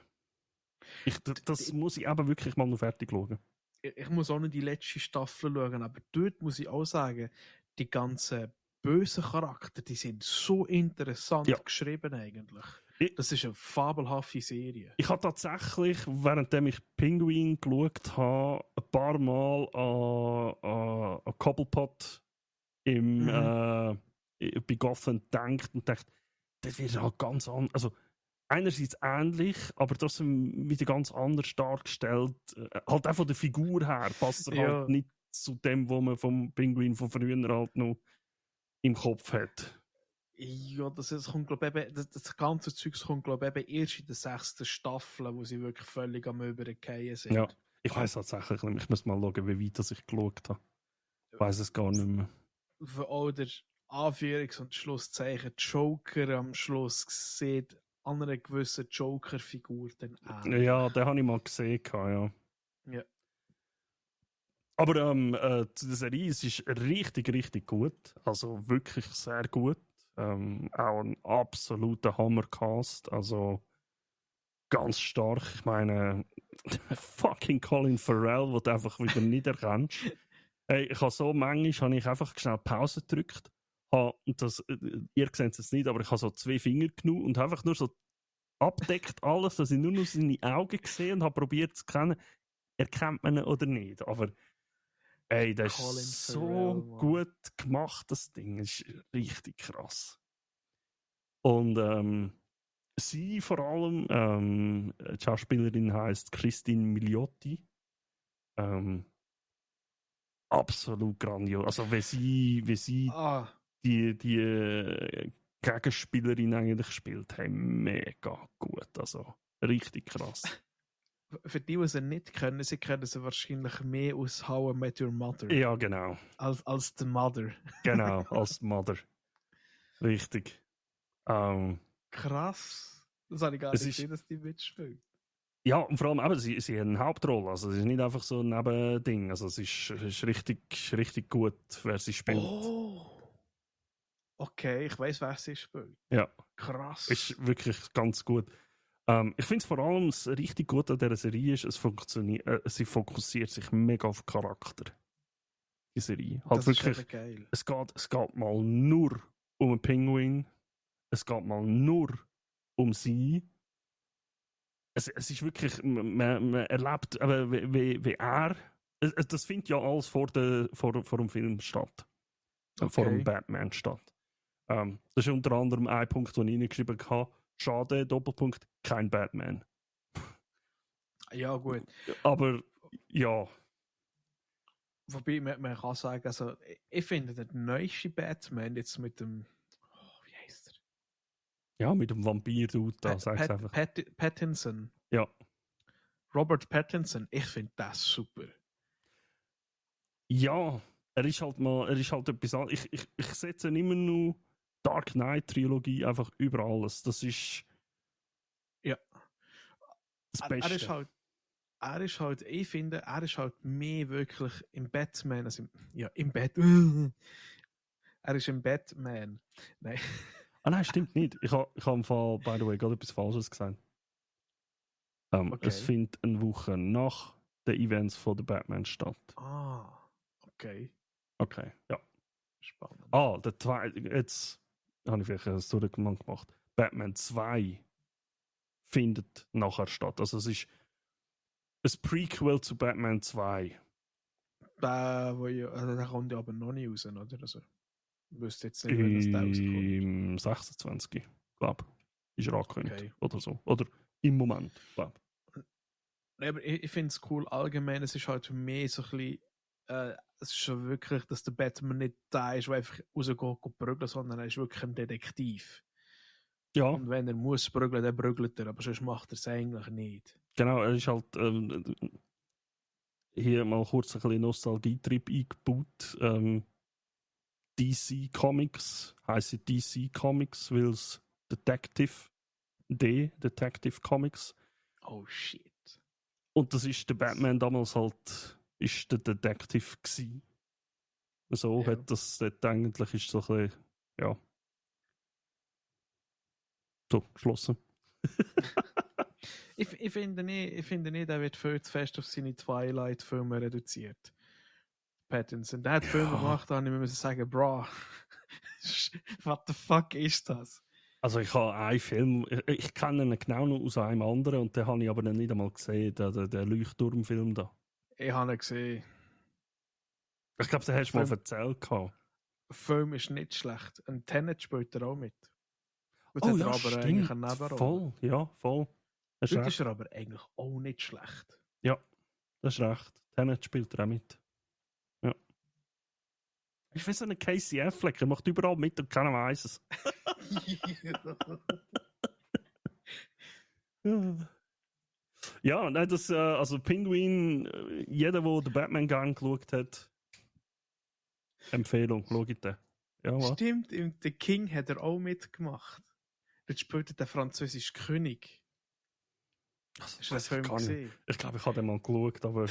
Das muss ich aber wirklich mal noch fertig schauen. Ich muss auch noch die letzte Staffel schauen, aber dort muss ich auch sagen, die ganzen bösen Charakter, die sind so interessant geschrieben eigentlich. Das ist eine fabelhafte Serie. Ich habe tatsächlich, währenddem ich Penguin geschaut habe, ein paar Mal an Cobblepot bei Gotham gedacht und dachte, das wird halt ganz anders. Also, einerseits ähnlich, aber trotzdem wieder ganz anders dargestellt. Halt auch von der Figur her passt er halt nicht zu dem, was man vom Penguin von früher halt noch im Kopf hat. Ja, das ganze Zeug kommt, glaube ich, erst in der 6. Staffel, wo sie wirklich völlig am Übergehen sind. Ja, ich weiss tatsächlich nicht. Ich muss mal schauen, wie weit ich geschaut habe. Ich weiss es gar nicht mehr. Oder Anführungs- und Schlusszeichen Joker am Schluss sieht an einer gewissen Joker-Figur dann ähnlich. Ja, den habe ich mal gesehen, ja. Ja. Aber zu der Serie, es ist richtig, richtig gut. Also wirklich sehr gut. Auch ein absoluter Hammercast. Also ganz stark. Ich meine, fucking Colin Farrell, den du einfach wieder nicht erkennst. Hey, ich habe so manchmal habe ich einfach schnell Pause gedrückt. Ihr seht es nicht, aber ich habe so 2 Finger genommen und einfach nur so abdeckt alles, dass ich nur noch seine Augen sehe und habe probiert zu kennen, erkennt man ihn oder nicht. Aber ey, das Colin ist so Farrell, gut gemacht, das Ding. Das ist richtig krass. Und sie vor allem, die Schauspielerin heißt Christine Milioti. Absolut grandios. Also wie sie die Gegenspielerin eigentlich spielt, hey, mega gut. Also richtig krass. Für die es nicht kennen, sie kennen sie wahrscheinlich mehr aus How I Met Your Mother. Ja, genau. Als The Mother. Genau, als Mother. Richtig. Krass. Das habe ich gar nicht gesehen, dass die mitspielt. Ja, und vor allem eben, sie hat eine Hauptrolle. Also es ist nicht einfach so ein Nebending. Also es ist richtig gut, wer sie spielt. Oh. Okay, ich weiss, wer sie spielt. Ja. Krass. Ist wirklich ganz gut. Ich finde es vor allem richtig gut an dieser Serie ist, sie fokussiert sich mega auf Charakter. Die Serie. Halt das wirklich, ist geil. Es geht mal nur um einen Pinguin. Es geht mal nur um sie. Es ist wirklich, man erlebt, aber wie er. Das findet ja alles vor dem Film statt. Okay. Vor dem Batman statt. Das ist unter anderem ein Punkt, den ich hingeschrieben habe. Schade, Doppelpunkt, kein Batman. Ja, gut. Aber ja. Wobei, man kann sagen, also, ich finde der neueste Batman jetzt mit dem. Wie heißt er? Ja, mit dem Vampir-Dude da, sag's einfach. Pattinson. Ja. Robert Pattinson, ich finde das super. Ja, er ist halt etwas anderes. Ich setze immer nur Dark Knight Trilogie einfach über alles. Das ist ja das Beste. er ist halt, ich finde, er ist halt mehr wirklich im Batman, also im Bett. Er ist im Batman. Nein. Ah nein, stimmt nicht. Ich habe im Fall, by the way, gerade etwas Falsches gesagt. Es Okay. findet eine Woche nach den Events von The Batman statt. Ah, okay. Okay, ja. Spannend. Ah, der zweite, jetzt habe ich vielleicht ein Zurückmann gemacht. Batman 2 findet nachher statt. Also es ist ein Prequel zu Batman 2. Der kommt ja aber noch nicht raus, oder? Also, ich wüsste jetzt nicht, wenn das da rauskommt. Im 26. glaube ich. Ist er angekündigt. Okay. Oder so. Oder im Moment, glaube Nee, aber ich finde es cool, allgemein, es ist halt mehr so ein bisschen, es ist schon wirklich, dass der Batman nicht da ist, der einfach rausgeht und prügeln, sondern er ist wirklich ein Detektiv. ich. Ja, Und wenn er muss prügeln, dann prügelt er, aber sonst macht er es eigentlich nicht. genau. Er ist halt hier mal kurz ein bisschen Nostalgietrip eingebaut. DC Comics heißen DC Comics, weil es Detective Comics. Oh shit. Und das ist der Batman damals halt, ist der Detective gsi. So Ja. hat das dort eigentlich ist so ein bisschen, ja, so geschlossen. Ich finde nicht, er wird viel zu fest auf seine Twilight-Filme reduziert. Pattinson. Der hat Filme Ja. gemacht, da müssen sagen, bro, what the fuck ist das? Also ich habe einen Film, ich kenne ihn genau noch aus einem anderen und den habe ich aber dann nicht einmal gesehen, der Leuchtturmfilm da. Ich habe ihn gesehen. Ich glaube, den hast du mal erzählt. Der Film ist nicht schlecht. Ein Tenet spielt er auch mit. Dort Oh hat er ja, aber eigentlich stimmt. eine Nebenrolle. Voll, ja, voll. Das ist Dort ist recht. er aber eigentlich auch nicht schlecht. Ja, das ist recht. Tenet spielt er auch mit. Ja. Ist wie so ein Casey Affleck, er macht überall mit und keiner weiß es. Ja, nein, das, also Pinguin, jeder, der den Batman gerne geschaut hat, Empfehlung, schau den. Ja, was? Stimmt, im The King hat er auch mitgemacht. Dort spielt er den französischen König. Also, Hast du den weiß ich Film gar nicht. gesehen? Ich glaube, ich habe den mal geschaut, aber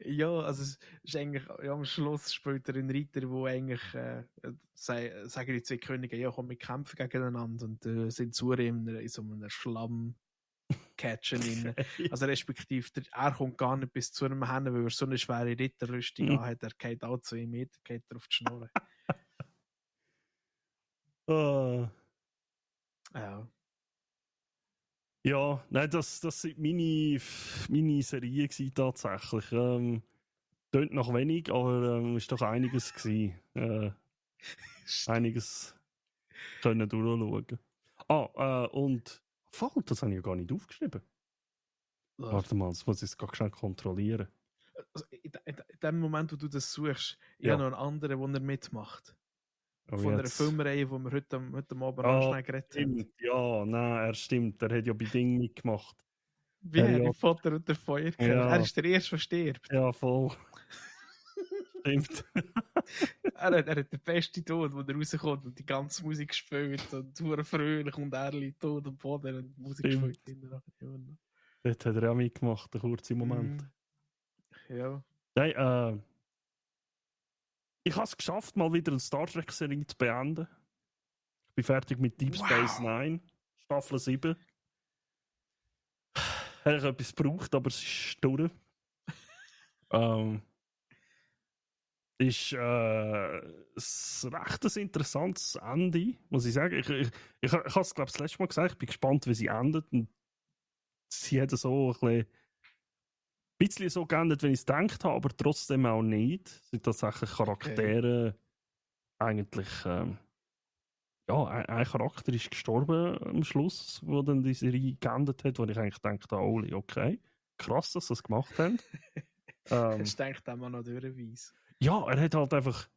Ja, also es ist eigentlich, ja, am Schluss spielt er einen Reiter, wo eigentlich sagen die zwei Könige, ja komm, wir kämpfen gegeneinander und sind zu ihm in so einem Schlamm catchen ihn. Also respektive, er kommt gar nicht bis zu einem hin, weil er so eine schwere Ritterrüstung anhat, er geht auch 2 Meter, geht er auf die Schnur. Ah. Ja. Ja, nein, das sind meine Serien gewesen, tatsächlich. Tönt noch wenig, aber ist doch einiges gewesen. Einiges können durchschauen. Und voll, das habe ich ja gar nicht aufgeschrieben. Warte mal, das muss ich gerade schnell kontrollieren. Also in dem Moment, wo du das suchst, ich Ja. habe noch einen anderen, wo er mitmacht. Oh, Von einer jetzt. Filmreihe, die wir heute Abend noch schnell geredet haben. Stimmt, ja, nein, er stimmt. Er hat ja bei Ding mitgemacht. Wie Harry Potter und der Feuerkelch. Ja. Er ist der Erste, der stirbt. Ja, voll. Stimmt. Er hat den besten Tod, wo er rauskommt und die ganze Musik spielt und hure fröhlich und er liegt tot am Boden und die Musik Stimmt. spielt hinterher. Dort hat er auch mitgemacht, einen kurzen Moment. Ja. Nein, ich habe es geschafft, mal wieder eine Star Trek-Serie zu beenden. Ich bin fertig mit Deep Space Nine, Staffel 7. Hätte ich etwas gebraucht, aber es ist durch. Ist ein recht interessantes Ende, muss ich sagen. Ich habe es, glaube ich, das letzte Mal gesagt, ich bin gespannt, wie sie endet. Und sie hat so ein bisschen so geendet, wenn ich es gedacht habe, aber trotzdem auch nicht. Es sind tatsächlich Charaktere eigentlich... ja, ein Charakter ist gestorben am Schluss, wo dann die Serie geendet hat, wo ich eigentlich dachte, Oli, okay, krass, dass sie das gemacht haben. Hast du gedacht, man noch durchweisen? Ja, er hat halt einfach,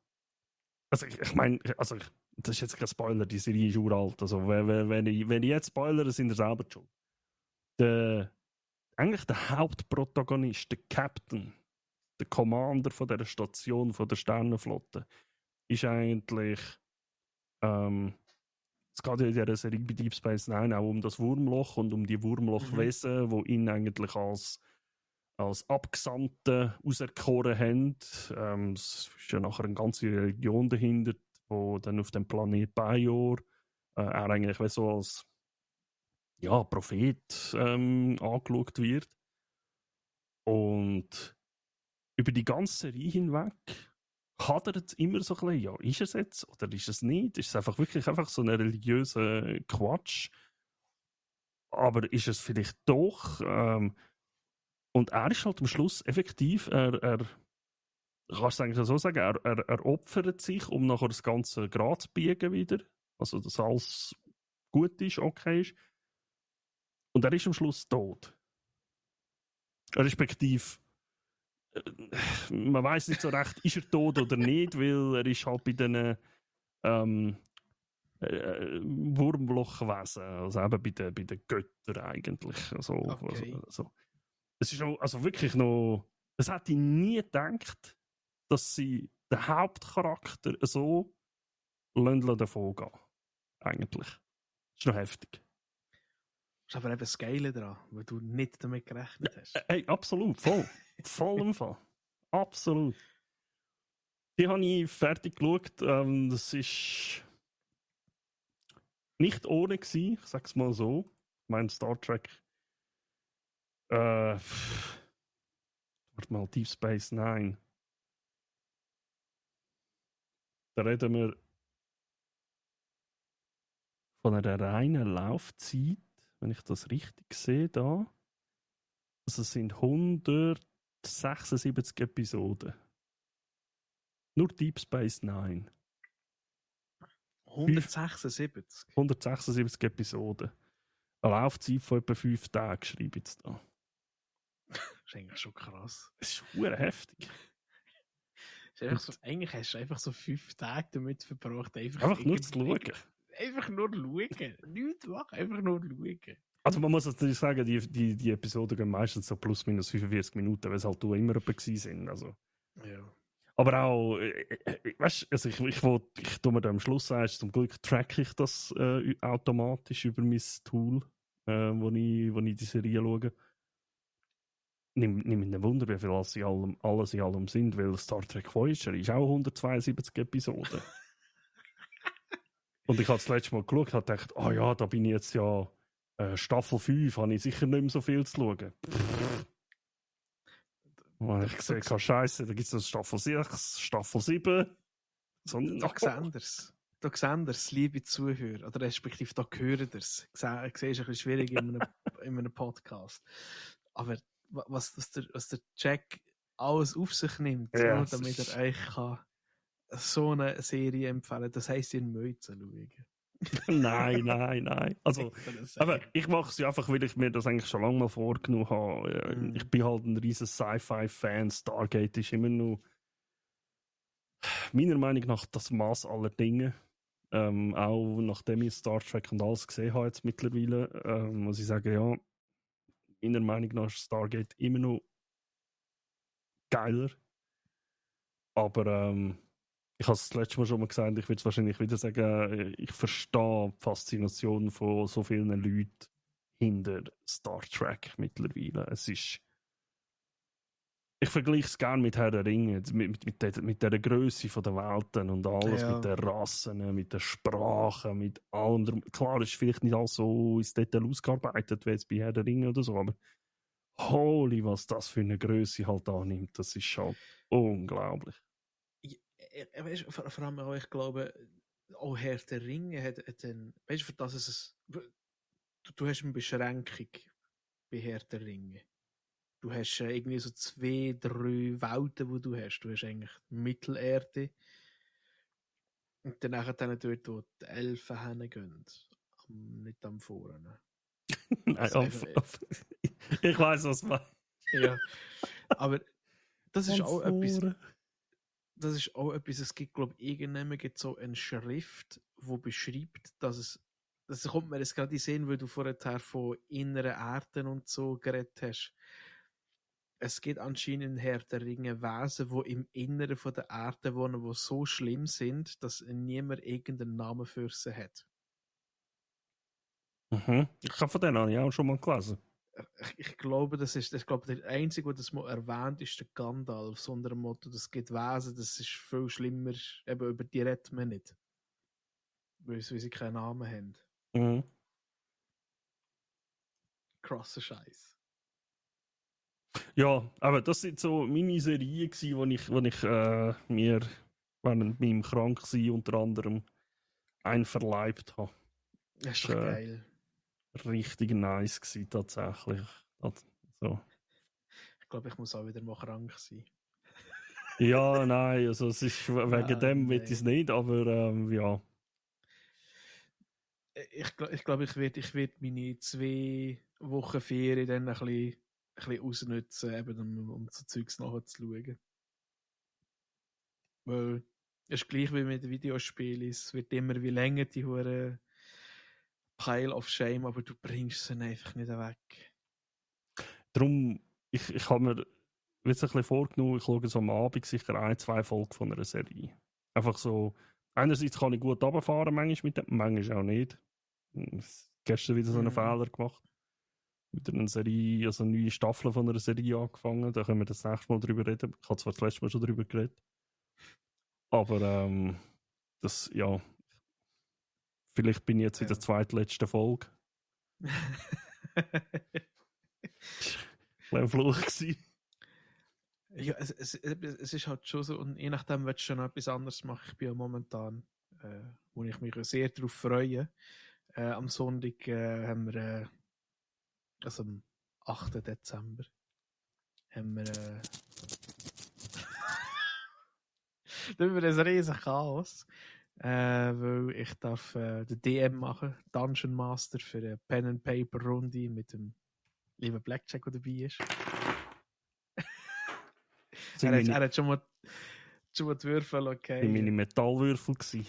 also ich meine, also das ist jetzt kein Spoiler, die Serie ist uralt, also wenn ich jetzt spoilere, sind ihr selber schuld. Eigentlich der Hauptprotagonist, der Captain, der Commander von der Station, von der Sternenflotte, ist eigentlich Es geht ja in dieser Serie bei Deep Space Nine auch um das Wurmloch und um die Wurmlochwesen, die ihn eigentlich als Abgesandten auserkoren haben. Es ist ja nachher eine ganze Religion dahinter, die dann auf dem Planet Bajor er eigentlich wie so als Prophet angeschaut wird. Und über die ganze Serie hinweg hadert es immer so ein bisschen, ja, ist es jetzt oder ist es nicht? Ist es einfach so ein religiöser Quatsch? Aber ist es vielleicht doch? Und er ist halt am Schluss effektiv, kannst du eigentlich so sagen, er opfert sich, um nachher das Ganze gerade zu biegen wieder. Also, dass alles gut ist, okay ist. Und er ist am Schluss tot. Respektive, man weiß nicht so recht, ist er tot oder nicht, weil er ist halt bei diesen Wurmlochwesen, also eben bei den Göttern eigentlich. Okay. Es ist noch, also wirklich noch, es hätte ich nie gedacht, dass sie den Hauptcharakter so davon gehen. Eigentlich. Das ist noch heftig. Das ist aber eben das Geile daran, weil du nicht damit gerechnet hast. Hey, absolut, voll. Voll im Fall. Absolut. Die habe ich fertig geschaut. Das ist nicht ohne gewesen, ich sag's mal so. Ich meine, Star Trek. Warte mal, Deep Space Nine. Da reden wir von einer reinen Laufzeit, wenn ich das richtig sehe da. Also es sind 176 Episoden. Nur Deep Space Nine. 176. 176 Episoden. Eine Laufzeit von etwa 5 Tagen, schreibe ich jetzt da. Das ist eigentlich schon krass. Das ist verdammt heftig. Ist einfach so, eigentlich hast du einfach so 5 Tage damit verbracht, Einfach nur zu schauen. Einfach nur schauen. Nichts machen, einfach nur schauen. Also man muss natürlich sagen, die Episoden gehen meistens so plus minus 45 Minuten, weil es halt immer jemand sind. Also. Ja. Aber auch, weißt du, also ich tue mir da am Schluss erst, zum Glück tracke ich das automatisch über mein Tool, wo ich die Serie schaue. Nimm mich Wunder, wie viel alles in allem sind, weil Star Trek Voyager ist auch 172 Episoden. Und ich habe das letzte Mal geschaut und gedacht, da bin ich jetzt ja Staffel 5, habe ich sicher nicht mehr so viel zu schauen. Und ich sehe, keine Scheiße, da gibt es noch Staffel 6, Staffel 7. So, Da sehen das, liebe Zuhörer, oder respektive da hören das. Siehst ein bisschen schwierig in einem Podcast. Aber was der Jack alles auf sich nimmt, ja, nur damit er euch kann so eine Serie empfehlen kann, das heisst, ihr müsst schauen. Nein. Also, aber ich mache es ja einfach, weil ich mir das eigentlich schon lange mal vorgenommen habe. Ich bin halt ein riesen Sci-Fi-Fan. Stargate ist immer noch meiner Meinung nach das Maß aller Dinge. Auch nachdem ich Star Trek und alles gesehen habe jetzt mittlerweile, muss ich sagen, ja, meiner Meinung nach ist Stargate immer noch geiler. Aber ich habe es das letzte Mal schon mal gesagt, ich würde es wahrscheinlich wieder sagen, ich verstehe die Faszination von so vielen Leuten hinter Star Trek mittlerweile. Ich vergleiche es gerne mit Herr der Ringe, mit der Größe der Welten und alles, Ja. mit den Rassen, mit der Sprache, mit allem. Klar, ist vielleicht nicht alles so ins Detail ausgearbeitet, wie jetzt bei Herr der Ringe oder so, aber holy, was das für eine Größe halt annimmt, das ist halt unglaublich. Weißt, vor allem auch, ich glaube, auch Herr der Ringe hat einen, weißt du, für das es du hast eine Beschränkung bei Herr der Ringe. Du hast irgendwie so 2, 3 Welten, die du hast. Du hast eigentlich Mittelerde und dann dort, wo die Elfen hingehen. Nicht am Vorne. Nein, Also ich weiß, was man. Ja, aber das ist auch etwas. Das ist auch etwas, es gibt, glaube ich, irgendwann gibt so eine Schrift, die beschreibt, dass es. Das kommt mir jetzt gerade in den Sinn, weil du vorher von inneren Erden und so geredet hast. Es gibt anscheinend Herr der Ringe Wesen, die im Inneren von der Erde wohnen, die so schlimm sind, dass niemand irgendeinen Namen für sie hat. Mhm. Ich habe von denen habe ich auch schon mal gelesen. Ich glaube, ich glaube, der Einzige, der das mal erwähnt, ist der Gandalf. So unter dem Motto, das gibt Wesen, das ist viel schlimmer. Eben über die redet man nicht. Weil sie keinen Namen haben. Mhm. Krasser Scheiß. Ja, aber das sind so meine Serien gewesen, wo ich mir während meinem Kranksein unter anderem einverleibt habe. Das ist Das doch war geil. richtig nice gewesen, tatsächlich. So. Ich glaube, ich muss auch wieder mal krank sein. Ja, nein, also es ist wegen dem will ich es Nein. nicht, aber ja. Ich glaube, ich werd meine 2 Wochen Ferien dann ein bisschen ausnutzen, eben um so Zeugs nachzuschauen. Weil es ist gleich wie mit Videospielen, es wird immer wie länger die hure Pile of Shame, aber du bringst sie einfach nicht weg. Darum, ich habe mir jetzt ein bisschen vorgenommen, ich schaue so am Abend sicher 1, 2 Folgen von einer Serie. Einfach so, einerseits kann ich gut runterfahren, manchmal mit dem, manchmal auch nicht. Gestern wieder so einen Mhm. Fehler gemacht. Wieder eine Serie, also eine neue Staffel von einer Serie angefangen. Da können wir das nächste Mal drüber reden. Ich habe zwar das letzte Mal schon drüber geredet. Aber das, ja, vielleicht bin ich jetzt in der Ja. zweitletzten Folge. Ein Fluch gewesen. Ja, es ist halt schon so, und je nachdem, willst du schon etwas anderes machen. Ich bin ja momentan, wo ich mich sehr darauf freue. Am Sonntag haben wir, also am 8. Dezember, haben wir, da haben wir ein riesen Chaos, weil ich darf den DM machen, Dungeon Master für eine Pen and Paper Runde mit dem lieben Blackjack, der dabei ist. Sind meine, Er hat schon mal die Würfel, sind meine okay. Metallwürfel gewesen.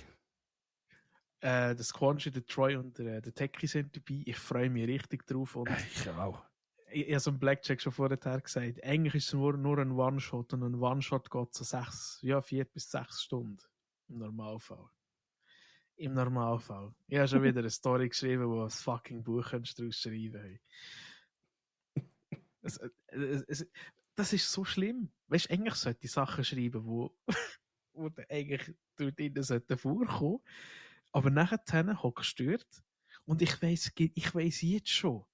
Der Squanchi, der Troy und der Techie sind dabei. Ich freue mich richtig drauf. Und Ich auch. ich habe so einen Blackjack schon vorher gesagt. Eigentlich ist es nur ein One-Shot und ein One-Shot geht so 4 bis 6 Stunden. Im Normalfall. Im Normalfall. Ich habe schon wieder eine Story geschrieben, wo ein fucking Buch daraus schreiben es, das ist so schlimm. Weißt du, eigentlich sollte ich Sachen schreiben, wo eigentlich dort innen vorkommen. Aber nachher hockst du dort und ich weiss jetzt schon,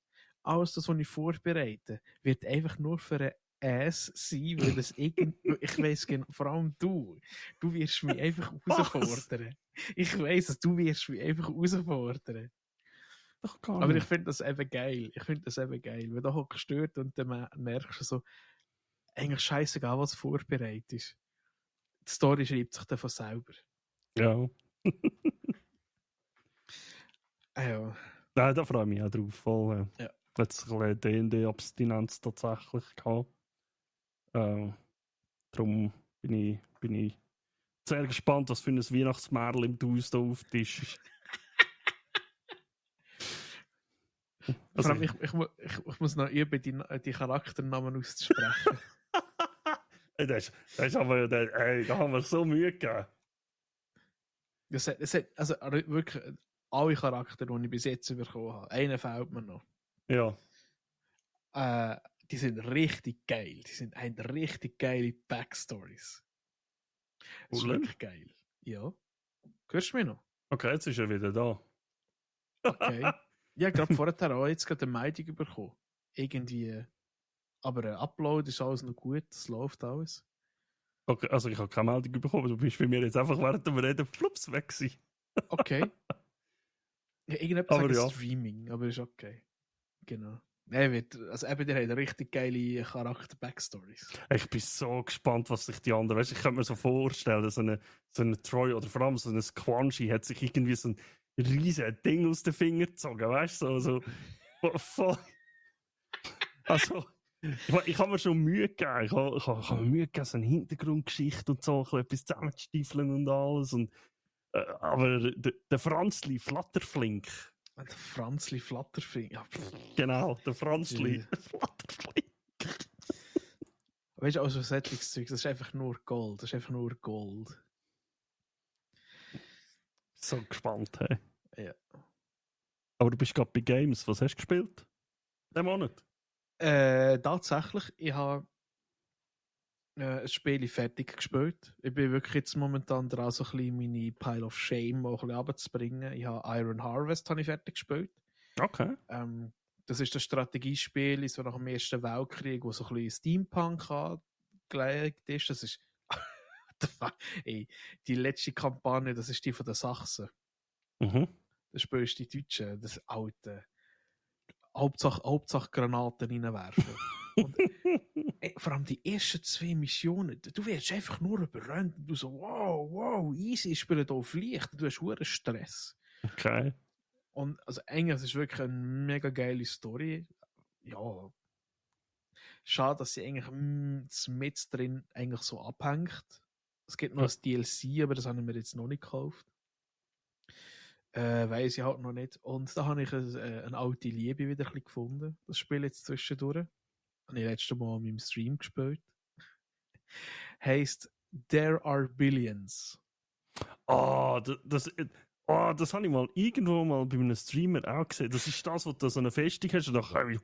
alles das, was ich vorbereite, wird einfach nur für ein Ass sein, weil ich weiss genau, vor allem du wirst mich einfach Was? herausfordern. Ich weiss es, du wirst mich einfach herausfordern. Doch gar Aber ich nicht. finde das eben geil. Weil da hockst du dort und dann merkst du so, eigentlich scheißegal, was du vorbereitest. Die Story schreibt sich dann von selber. Ja. Ja. Nein, da freue ich mich auch drauf. Voll, Ja. jetzt ein bisschen D&D-Abstinenz tatsächlich gehabt. Darum bin ich sehr gespannt, was für ein Weihnachtsmärchen im Haus da auftischst. Vor Also, allem, ich muss noch üben, die Charakternamen auszusprechen. das ist aber, da haben wir so Mühe gegeben. Also wirklich alle Charaktere, die ich bis jetzt bekommen habe. Einer fehlt mir noch. Ja. Die sind richtig geil. Haben richtig geile Backstories. Das ist Cool. wirklich geil. Ja. Hörst du mich noch? Okay, jetzt ist er wieder da. Okay. Ja, gerade vorher auch jetzt gerade eine Meldung bekommen. Irgendwie. Aber ein Upload ist alles noch gut. Es läuft alles. Okay, also ich habe keine Meldung bekommen, du bist bei mir jetzt einfach während dem Reden flups weg gewesen. Okay. Ja, irgendetwas Aber sagen ja. Streaming, aber ist okay. Genau. Also eben, der hat richtig geile Charakter-Backstories. Ich bin so gespannt, was sich die anderen. Weißt, ich könnte mir so vorstellen, so eine Troy oder vor allem so eine Squanchy hat sich irgendwie so ein riesiges Ding aus den Fingern gezogen, weißt du? Voll. Also, ich habe mir schon Mühe gegeben. Ich habe mir Mühe gegeben, so eine Hintergrundgeschichte und so, etwas zusammenzustiefeln und alles. Aber der Franzli Flatterflink. Und der Franzli Flatterfinger. Ja, Genau, der Franzli äh, Flatterflink. weißt du, also solches Zeug, das ist einfach nur Gold. Das ist einfach nur Gold. So gespannt, hey. Ja. Aber du bist gerade bei Games. Was hast du gespielt? Den Monat? Tatsächlich, ich habe ein Spiel fertig gespielt. Ich bin wirklich jetzt momentan dran, so ein bisschen meine Pile of Shame auch ein bisschen runterzubringen. Ich habe Iron Harvest habe ich fertig gespielt. Okay. Das ist das Strategiespiel so nach dem Ersten Weltkrieg, wo so ein bisschen Steampunk angelegt ist. Das ist ey, die letzte Kampagne, das ist die von den Sachsen. Mhm. Das spielst die Deutschen, das alte. Hauptsache Granaten reinwerfen. Und vor allem die ersten 2 Missionen, du wirst einfach nur überrannt. Du so, wow, easy, ich spiele hier auf Licht. Du hast hohen Stress. Okay. Und also eigentlich, es ist wirklich eine mega geile Story. Ja, schade, dass sie eigentlich mit drin eigentlich so abhängt. Es gibt noch Ja. ein DLC, aber das habe ich mir jetzt noch nicht gekauft. Weiß ich halt noch nicht. Und da habe ich eine alte Liebe wieder ein bisschen gefunden. Das Spiel jetzt zwischendurch. Habe ich letztes Mal in meinem Stream gespielt. Heißt There Are Billions. Das habe ich mal irgendwo mal bei einem Streamer auch gesehen. Das ist das, wo du so eine Festung hast und da habe ich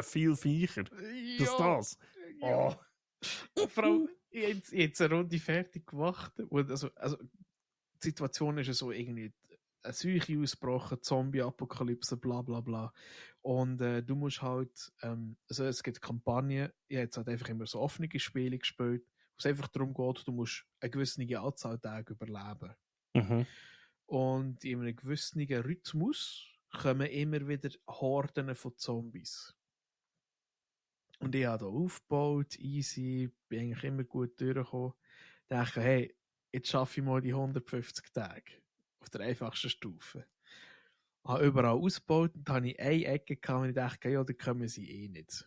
viel Viecher. Das ist das. Ja. Vor allem, jetzt eine Runde fertig gemacht. Und also, die Situation ist ja so irgendwie eine Seuche ausgebrochen, Zombie-Apokalypse, bla bla bla. Und du musst halt, also es gibt Kampagnen, ich habe jetzt halt einfach immer so offene Spiele gespielt, wo es einfach darum geht, du musst eine gewisse Anzahl Tage überleben. Mhm. Und in einem gewissen Rhythmus kommen immer wieder Horden von Zombies. Und ich habe da aufgebaut, easy, bin eigentlich immer gut durchgekommen. Dachte, hey, jetzt schaffe ich mal die 150 Tage auf der einfachsten Stufe. Habe überall ausgebaut und habe ich eine Ecke gehabt, und ich dachte, ja, da kommen sie eh nicht.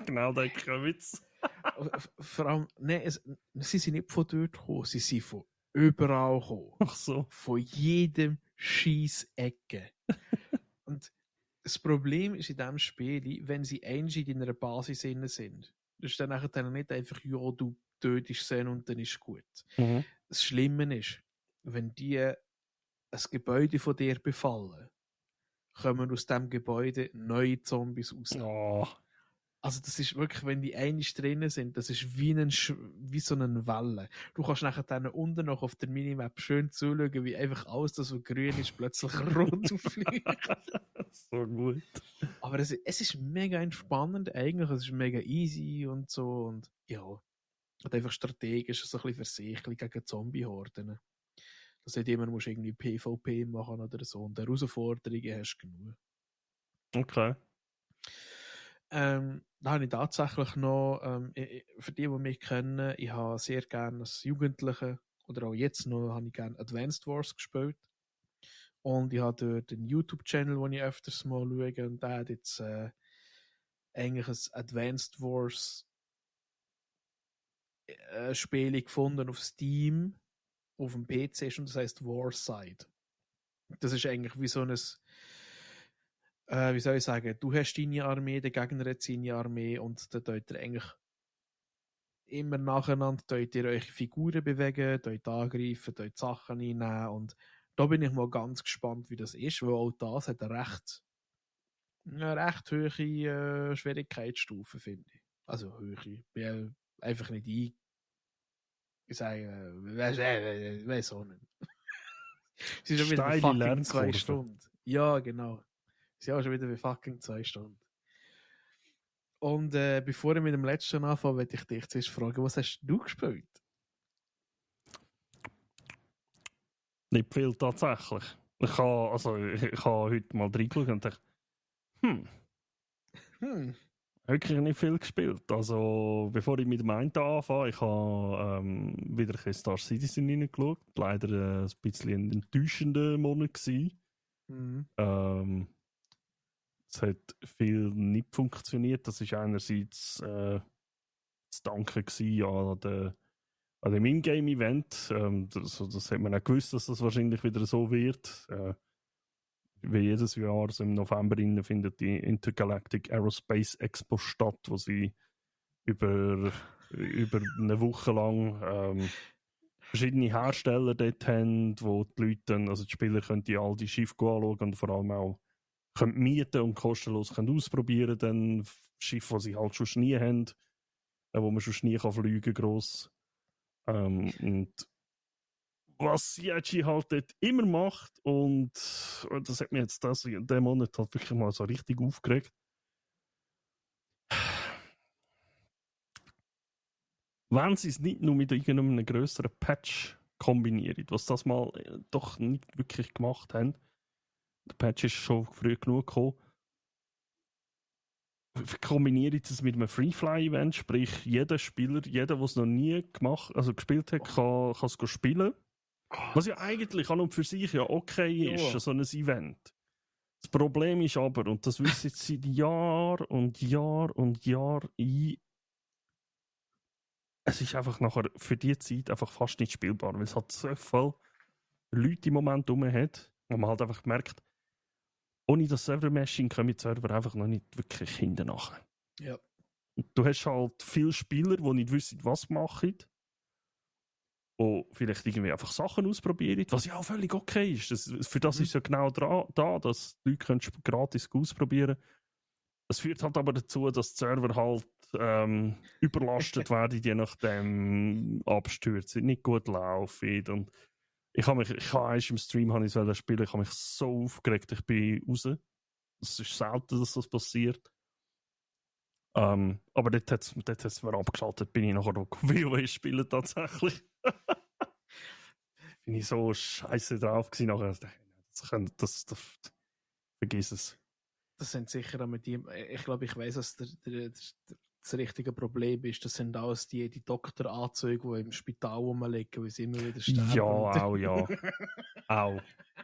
Genau, der Witz. Vor allem, sie sind nicht von dort gekommen, sie sind von überall gekommen. Ach so. Von jedem scheiß Ecke. Und das Problem ist in diesem Spiel, wenn sie einmal in einer Basis sind, das ist dann nachher nicht einfach, ja, du tötest sie und dann ist gut. Mhm. Das Schlimme ist, wenn die ein Gebäude von dir befallen, kommen aus diesem Gebäude neue Zombies raus. Oh. Also das ist wirklich, wenn die einig drinnen sind, das ist wie so eine Welle. Du kannst nachher dann unten noch auf der Minimap schön zuschauen, wie einfach alles, das was grün ist, plötzlich rot auffliegt. So gut. Aber es ist mega entspannend eigentlich, es ist mega easy und so und ja, und einfach strategisch so ein bisschen versichert gegen Zombie-Horden. Dass nicht immer musst irgendwie PvP machen oder so und Herausforderungen hast du genug. Okay. Da habe ich tatsächlich noch, für die mich kennen, ich habe sehr gerne als Jugendliche oder auch jetzt noch, habe ich gerne Advanced Wars gespielt. Und ich habe dort einen YouTube-Channel, den ich öfters mal schaue und der hat jetzt eigentlich ein Advanced Wars Spiel gefunden auf Steam, auf dem PC ist und das heißt Warside. Das ist eigentlich wie so ein wie soll ich sagen, du hast deine Armee, der Gegner hat seine Armee und da tut ihr eigentlich immer nacheinander tut ihr eure Figuren bewegen, tut angreifen, tut Sachen einnehmen und da bin ich mal ganz gespannt, wie das ist, weil auch das hat eine recht hohe Schwierigkeitsstufe, finde ich. Also hohe. Ich bin einfach nicht ich sage, weiß auch nicht. Sie ist schon wieder bei Steile fucking 2 Lernkurve. Stunden. Ja, genau. Sie ist auch schon wieder bei fucking 2 Stunden. Und bevor ich mit dem letzten anfange, möchte ich dich zuerst fragen, was hast du gespielt? Nicht viel tatsächlich. Ich habe heute mal reingeschaut und dachte, wirklich nicht viel gespielt. Also, bevor ich mit dem einen anfange, ich habe wieder ein Star Citizen reingeschaut. Leider ein bisschen ein enttäuschender Monat gewesen. Es hat viel nicht funktioniert. Das ist einerseits zu danken an dem Ingame-Event. Das hat man auch gewusst, dass das wahrscheinlich wieder so wird. Wie jedes Jahr, also im November findet die Intergalactic Aerospace Expo statt, wo sie über eine Woche lang verschiedene Hersteller dort haben, wo die Leute dann, also die Spieler können die all die Schiffe anschauen und vor allem auch können mieten und kostenlos können ausprobieren, dann Schiffe, die sie halt schon nie haben, wo man schon nie kann fliegen gross. Und was CIG halt dort immer macht, und das hat mich jetzt in diesem Monat halt wirklich mal so richtig aufgeregt. Wenn sie es nicht nur mit irgendeinem grösseren Patch kombinieren, was das mal doch nicht wirklich gemacht haben, der Patch ist schon früh genug gekommen, kombinieren sie es mit einem Free-Fly-Event, sprich jeder Spieler, jeder, der es noch nie gespielt hat, kann es spielen. Was ja eigentlich an und für sich ja okay ist, so ein Event. Das Problem ist aber, und das wissen jetzt seit Jahr und Jahr und Jahr es ist einfach nachher für die Zeit einfach fast nicht spielbar, weil es halt so viele Leute im Moment rum hat, wo man halt einfach merkt, ohne das Server-Meshing kommen die Server einfach noch nicht wirklich hinten nach. Ja. Und du hast halt viele Spieler, die nicht wissen, was sie machen, die vielleicht irgendwie einfach Sachen ausprobieren, was ja auch völlig okay ist. Für das ist es ja genau da, dass die Leute gratis ausprobieren können. Es führt halt aber dazu, dass die Server halt überlastet werden, je nachdem abstürzen, nicht gut laufen. Und ich habe im Stream spielen, ich habe mich so aufgeregt, ich bin raus. Es ist selten, dass das passiert. Aber dort hat es mir abgeschaltet, bin ich nachher noch WoW spielen tatsächlich. Bin ich so scheiße drauf gewesen nachher. Das vergiss es. Das sind sicher auch die, ich glaube, ich weiß, was das richtige Problem ist. Das sind alles die Doktoranzüge, die im Spital rumliegen, weil sie immer wieder sterben. Ja, auch, ja.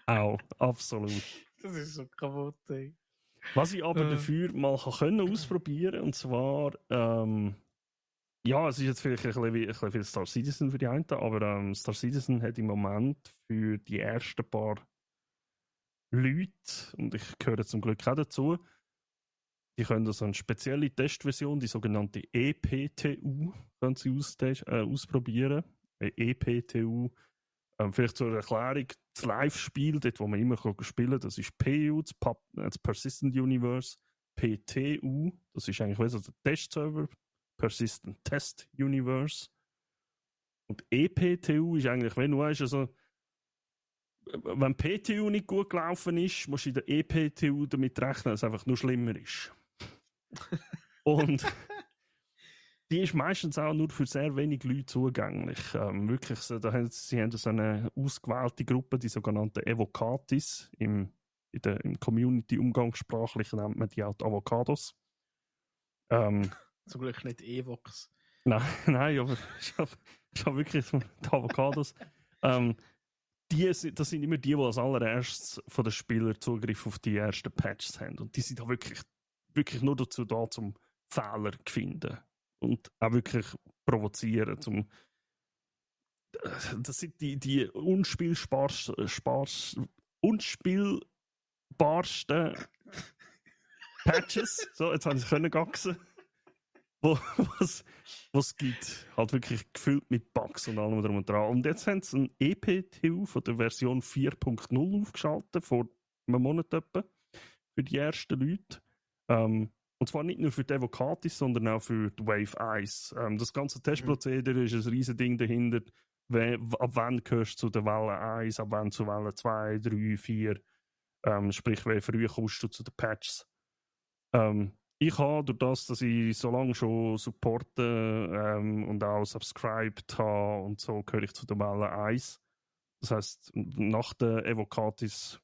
Auch, absolut. Das ist so kaputt, ey. Was ich aber dafür mal ausprobieren können, und zwar, ja, es ist jetzt vielleicht ein bisschen viel Star Citizen für die einen, aber Star Citizen hat im Moment für die ersten paar Leute, und ich gehöre zum Glück auch dazu, die können so eine spezielle Testversion, die sogenannte EPTU, können sie ausprobieren. EPTU, vielleicht zur Erklärung, das Live-Spiel, dort wo man immer spielen kann, das ist PU, das Persistent Universe. PTU, das ist eigentlich der Testserver, Persistent Test Universe. Und EPTU ist eigentlich, wenn du weißt, also, wenn PTU nicht gut gelaufen ist, musst du in der EPTU damit rechnen, dass es einfach nur schlimmer ist. Und die ist meistens auch nur für sehr wenige Leute zugänglich. Wirklich, sie haben so eine ausgewählte Gruppe, die sogenannten Evocatis. Im Community-Umgangssprachlich nennt man die auch Avocados. Zum Glück nicht Evox. Nein, aber ich habe wirklich die Avocados. Das sind immer die als allererstes von den Spielern Zugriff auf die ersten Patches haben. Und die sind da wirklich nur dazu da, zum Fehler zu finden. Und auch wirklich provozieren. Das sind die unspielbarsten Patches. So, jetzt habe ich es gaxen. Was es gibt. Halt wirklich gefüllt mit Bugs und allem drum und dran. Und jetzt haben sie ein EPTU von der Version 4.0 aufgeschaltet, vor einem Monat etwa, für die ersten Leute. Und zwar nicht nur für die Evocatis, sondern auch für die Wave 1. Das ganze Testprozedere ist ein riesen Ding dahinter. Ab wann gehörst du zu der Welle 1, ab wann zu Welle 2, 3, 4. Sprich, wie früh kommst du zu den Patches. Ich habe, durch das, dass ich so lange schon supporte und auch subscribed habe und so, gehöre ich zu der Welle 1. Das heisst, nach der Evocatis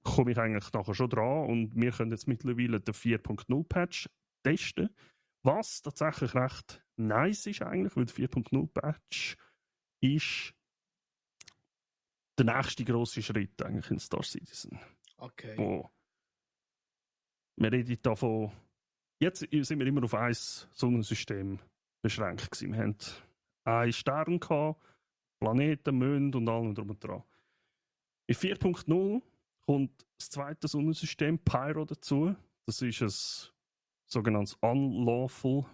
komme ich eigentlich nachher schon dran und wir können jetzt mittlerweile den 4.0 Patch testen, was tatsächlich recht nice ist eigentlich, weil der 4.0 Patch ist der nächste grosse Schritt eigentlich in Star Citizen. Okay. Wir reden davon, jetzt sind wir immer auf ein Sonnensystem beschränkt gewesen. Wir hatten einen Stern gehabt, Planeten, Monde und allem drum und dran. In 4.0 kommt das zweite Sonnensystem, Pyro, dazu. Das ist ein sogenanntes Unlawful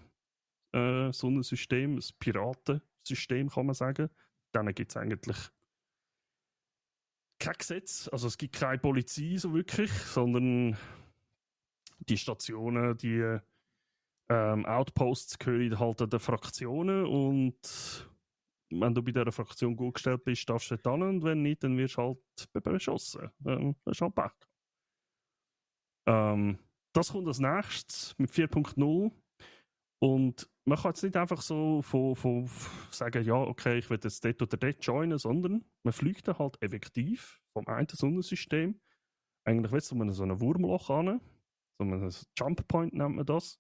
Sonnensystem, ein Piratensystem, kann man sagen. denen gibt es eigentlich kein Gesetz, also es gibt keine Polizei so wirklich, sondern die Stationen, die Outposts gehören halt an den Fraktionen und wenn du bei dieser Fraktion gut gestellt bist, darfst du dort hin und wenn nicht, dann wirst du halt beschossen. Das ist halt Pech. Das kommt als nächstes mit 4.0 und man kann jetzt nicht einfach so von sagen, ja, okay, ich will jetzt dort oder dort joinen, sondern man fliegt dann halt effektiv vom einen Sonnensystem eigentlich wird so ein Wurmloch an, so ein Jump Point nennt man das,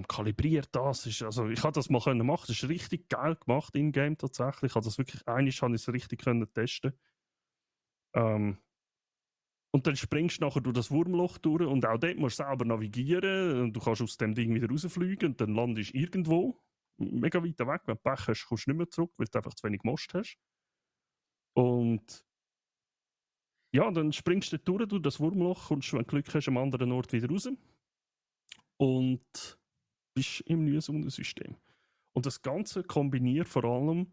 kalibriert das. Also ich habe das mal machen, das ist richtig geil gemacht in-game tatsächlich. Ich habe das wirklich, einmal habe ich es richtig testen. Und dann springst du nachher durch das Wurmloch durch und auch dort musst du selber navigieren und du kannst aus dem Ding wieder rausfliegen und dann landest du irgendwo, mega weit weg. Wenn du Pech hast, kommst du nicht mehr zurück, weil du einfach zu wenig Most hast. Und ja, dann springst du dort durch das Wurmloch, kommst, wenn du Glück hast, am anderen Ort wieder raus und bist im neuen Sonnensystem. Und das Ganze kombiniert vor allem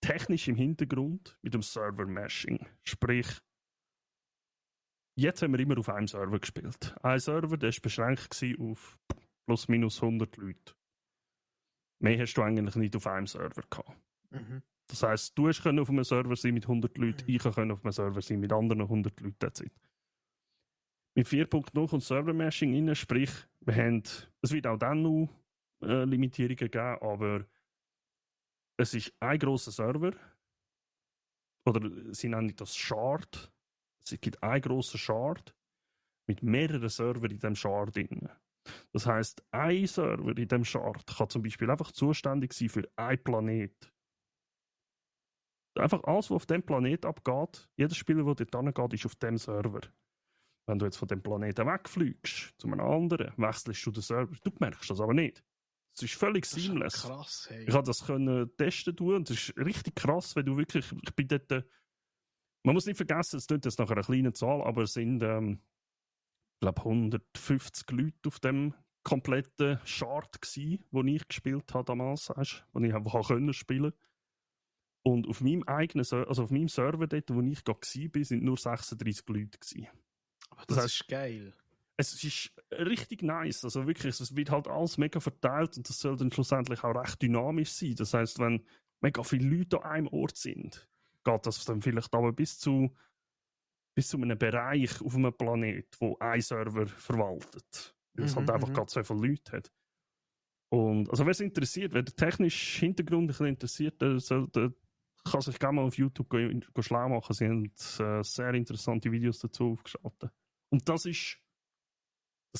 technisch im Hintergrund mit dem Server-Mashing. Sprich, jetzt haben wir immer auf einem Server gespielt. Ein Server, der war beschränkt auf plus minus 100 Leute. Mehr hast du eigentlich nicht auf einem Server gehabt. Mhm. Das heisst, du hast auf einem Server sein mit 100 Leuten, ich kann auf einem Server sein mit anderen 100 Leuten derzeit. Mit 4.0 kommt Server-Mashing rein, sprich, es wird auch dann noch Limitierungen geben, aber es ist ein grosser Server, oder sie nennen das Shard. Es gibt einen grossen Shard mit mehreren Servern in diesem Shard drin. Das heisst, ein Server in diesem Shard kann zum Beispiel einfach zuständig sein für einen Planet. Einfach alles, was auf dem Planet abgeht, jeder Spieler, der dort hingeht, ist auf dem Server. Wenn du jetzt von dem Planeten wegfliegst, zu einem anderen, wechselst du den Server. Du merkst das aber nicht. Es ist völlig seamless. Das ist krass, hey. Ich habe das testen tun und es ist richtig krass, wenn du wirklich, ich bin dort, man muss nicht vergessen, es klingt jetzt nach einer kleinen Zahl, aber es sind, ich glaube, 150 Leute auf dem kompletten Chart gsi, wo ich gespielt habe damals, wo ich einfach können spielen. Und auf meinem eigenen also auf meinem Server dort, wo ich gerade war, sind nur 36 Leute gsi. Aber das heisst, ist geil. Es ist richtig nice, also wirklich, es wird halt alles mega verteilt und das soll dann schlussendlich auch recht dynamisch sein. Das heisst, wenn mega viele Leute an einem Ort sind, geht das dann vielleicht aber bis zu einem Bereich auf einem Planet, wo ein Server verwaltet. Weil es halt einfach gerade so viele Leute hat. Und, also wer es interessiert, wer den technischen Hintergrund ein bisschen interessiert, der kann sich gerne mal auf YouTube schlau machen. Sie haben sehr interessante Videos dazu aufgeschaltet. Und das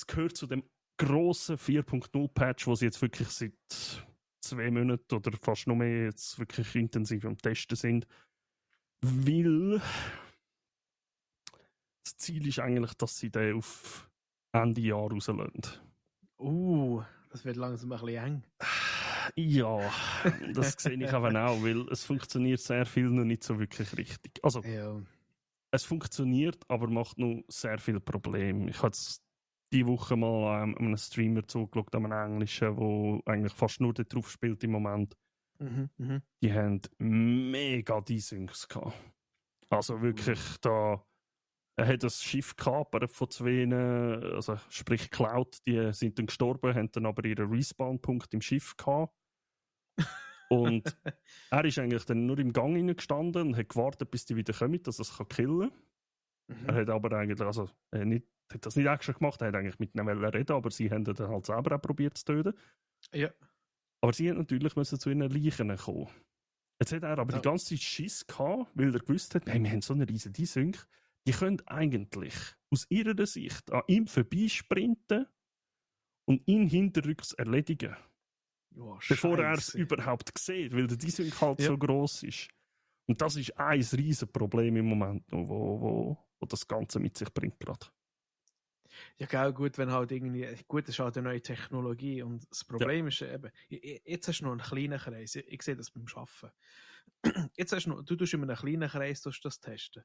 gehört zu dem grossen 4.0 Patch, wo sie jetzt wirklich seit 2 Monaten oder fast noch mehr jetzt wirklich intensiv am Testen sind. Weil das Ziel ist eigentlich, dass sie den auf Ende Jahr rauslassen. Das wird langsam ein bisschen eng. Ja, das sehe ich aber auch, weil es funktioniert sehr viel noch nicht so wirklich richtig. Also, ja. Es funktioniert, aber macht noch sehr viele Probleme. Ich habe jetzt diese Woche mal einem Streamer zugeschaut, einem englischen, der eigentlich fast nur drauf spielt im Moment. Die haben mega Desyncs gehabt. Also wirklich, er hat das Schiff gekapert von 2, also sprich Cloud, die sind dann gestorben, haben dann aber ihren Respawn-Punkt im Schiff gehabt. Und er ist eigentlich dann nur im Gang gestanden und hat gewartet, bis die wieder kommen, dass er es killen kann. Er hat aber eigentlich, also hat das nicht extra gemacht, er hat eigentlich mit ihnen reden, aber sie haben dann halt selber auch probiert zu töten. Ja. Aber sie haben natürlich müssen zu ihren Leichen kommen. Jetzt hat er aber die ganze Zeit Schiss gehabt, weil er gewusst hat, hey, wir haben so eine riesen Desync, die können eigentlich aus ihrer Sicht an ihm vorbeisprinten und ihn hinterrücks erledigen. Oh, bevor er es überhaupt sieht, weil der Desync halt so gross ist. Und das ist ein riesen Problem im Moment, wo das Ganze mit sich bringt gerade. Ja, genau, gut, wenn halt irgendwie, gut, das ist halt eine neue Technologie und das Problem ist eben, jetzt hast du noch einen kleinen Kreis, ich sehe das beim Arbeiten. Jetzt hast du tust in einem kleinen Kreis das testen.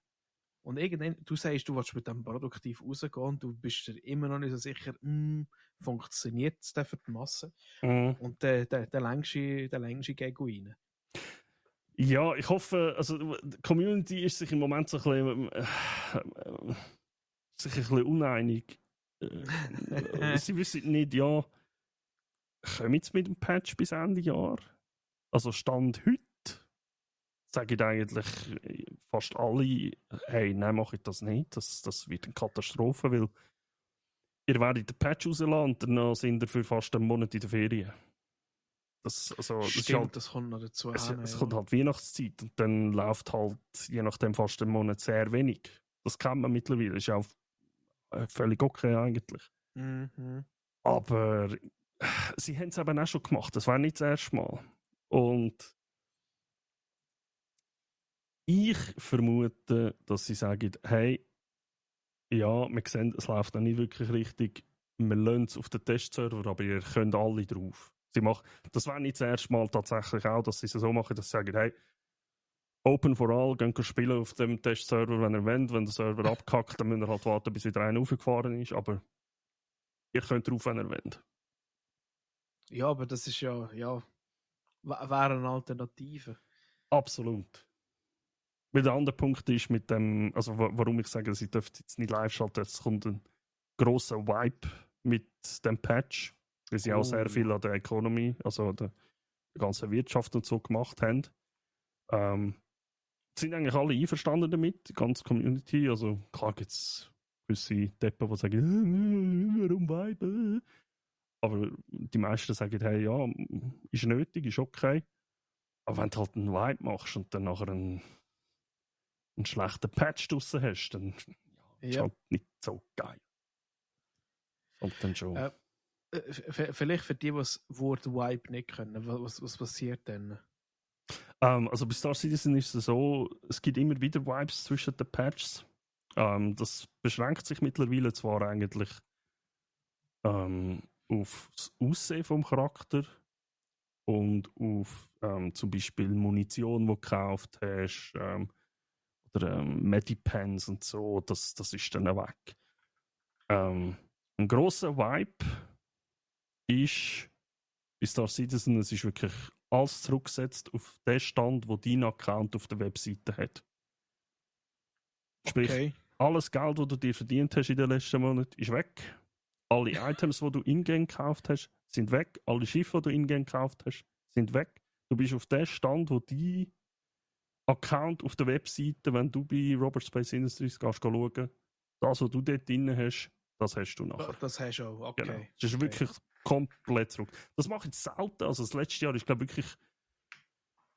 Und irgendwann, du sagst, du willst mit dem produktiv rausgehen und du bist dir immer noch nicht so sicher, funktioniert es für die Masse? Und dann längst du gegen rein. Ja, ich hoffe, also die Community ist sich im Moment so sich ein bisschen uneinig. Sie wissen nicht, ja, kommen jetzt mit dem Patch bis Ende Jahr? Also Stand heute sagen eigentlich fast alle, hey, nein, mache ich das nicht. Das wird eine Katastrophe, weil ihr werdet den Patch rauslassen und dann sind ihr für fast einen Monat in der Ferien. Das ist Stimmt, halt, das kommt noch dazu. es kommt halt Weihnachtszeit und dann läuft halt je nachdem fast einen Monat sehr wenig. Das kennt man mittlerweile, ist auch völlig okay eigentlich. Mhm. Aber sie haben es eben auch schon gemacht, das war nicht das erste Mal. Und ich vermute, dass sie sagen, hey, ja, wir sehen, es läuft noch nicht wirklich richtig, wir lassen es auf den Testserver, aber ihr könnt alle drauf. Das war nicht das erste Mal tatsächlich auch, dass sie es so machen, dass sie sagen, hey, Open for all, gehen spielen auf dem Testserver, wenn ihr wollt. Wenn der Server abkackt, dann müsst ihr halt warten, bis wieder einer aufgefahren ist. Aber ihr könnt drauf, wenn ihr wollt. Ja, aber das ist ja, wäre eine Alternative. Absolut. Weil der andere Punkt ist mit dem, also warum ich sage, sie dürfen jetzt nicht live schalten, es kommt ein grosser Wipe mit dem Patch, weil sie auch sehr viel an der Economy, also an der ganzen Wirtschaft und so gemacht haben. Sind eigentlich alle einverstanden damit, die ganze Community. Also klar gibt es gewisse Deppen, die sagen, warum Vibe? Aber die meisten sagen, hey, ja, ist nötig, ist okay. Aber wenn du halt einen Vibe machst und dann nachher einen schlechten Patch draussen hast, dann ist Ja. halt nicht so geil. Und dann schon. Vielleicht für die, die das Wort Wipe nicht können, was passiert dann? Also bei Star Citizen ist es so, es gibt immer wieder Vibes zwischen den Patches. Das beschränkt sich mittlerweile zwar eigentlich auf das Aussehen vom Charakter und auf zum Beispiel Munition, die du gekauft hast, oder Medipens und so, das ist dann auch weg. Ein grosser Vibe ist bei Star Citizen, es ist wirklich alles zurückgesetzt auf den Stand, wo dein Account auf der Webseite hat. Sprich, Okay. alles Geld, das du dir verdient hast in den letzten Monaten, ist weg. Alle Items, die du in-game gekauft hast, sind weg. Alle Schiffe, die du in-game gekauft hast, sind weg. Du bist auf dem Stand, wo dein Account auf der Webseite, wenn du bei Robert Space Industries gehst, schauen, das, was du dort drin hast, das hast du nachher. Das hast du auch, okay. Genau. Das ist wirklich komplett zurück. Das mache ich selten. Also das letzte Jahr ist, glaube ich, wirklich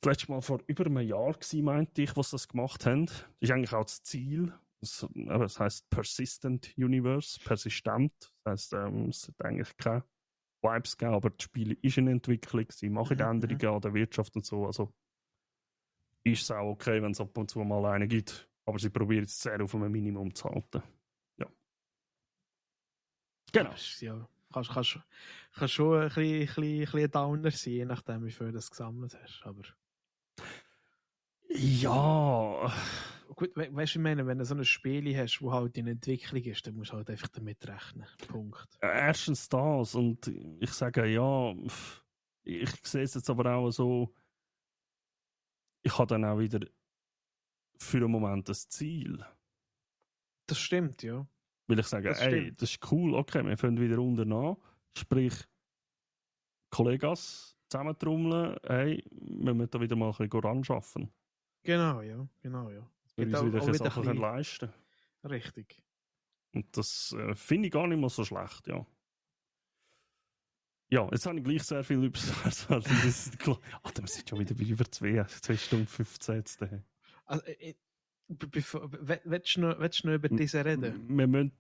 das letzte Mal vor über einem Jahr gewesen, meinte ich, was das gemacht haben. Das ist eigentlich auch das Ziel. Das heisst Persistent Universe, persistent. Das heisst, es hat eigentlich keine Vibes gegeben, aber das Spiel ist in Entwicklung. Sie machen Änderungen an der Wirtschaft und so. Also ist es auch okay, wenn es ab und zu mal eine gibt. Aber sie probieren es sehr auf einem Minimum zu halten. Ja. Genau. Ja, kann schon ein bisschen ein Downer sein, je nachdem, wie viel du das gesammelt hast. Aber Ja. gut, weißt du, ich meine, wenn du so ein Spiel hast, wo halt in Entwicklung ist, dann musst du halt einfach damit rechnen. Punkt. Erstens das. Und ich sage ja, ich sehe es jetzt aber auch so, ich habe dann auch wieder für einen Moment das Ziel. Das stimmt, ja. Weil ich sage, ey, das ist cool, okay, wir fangen wieder unten an. Sprich, Kollegas zusammentrommeln, hey, wir müssen da wieder mal ein bisschen anschaffen. Genau, ja. Genau, ja. Wir uns wieder auch Sachen bisschen leisten können. richtig. Und das finde ich gar nicht mal so schlecht, ja. Ja, jetzt habe ich gleich sehr viel über wir sind schon wieder bei über 2 Stunden 15 jetzt. Also, willst du noch über diese reden? Wir müssen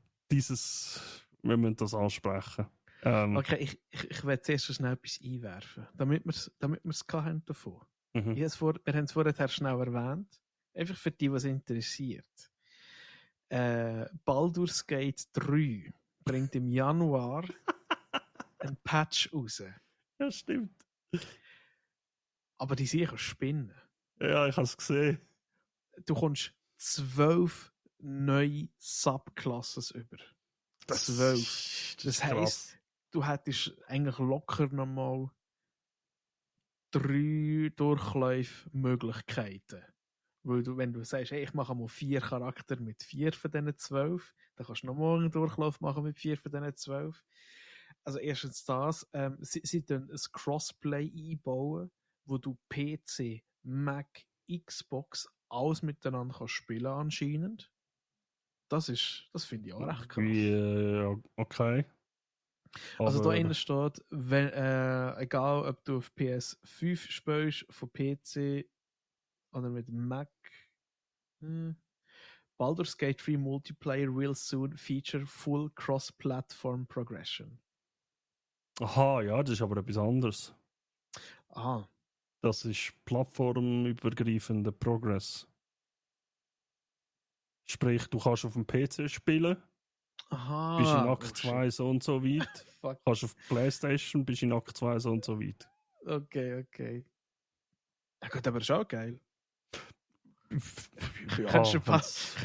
das ansprechen. Okay, ich werde zuerst schnell etwas einwerfen, damit wir es haben davon. Wir haben es vorher schnell erwähnt. Einfach für die, was interessiert. Baldur's Gate 3 bringt im Januar einen Patch raus. Ja, stimmt. Aber die sicher spinnen. Ja, ich habe es gesehen. Du kommst 12 neue Subclasses über. 12. Das heisst, du hättest eigentlich locker nochmal 3 Durchläufmöglichkeiten. Weil wenn du sagst, hey, ich mache mal 4 Charakter mit 4 von diesen 12, dann kannst du nochmal einen Durchlauf machen mit 4 von diesen 12. Also erstens das, sie tun ein Crossplay einbauen, wo du PC, Mac, Xbox alles miteinander kannst spielen anscheinend. Das finde ich auch recht krass. Okay. Also da Aber innen steht, wenn, egal ob du auf PS5 spielst, von PC oder mit Mac, Baldur's Gate 3 Multiplayer will soon feature full cross-platform progression. aha, ja, das ist aber etwas anderes. Aha. Das ist plattformübergreifender Progress. Sprich, du kannst auf dem PC spielen, bist in Aha. Akt 2 so und so weit. Fuck. Kannst auf Playstation, bist in Akt 2 so und so weit. Okay. Ja gut, aber schon geil. Ja, Kannst du wenn's-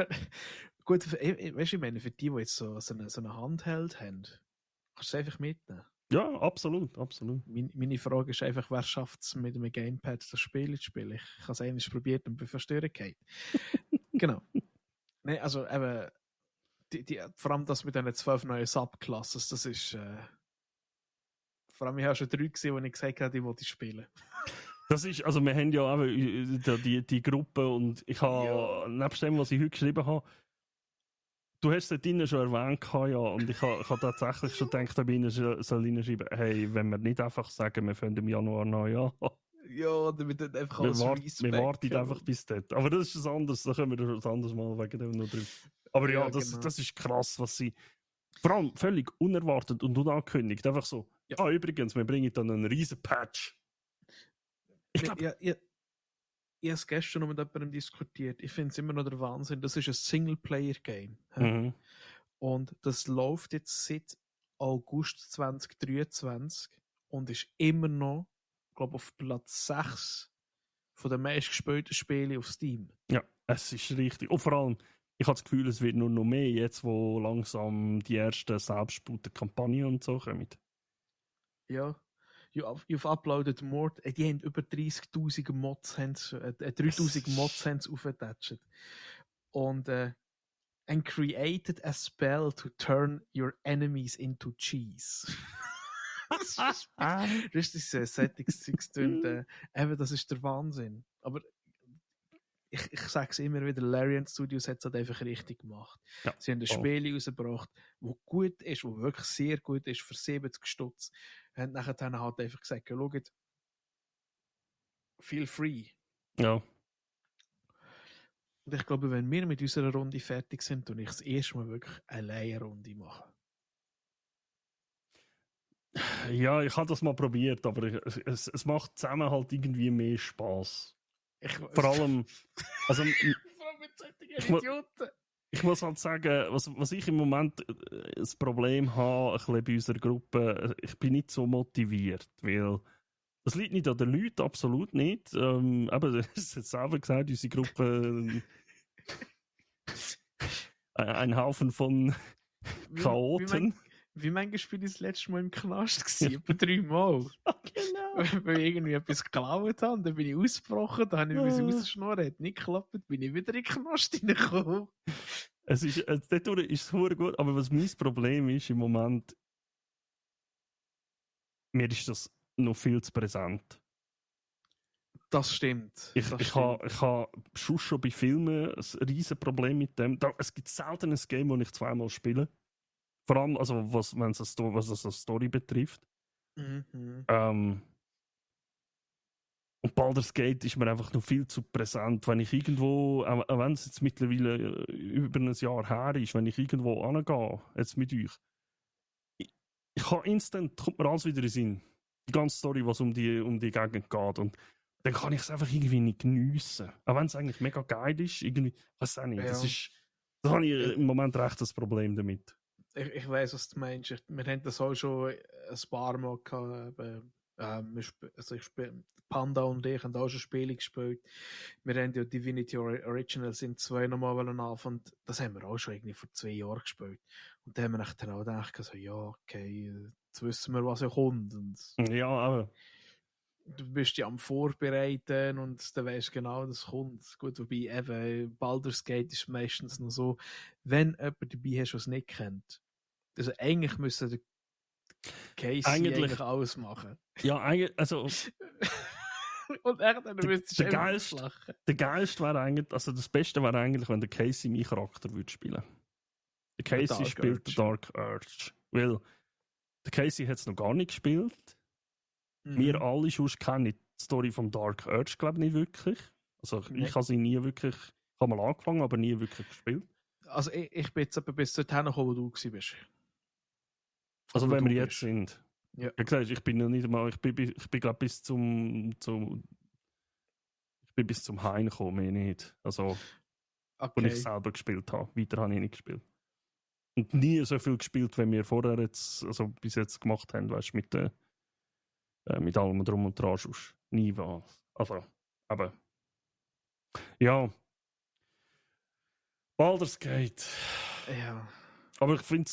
Gut, weißt du, ich meine, für die jetzt so eine Handheld haben, kannst du es einfach mitnehmen. ja, absolut. Meine Frage ist einfach, wer schafft es mit einem Gamepad das Spiel zu spielen? Ich habe es einmal probiert und bin verstört gefallen. Genau. Nein, also eben, vor allem das mit diesen 12 neuen Subclasses, das ist. Vor allem, ich habe schon 3 gesehen, wo ich gesagt habe, ich wollte spielen. Das ist, also wir haben ja eben die Gruppe und ich habe, nebst dem, was ich heute geschrieben habe, du hast es dort drinnen schon erwähnt, ja, und ich habe tatsächlich schon gedacht, ob ich soll reinschreiben, hey, wenn wir nicht einfach sagen, wir fangen im Januar neu an. Ja, damit dann einfach Wir, alles wir warten einfach bis dort. Aber das ist was anderes, da können wir das anderes Mal wegen dem noch drüber. Aber ja, das ist krass, was sie. Vor allem völlig unerwartet und unangekündigt. Einfach so, Ja. Übrigens, wir bringen dann einen riesen Patch. Ich glaube. Ich habe es gestern noch mit jemandem diskutiert. Ich finde es immer noch der Wahnsinn. Das ist ein Singleplayer-Game. Mhm. Und das läuft jetzt seit August 2023 und ist immer noch, glaube auf Platz 6 von den meistgespielten Spielen auf Steam. Ja, es ist richtig. Und vor allem, ich habe das Gefühl, es wird nur noch mehr, jetzt wo langsam die ersten selbstgebauten Kampagnen und so kommen. Ja. You've uploaded more. Die haben über 30.000 Mods, 3.000 Mods aufgetatscht. Und and created a spell to turn your enemies into cheese. Das ist Settings-Zeugs. Eben, das ist der Wahnsinn. Aber ich sage es immer wieder, Larian Studios hat es halt einfach richtig gemacht. Ja. Sie haben ein Spiel rausgebracht, das gut ist, das wirklich sehr gut ist, für 70 Stutz. Und nachher halt einfach gesagt, schaut, feel free. Ja. Und ich glaube, wenn wir mit unserer Runde fertig sind, und ich das erste Mal wirklich eine Runde machen. Ja, ich habe das mal probiert, aber es macht zusammen halt irgendwie mehr Spaß. Vor allem, also ich muss halt sagen, was ich im Moment das Problem habe, ein bisschen bei unserer Gruppe, ich bin nicht so motiviert, weil das liegt nicht an den Leuten, absolut nicht. Aber es hat selber gesagt, unsere Gruppe ein Haufen von Chaoten. Wie manchmal bin ich das letzte Mal im Knast gewesen? Etwa 3 Mal. Genau. Weil ich irgendwie etwas geklaut habe, dann bin ich ausgebrochen, dann habe ich mich rausschnorren, hat nicht geklappt, bin ich wieder in den Knast reingekommen. Dort ist es sehr gut, aber was mein Problem ist im Moment, mir ist das noch viel zu präsent. Das stimmt. Ich habe schon bei Filmen ein riesen Problem mit dem. Es gibt selten ein Game, das ich zweimal spiele. Vor allem, also was eine Story betrifft. Mhm. Und Baldur's Gate ist mir einfach noch viel zu präsent. Wenn ich irgendwo, auch wenn es jetzt mittlerweile über ein Jahr her ist, wenn ich irgendwo angehe, jetzt mit euch, ich kann instant, kommt mir alles wieder in den Sinn. Die ganze Story, was um die Gegend geht. Und dann kann ich es einfach irgendwie nicht geniessen. Auch wenn es eigentlich mega geil ist, irgendwie, weiß auch nicht. Ja. Das habe ich im Moment recht das Problem damit. Ich weiss, was du meinst. Wir haben das auch schon ein paar Mal gehabt. Panda und ich haben auch schon Spiele gespielt. Wir haben ja Divinity Originals in 2 nochmal anfangen. Das haben wir auch schon irgendwie vor 2 Jahren gespielt. Und da haben wir dann auch gedacht, so, ja, okay, jetzt wissen wir, was kommt. Und ja, aber. du bist ja am Vorbereiten und dann weißt genau, das kommt. Gut, wobei eben Baldur's Gate ist meistens noch so, wenn jemand dabei hast, der es nicht kennt. Also eigentlich müsste der Casey eigentlich alles machen. Ja, eigentlich, also und echt, dann müsstest du der einfach Geist, lachen. der Geist wäre eigentlich, also das Beste wäre eigentlich, wenn der Casey meinen Charakter würde spielen. Der Casey Dark spielt Urge. den Dark Urge. Weil der Casey hat es noch gar nicht gespielt. Wir alle sonst kennen die Story vom Dark Urge, glaube ich, nicht wirklich. Also Nee. ich habe sie nie wirklich, ich habe mal angefangen, aber nie wirklich gespielt. Also ich bin jetzt etwa bis dorthin gekommen, wo du gewesen bist. Also Oder wenn wo wir du jetzt bist. sind. Ja. Wie gesagt, ich bin noch nicht einmal, ich bin glaube bis zum ich bin bis zum Hain gekommen, mehr nicht. Also, wo ich selber gespielt habe. Weiter habe ich nicht gespielt. Und nie so viel gespielt, wie wir vorher jetzt, also bis jetzt gemacht haben, weißt du, mit allem drum und dran. Nie was. Also, aber ja. Baldur's Gate. Ja. Aber ich finde,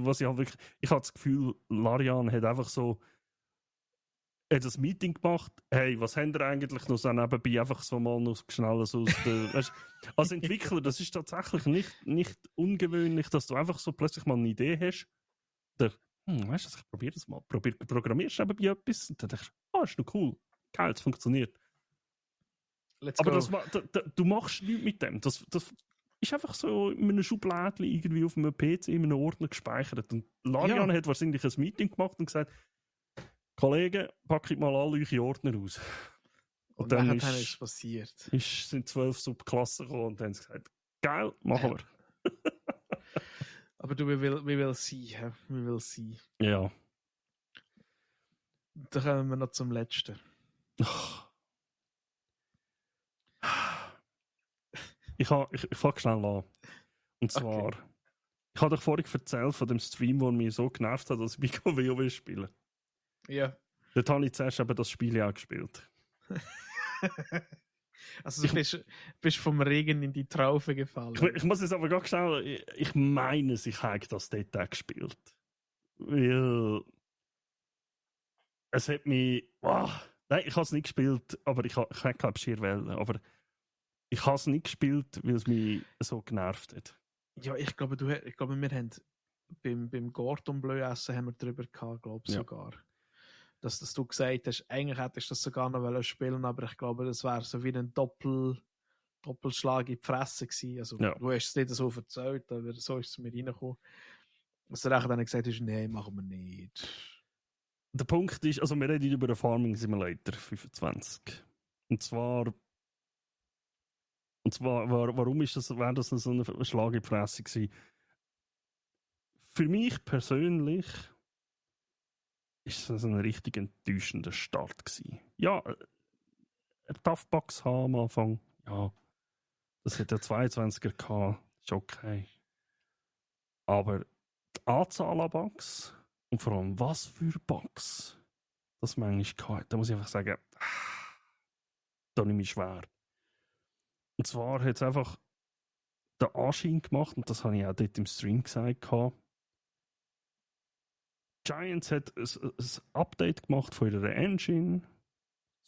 was ich halt wirklich, ich habe das Gefühl, Larian hat einfach so das Meeting gemacht. Hey, was habt ihr eigentlich noch so nebenbei? Einfach so mal noch schnell so aus der. Weißt, als Entwickler, das ist tatsächlich nicht ungewöhnlich, dass du einfach so plötzlich mal eine Idee hast. Weißt du, ich probiere das mal. Programmierst du nebenbei etwas? Und dann denkst du, ist noch cool. Geil, es funktioniert. Let's Aber go. du machst nichts mit dem. Das ist einfach so in einem Schubladchen irgendwie auf einem PC in einem Ordner gespeichert. Und Larian hat wahrscheinlich ein Meeting gemacht und gesagt, Kollegen, packt mal alle eure Ordner aus. Und dann ist es passiert. Sind 12 Subklassen gekommen und dann haben sie gesagt, geil, machen wir. Aber du, wie will sie? Wie will sie? Ja. Dann kommen wir noch zum letzten. Ich fange schnell an. Und zwar, ich habe doch vorhin erzählt von dem Stream, der mich so genervt hat, dass ich bei WoW spielen. Ja. Dort habe ich zuerst eben das Spiel auch gespielt. Also du bist vom Regen in die Traufe gefallen. Ich muss jetzt aber ganz schnell, ich meine, ich habe das dort auch gespielt. Weil es hat mich, nein, ich habe es nicht gespielt, aber ich glaube schier wählen, aber ich habe es nicht gespielt, weil es mich so genervt hat. Ja, ich glaube, wir haben beim Gordon Bleu essen haben wir darüber gehabt, glaube ich sogar. Dass du gesagt hast, eigentlich hättest du das sogar noch spielen, aber ich glaube, das wäre so wie ein Doppelschlag in die Fresse gewesen. Also du hast es nicht so erzählt, aber so ist es mir reingekommen. Dass du dann gesagt hast, nein, machen wir nicht. Der Punkt ist, also wir reden über den Farming Simulator 25. Und zwar warum wäre das so ein Schlag in die Fresse gewesen? Für mich persönlich ist das ein richtig enttäuschender Start gewesen. Ja, eine Tough Box haben am Anfang, ja, das hat ja 22er gehabt, ist okay. Aber die Anzahl an Bugs und vor allem was für Bugs das manchmal hatte, da muss ich einfach sagen, da nehme ich schwer. Und zwar hat es einfach den Anschein gemacht, und das habe ich auch dort im Stream gesagt, Giants hat ein Update gemacht von ihrer Engine.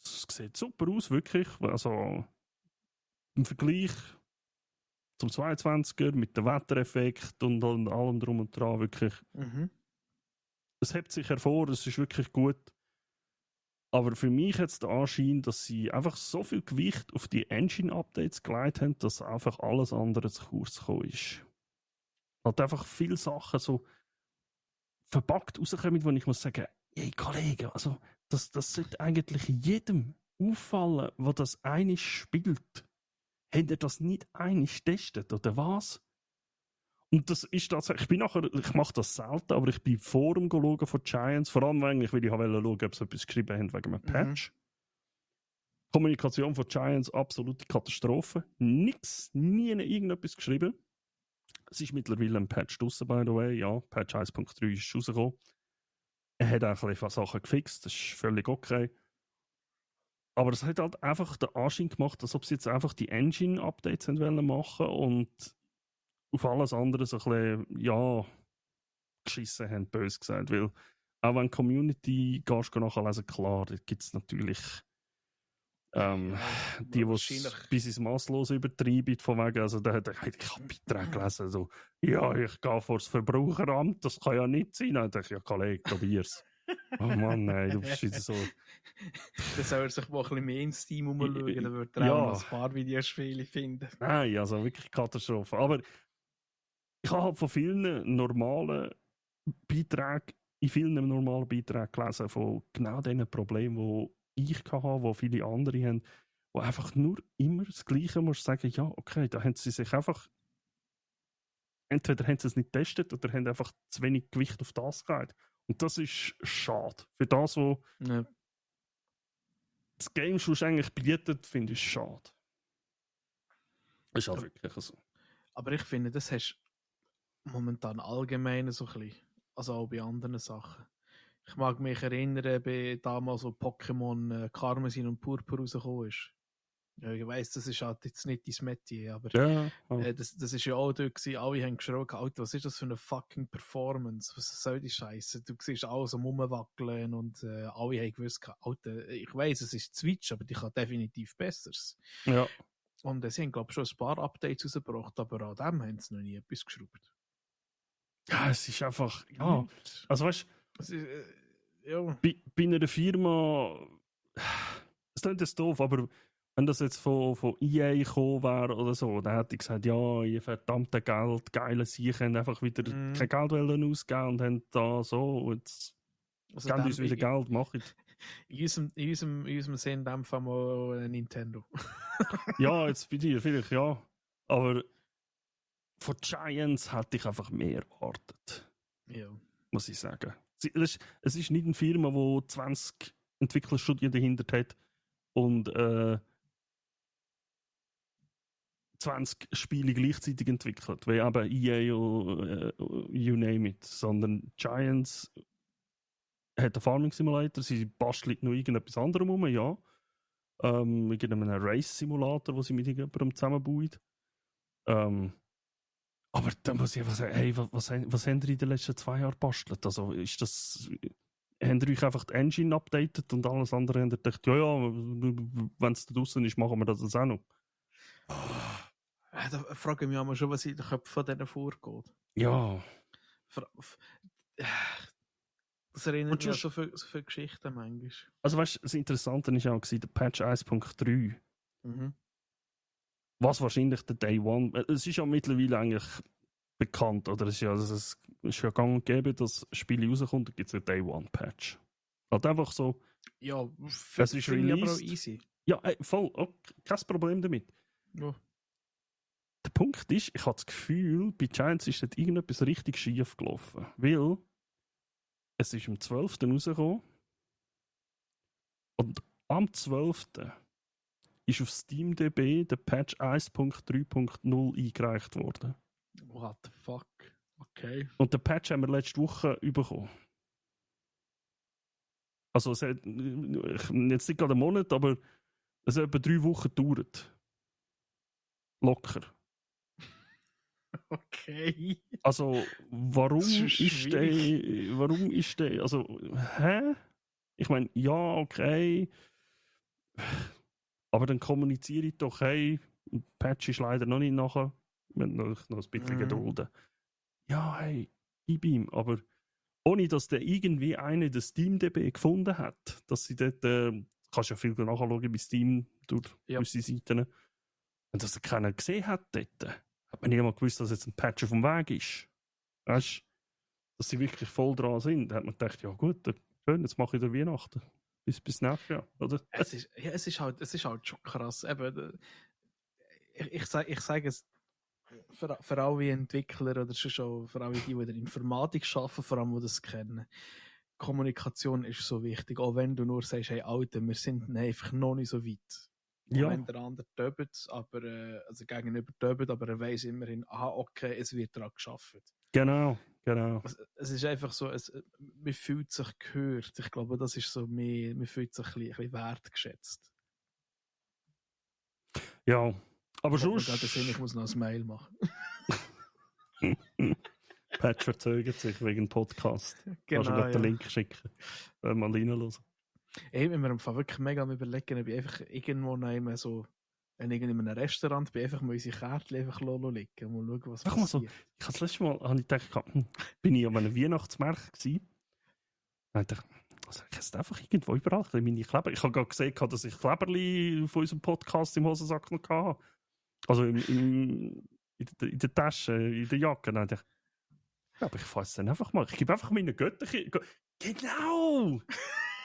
Es sieht super aus, wirklich. Also im Vergleich zum 22er mit dem Wettereffekt und allem drum und dran, wirklich. Es hebt sich hervor, es ist wirklich gut. Aber für mich hat es den Anschein, dass sie einfach so viel Gewicht auf die Engine-Updates gelegt haben, dass einfach alles andere zu kurz gekommen ist. Halt einfach viele Sachen so verpackt rauskommen, wo ich muss sagen, hey Kollege, also das sollte eigentlich jedem auffallen, der das einig spielt. Habt ihr das nicht einig getestet, oder was? Und das ist tatsächlich, ich mache das selten, aber ich bin im Forum schauen von Giants, vor allem eigentlich, weil ich schauen wollte, ob sie etwas geschrieben haben wegen einem Patch. Kommunikation von Giants, absolute Katastrophe. Nix, nie irgendetwas geschrieben. Es ist mittlerweile ein Patch draussen, by the way. Ja, Patch 1.3 ist rausgekommen. Er hat auch ein paar Sachen gefixt, das ist völlig okay. Aber es hat halt einfach den Anschein gemacht, als ob sie jetzt einfach die Engine-Updates machen und auf alles andere so ein bisschen, geschissen haben, böse gesagt. Weil auch wenn Community gehst du nachlesen, klar, da gibt es natürlich die es bis ins Maßlose übertreiben, von wegen, also ich habe Beiträge gelesen, so, ja, ich gehe vor das Verbraucheramt, das kann ja nicht sein. Dann dachte ich, ja, Kollege, probier's. Oh Mann, nein, du bist wieder so. Dann soll er sich mal ein bisschen mehr ins Team umschauen, dann wird er auch noch ein paar Videospiele finden. Nein, also wirklich Katastrophe. Aber ich habe halt von vielen normalen Beiträgen, in vielen normalen Beiträgen gelesen, von genau diesen Problemen, die ich hatte, die viele andere haben, wo einfach nur immer das Gleiche musst sagen, ja, okay, da haben sie sich einfach, entweder haben sie es nicht getestet oder haben einfach zu wenig Gewicht auf das gelegt. Und das ist schade. Für das, was das Game schon eigentlich bietet, finde ich schade. Das ist halt wirklich so. Aber ich finde, das hast momentan allgemein so ein bisschen, also auch bei anderen Sachen. Ich mag mich erinnern, bei damals, wo Pokémon Karmesin und Purpur rausgekommen ist. Ja, ich weiss, das ist halt jetzt nicht dein Metier, aber Ja. das ist ja auch dort gewesen. Alle haben geschrien, Alter, was ist das für eine fucking Performance? Was soll die Scheiße? Du siehst alles am Rumwackeln und alle haben gewusst, Alter, ich weiss, es ist Switch, aber die kann definitiv Besseres. Ja. Und sie haben, glaube ich, schon ein paar Updates rausgebracht, aber an dem haben sie noch nie etwas geschraubt. Ja, es ist einfach, ja. Also weißt du, ja. bei einer Firma, es klingt jetzt doof, aber wenn das jetzt von EA gekommen wäre oder so, dann hätte ich gesagt, ja, ihr verdammte Geld, geile Sicher, haben einfach wieder kein Geld ausgeben und haben da so, jetzt also geben uns wieder Geld, machen. In unserem Sinn, in dem Fall mal Nintendo. Ja, jetzt bei dir vielleicht, ja. Aber von Giants hätte ich einfach mehr erwartet. Ja. Muss ich sagen. Es ist nicht eine Firma, die 20 Entwicklerstudien dahinter hat und 20 Spiele gleichzeitig entwickelt, wie eben EA oder you name it, sondern Giants hat einen Farming Simulator, sie bastelt noch irgendetwas anderem um, ja. Irgendeinen Race-Simulator, wo sie mit jemandem zusammenbauen. Aber da muss ich einfach sagen, hey, was haben ihr in den letzten 2 Jahren gebastelt? Also ist das... Habt ihr euch einfach die Engine updated und alles andere habt ihr gedacht, ja, wenn es da draußen ist, machen wir das auch noch. Da frage ich mich auch schon, was in den Köpfen von denen vorgeht. Ja. Das erinnert mich an so viele Geschichten manchmal. Also weißt du, das Interessante war auch der Patch 1.3. Was wahrscheinlich der Day One... Es ist ja mittlerweile eigentlich bekannt, oder? Es ist ja gang und gäbe, dass Spiele rauskommt, da gibt es einen Day One Patch. Halt einfach so... Ja, es ist released. Aber auch easy. Ja, voll. Oh, kein Problem damit. Ja. Der Punkt ist, ich habe das Gefühl, bei Giants ist dort irgendetwas richtig schief gelaufen. Weil es ist am 12. rausgekommen und am 12. ist auf SteamDB der Patch 1.3.0 eingereicht worden. What the fuck? Okay. Und den Patch haben wir letzte Woche bekommen. Also es hat jetzt nicht gerade einen Monat, aber es hat etwa 3 Wochen gedauert. Locker. Okay. Also warum ist der, also hä? Ich meine, ja, okay. Aber dann kommuniziere ich doch, hey, Patch ist leider noch nicht nachher. Wir müssen noch ein bisschen gedulden. Ja, hey, gib ihm. Aber ohne, dass der irgendwie einer das SteamDB gefunden hat, dass sie dort, kannst ja viel nachschauen bei Steam durch unsere Seiten. Und dass er keiner gesehen hat dort, hat man nicht einmal gewusst, dass jetzt ein Patch auf dem Weg ist. Weißt du, dass sie wirklich voll dran sind. Da hat man gedacht, ja gut, schön, jetzt mache ich da Weihnachten. Bis nächstes Jahr, oder? Es ist halt schon krass. Eben, ich sage es für alle Entwickler oder schon für alle, die in der Informatik arbeiten, vor allem, die das kennen. Kommunikation ist so wichtig, auch wenn du nur sagst, hey Alter, wir sind einfach noch nicht so weit. Ja. Wenn der andere töbt, aber also gegenüber töbt, aber er weiss immerhin, aha, okay, es wird daran geschafft. Genau. Es ist einfach so, man fühlt sich gehört. Ich glaube, das ist so, man fühlt sich ein bisschen wertgeschätzt. Ja, aber sonst... Ich muss noch ein Mail machen. Patch verzögert sich wegen dem Podcast. Kannst du Genau, gerade den Link schicken. Mal reinhören. Ich bin mir im Fall wirklich mega am überlegen, ob ich einfach irgendwo noch so, wenn ich in einem Restaurant bin, einfach mal unsere Kärtchen einfach liegen. Mal schauen, was Sag mal so, passiert. ich habe das letzte Mal habe ich gedacht, bin ich an einem Weihnachtsmarkt gewesen. Dann dachte ich, also ich habe einfach irgendwo überall meine Kleber. Ich habe gerade gesehen, dass ich Kleberli von unserem Podcast im Hosensack noch hatte. Also in der Tasche, in der Jacke. Dann dachte ich, aber ich fasse es dann einfach mal. Ich gebe einfach meinen Götterkind. Genau!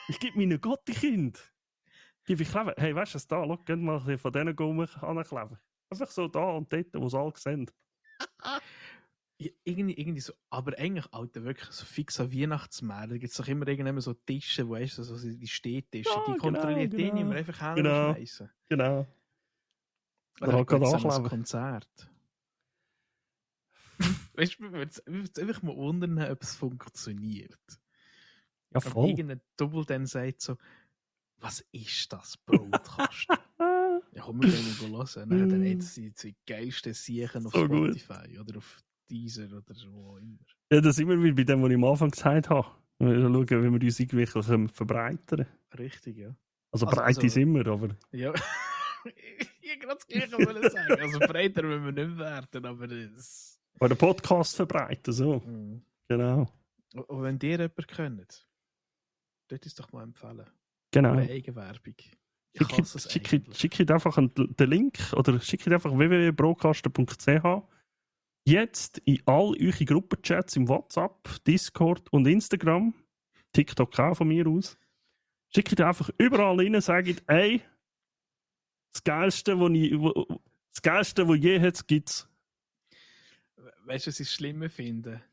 Ich gebe meinen Götterkind. Gebe ich Kleber. Hey, weißt du was da? Schau, geh mal ein bisschen von diesen Gummi ankleben. Einfach so da und dort, wo sie alle sehen. Irgendwie so, aber eigentlich, Alter, wirklich so fix an Weihnachtsmärkten, da gibt es doch immer irgendwann so Tische, wo weißt du, so die Stehtische, Ja, die kontrolliert die genau. nicht mehr einfach Genau. hinschmeißen. Genau. Oder ich kann gehe jetzt an ein ankleben. Konzert. Weißt du, wir würden einfach mal wundern, ob es funktioniert. Ja, Und voll. irgendein Double dann sagt so, was ist das Broadcast? Ja, komm, wir gehen mal hören. Dann jetzt die geilsten Siechen auf So gut. Spotify oder auf Deezer oder wo immer. Ja, das sind wir wieder bei dem, was ich am Anfang gesagt habe. Wir schauen, wie wir uns irgendwie verbreitern können. Richtig, ja. Also breit sind wir, aber... Ja, ich gerade das Gleiche wollen sagen. Also breiter müssen wir nicht werden, aber das... Bei den Podcast verbreiten, so. Mhm. Genau. Und wenn ihr jemanden könnt, dort ist doch mal empfehlen. Genau. Eine Eigenwerbung. Ich hasse es eigentlich. Schickt einfach den Link oder schickt einfach www.broadcaster.ch jetzt in all eure Gruppenchats im WhatsApp, Discord und Instagram, TikTok auch von mir aus. Schickt einfach überall rein, sagt, ey, das Geilste, was je hat, gibt's. Weißt du, was ich schlimmer finde?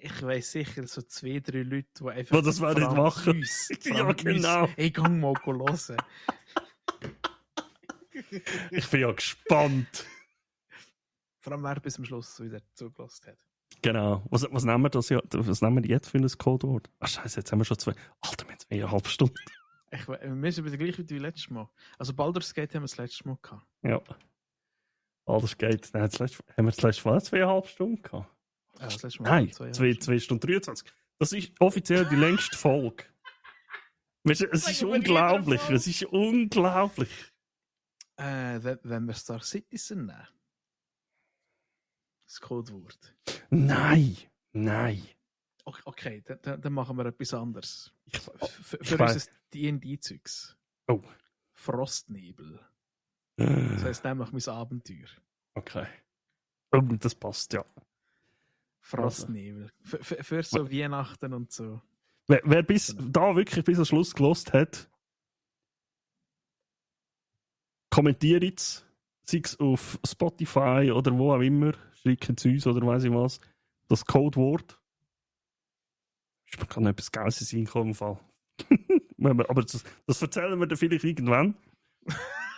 Ich weiss sicher, so 2-3 Leute, die einfach. Das werden nicht machen. Ja, genau. Ich kann mal hören. Ich bin ja gespannt. Vor allem, wer bis zum Schluss wieder zugelassen hat. Genau. Was nehmen wir jetzt für ein Codewort? Ach Scheiße, jetzt haben wir schon 2. Alter, wir haben 2,5 Stunden. Wir sind wieder gleich wie letztes Mal. Also Baldur's Gate haben wir das letzte Mal gehabt. Ja. Baldur's Gate. Haben wir das letzte Mal 2,5 Stunden gehabt? Ja, das letzte Mal. Nein, 2 Stunden 23. Das ist offiziell die längste Folge. Es ist unglaublich. Es ist unglaublich. Wenn wir Star Citizen nehmen. Das Codewort. Nein. Okay, dann machen wir etwas anderes. Für weiss. unser D&D-Zeugs. Oh. Frostnebel. Das heisst nämlich mein Abenteuer. Okay. Oh, das passt, ja. Frostnebel. Für so Weihnachten und so. Wer bis zum Schluss gelost hat, kommentiert jetzt, sei es auf Spotify oder wo auch immer, schreibt es uns oder weiss ich was, das Codewort. Ist mir gerade noch etwas Geiles in den Fall. Aber das erzählen wir dann vielleicht irgendwann.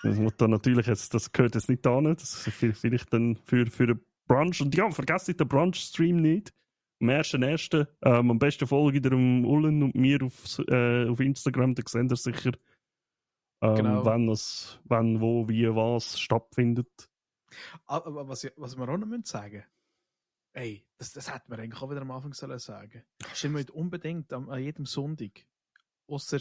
Das muss dann natürlich jetzt, das gehört jetzt nicht an. Das ist vielleicht dann für den Brunch. Und ja, vergesst nicht den Brunch-Stream nicht. Am 1.1. Am besten folgt ihr Ullen und mir auf Instagram, da seht ihr sicher, Genau. wann, wo, wie, was stattfindet. Aber was wir auch noch sagen müssen, ey, das hätten wir eigentlich auch wieder am Anfang sagen sollen. Wir müssen unbedingt an jedem Sonntag, außer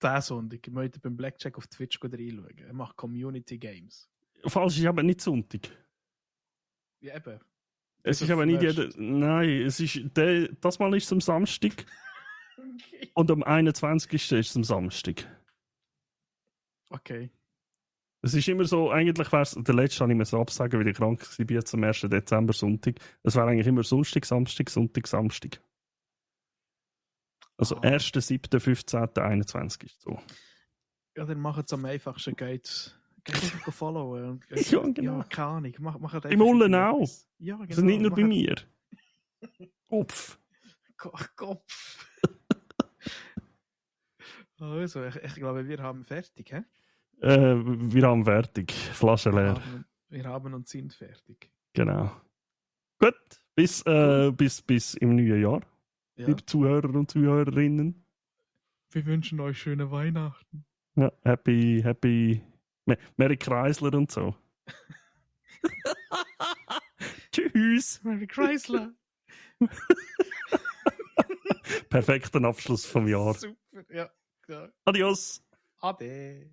diesen Sonntag, wir müssen beim Blackjack auf Twitch reinschauen. Er macht Community Games. Falsch, ist aber nicht Sonntag. Ja, eben. Es ist aber nicht jeder. Nein, es ist das Mal ist es am Samstag. Okay. Und am 21. ist es am Samstag. Okay. Es ist immer so, eigentlich wäre es, der letzte habe ich mir so absagen, weil ich krank war, jetzt am 1. Dezember, Sonntag. Es wäre eigentlich immer Sonntag, Samstag, Sonntag, Samstag. Also 1., 7., 15., 21. So. Ja, dann machen es am einfachsten, geht einfach followen. Ja, genau. Ja, keine Ahnung. Mach Im Ullen auch. Ja, genau. Also nicht nur bei mir. Kopf. Kopf. Also, ich glaube, wir haben fertig, hä? Wir haben fertig. Flasche leer. Wir haben und sind fertig. Genau. Gut, bis im neuen Jahr. Ja. Liebe Zuhörer und Zuhörerinnen. Wir wünschen euch schöne Weihnachten. Ja, happy Merry Chrysler und so. Tschüss. Merry Chrysler. Perfekter Abschluss vom Jahr. Super, ja. Klar. Adios! Ade.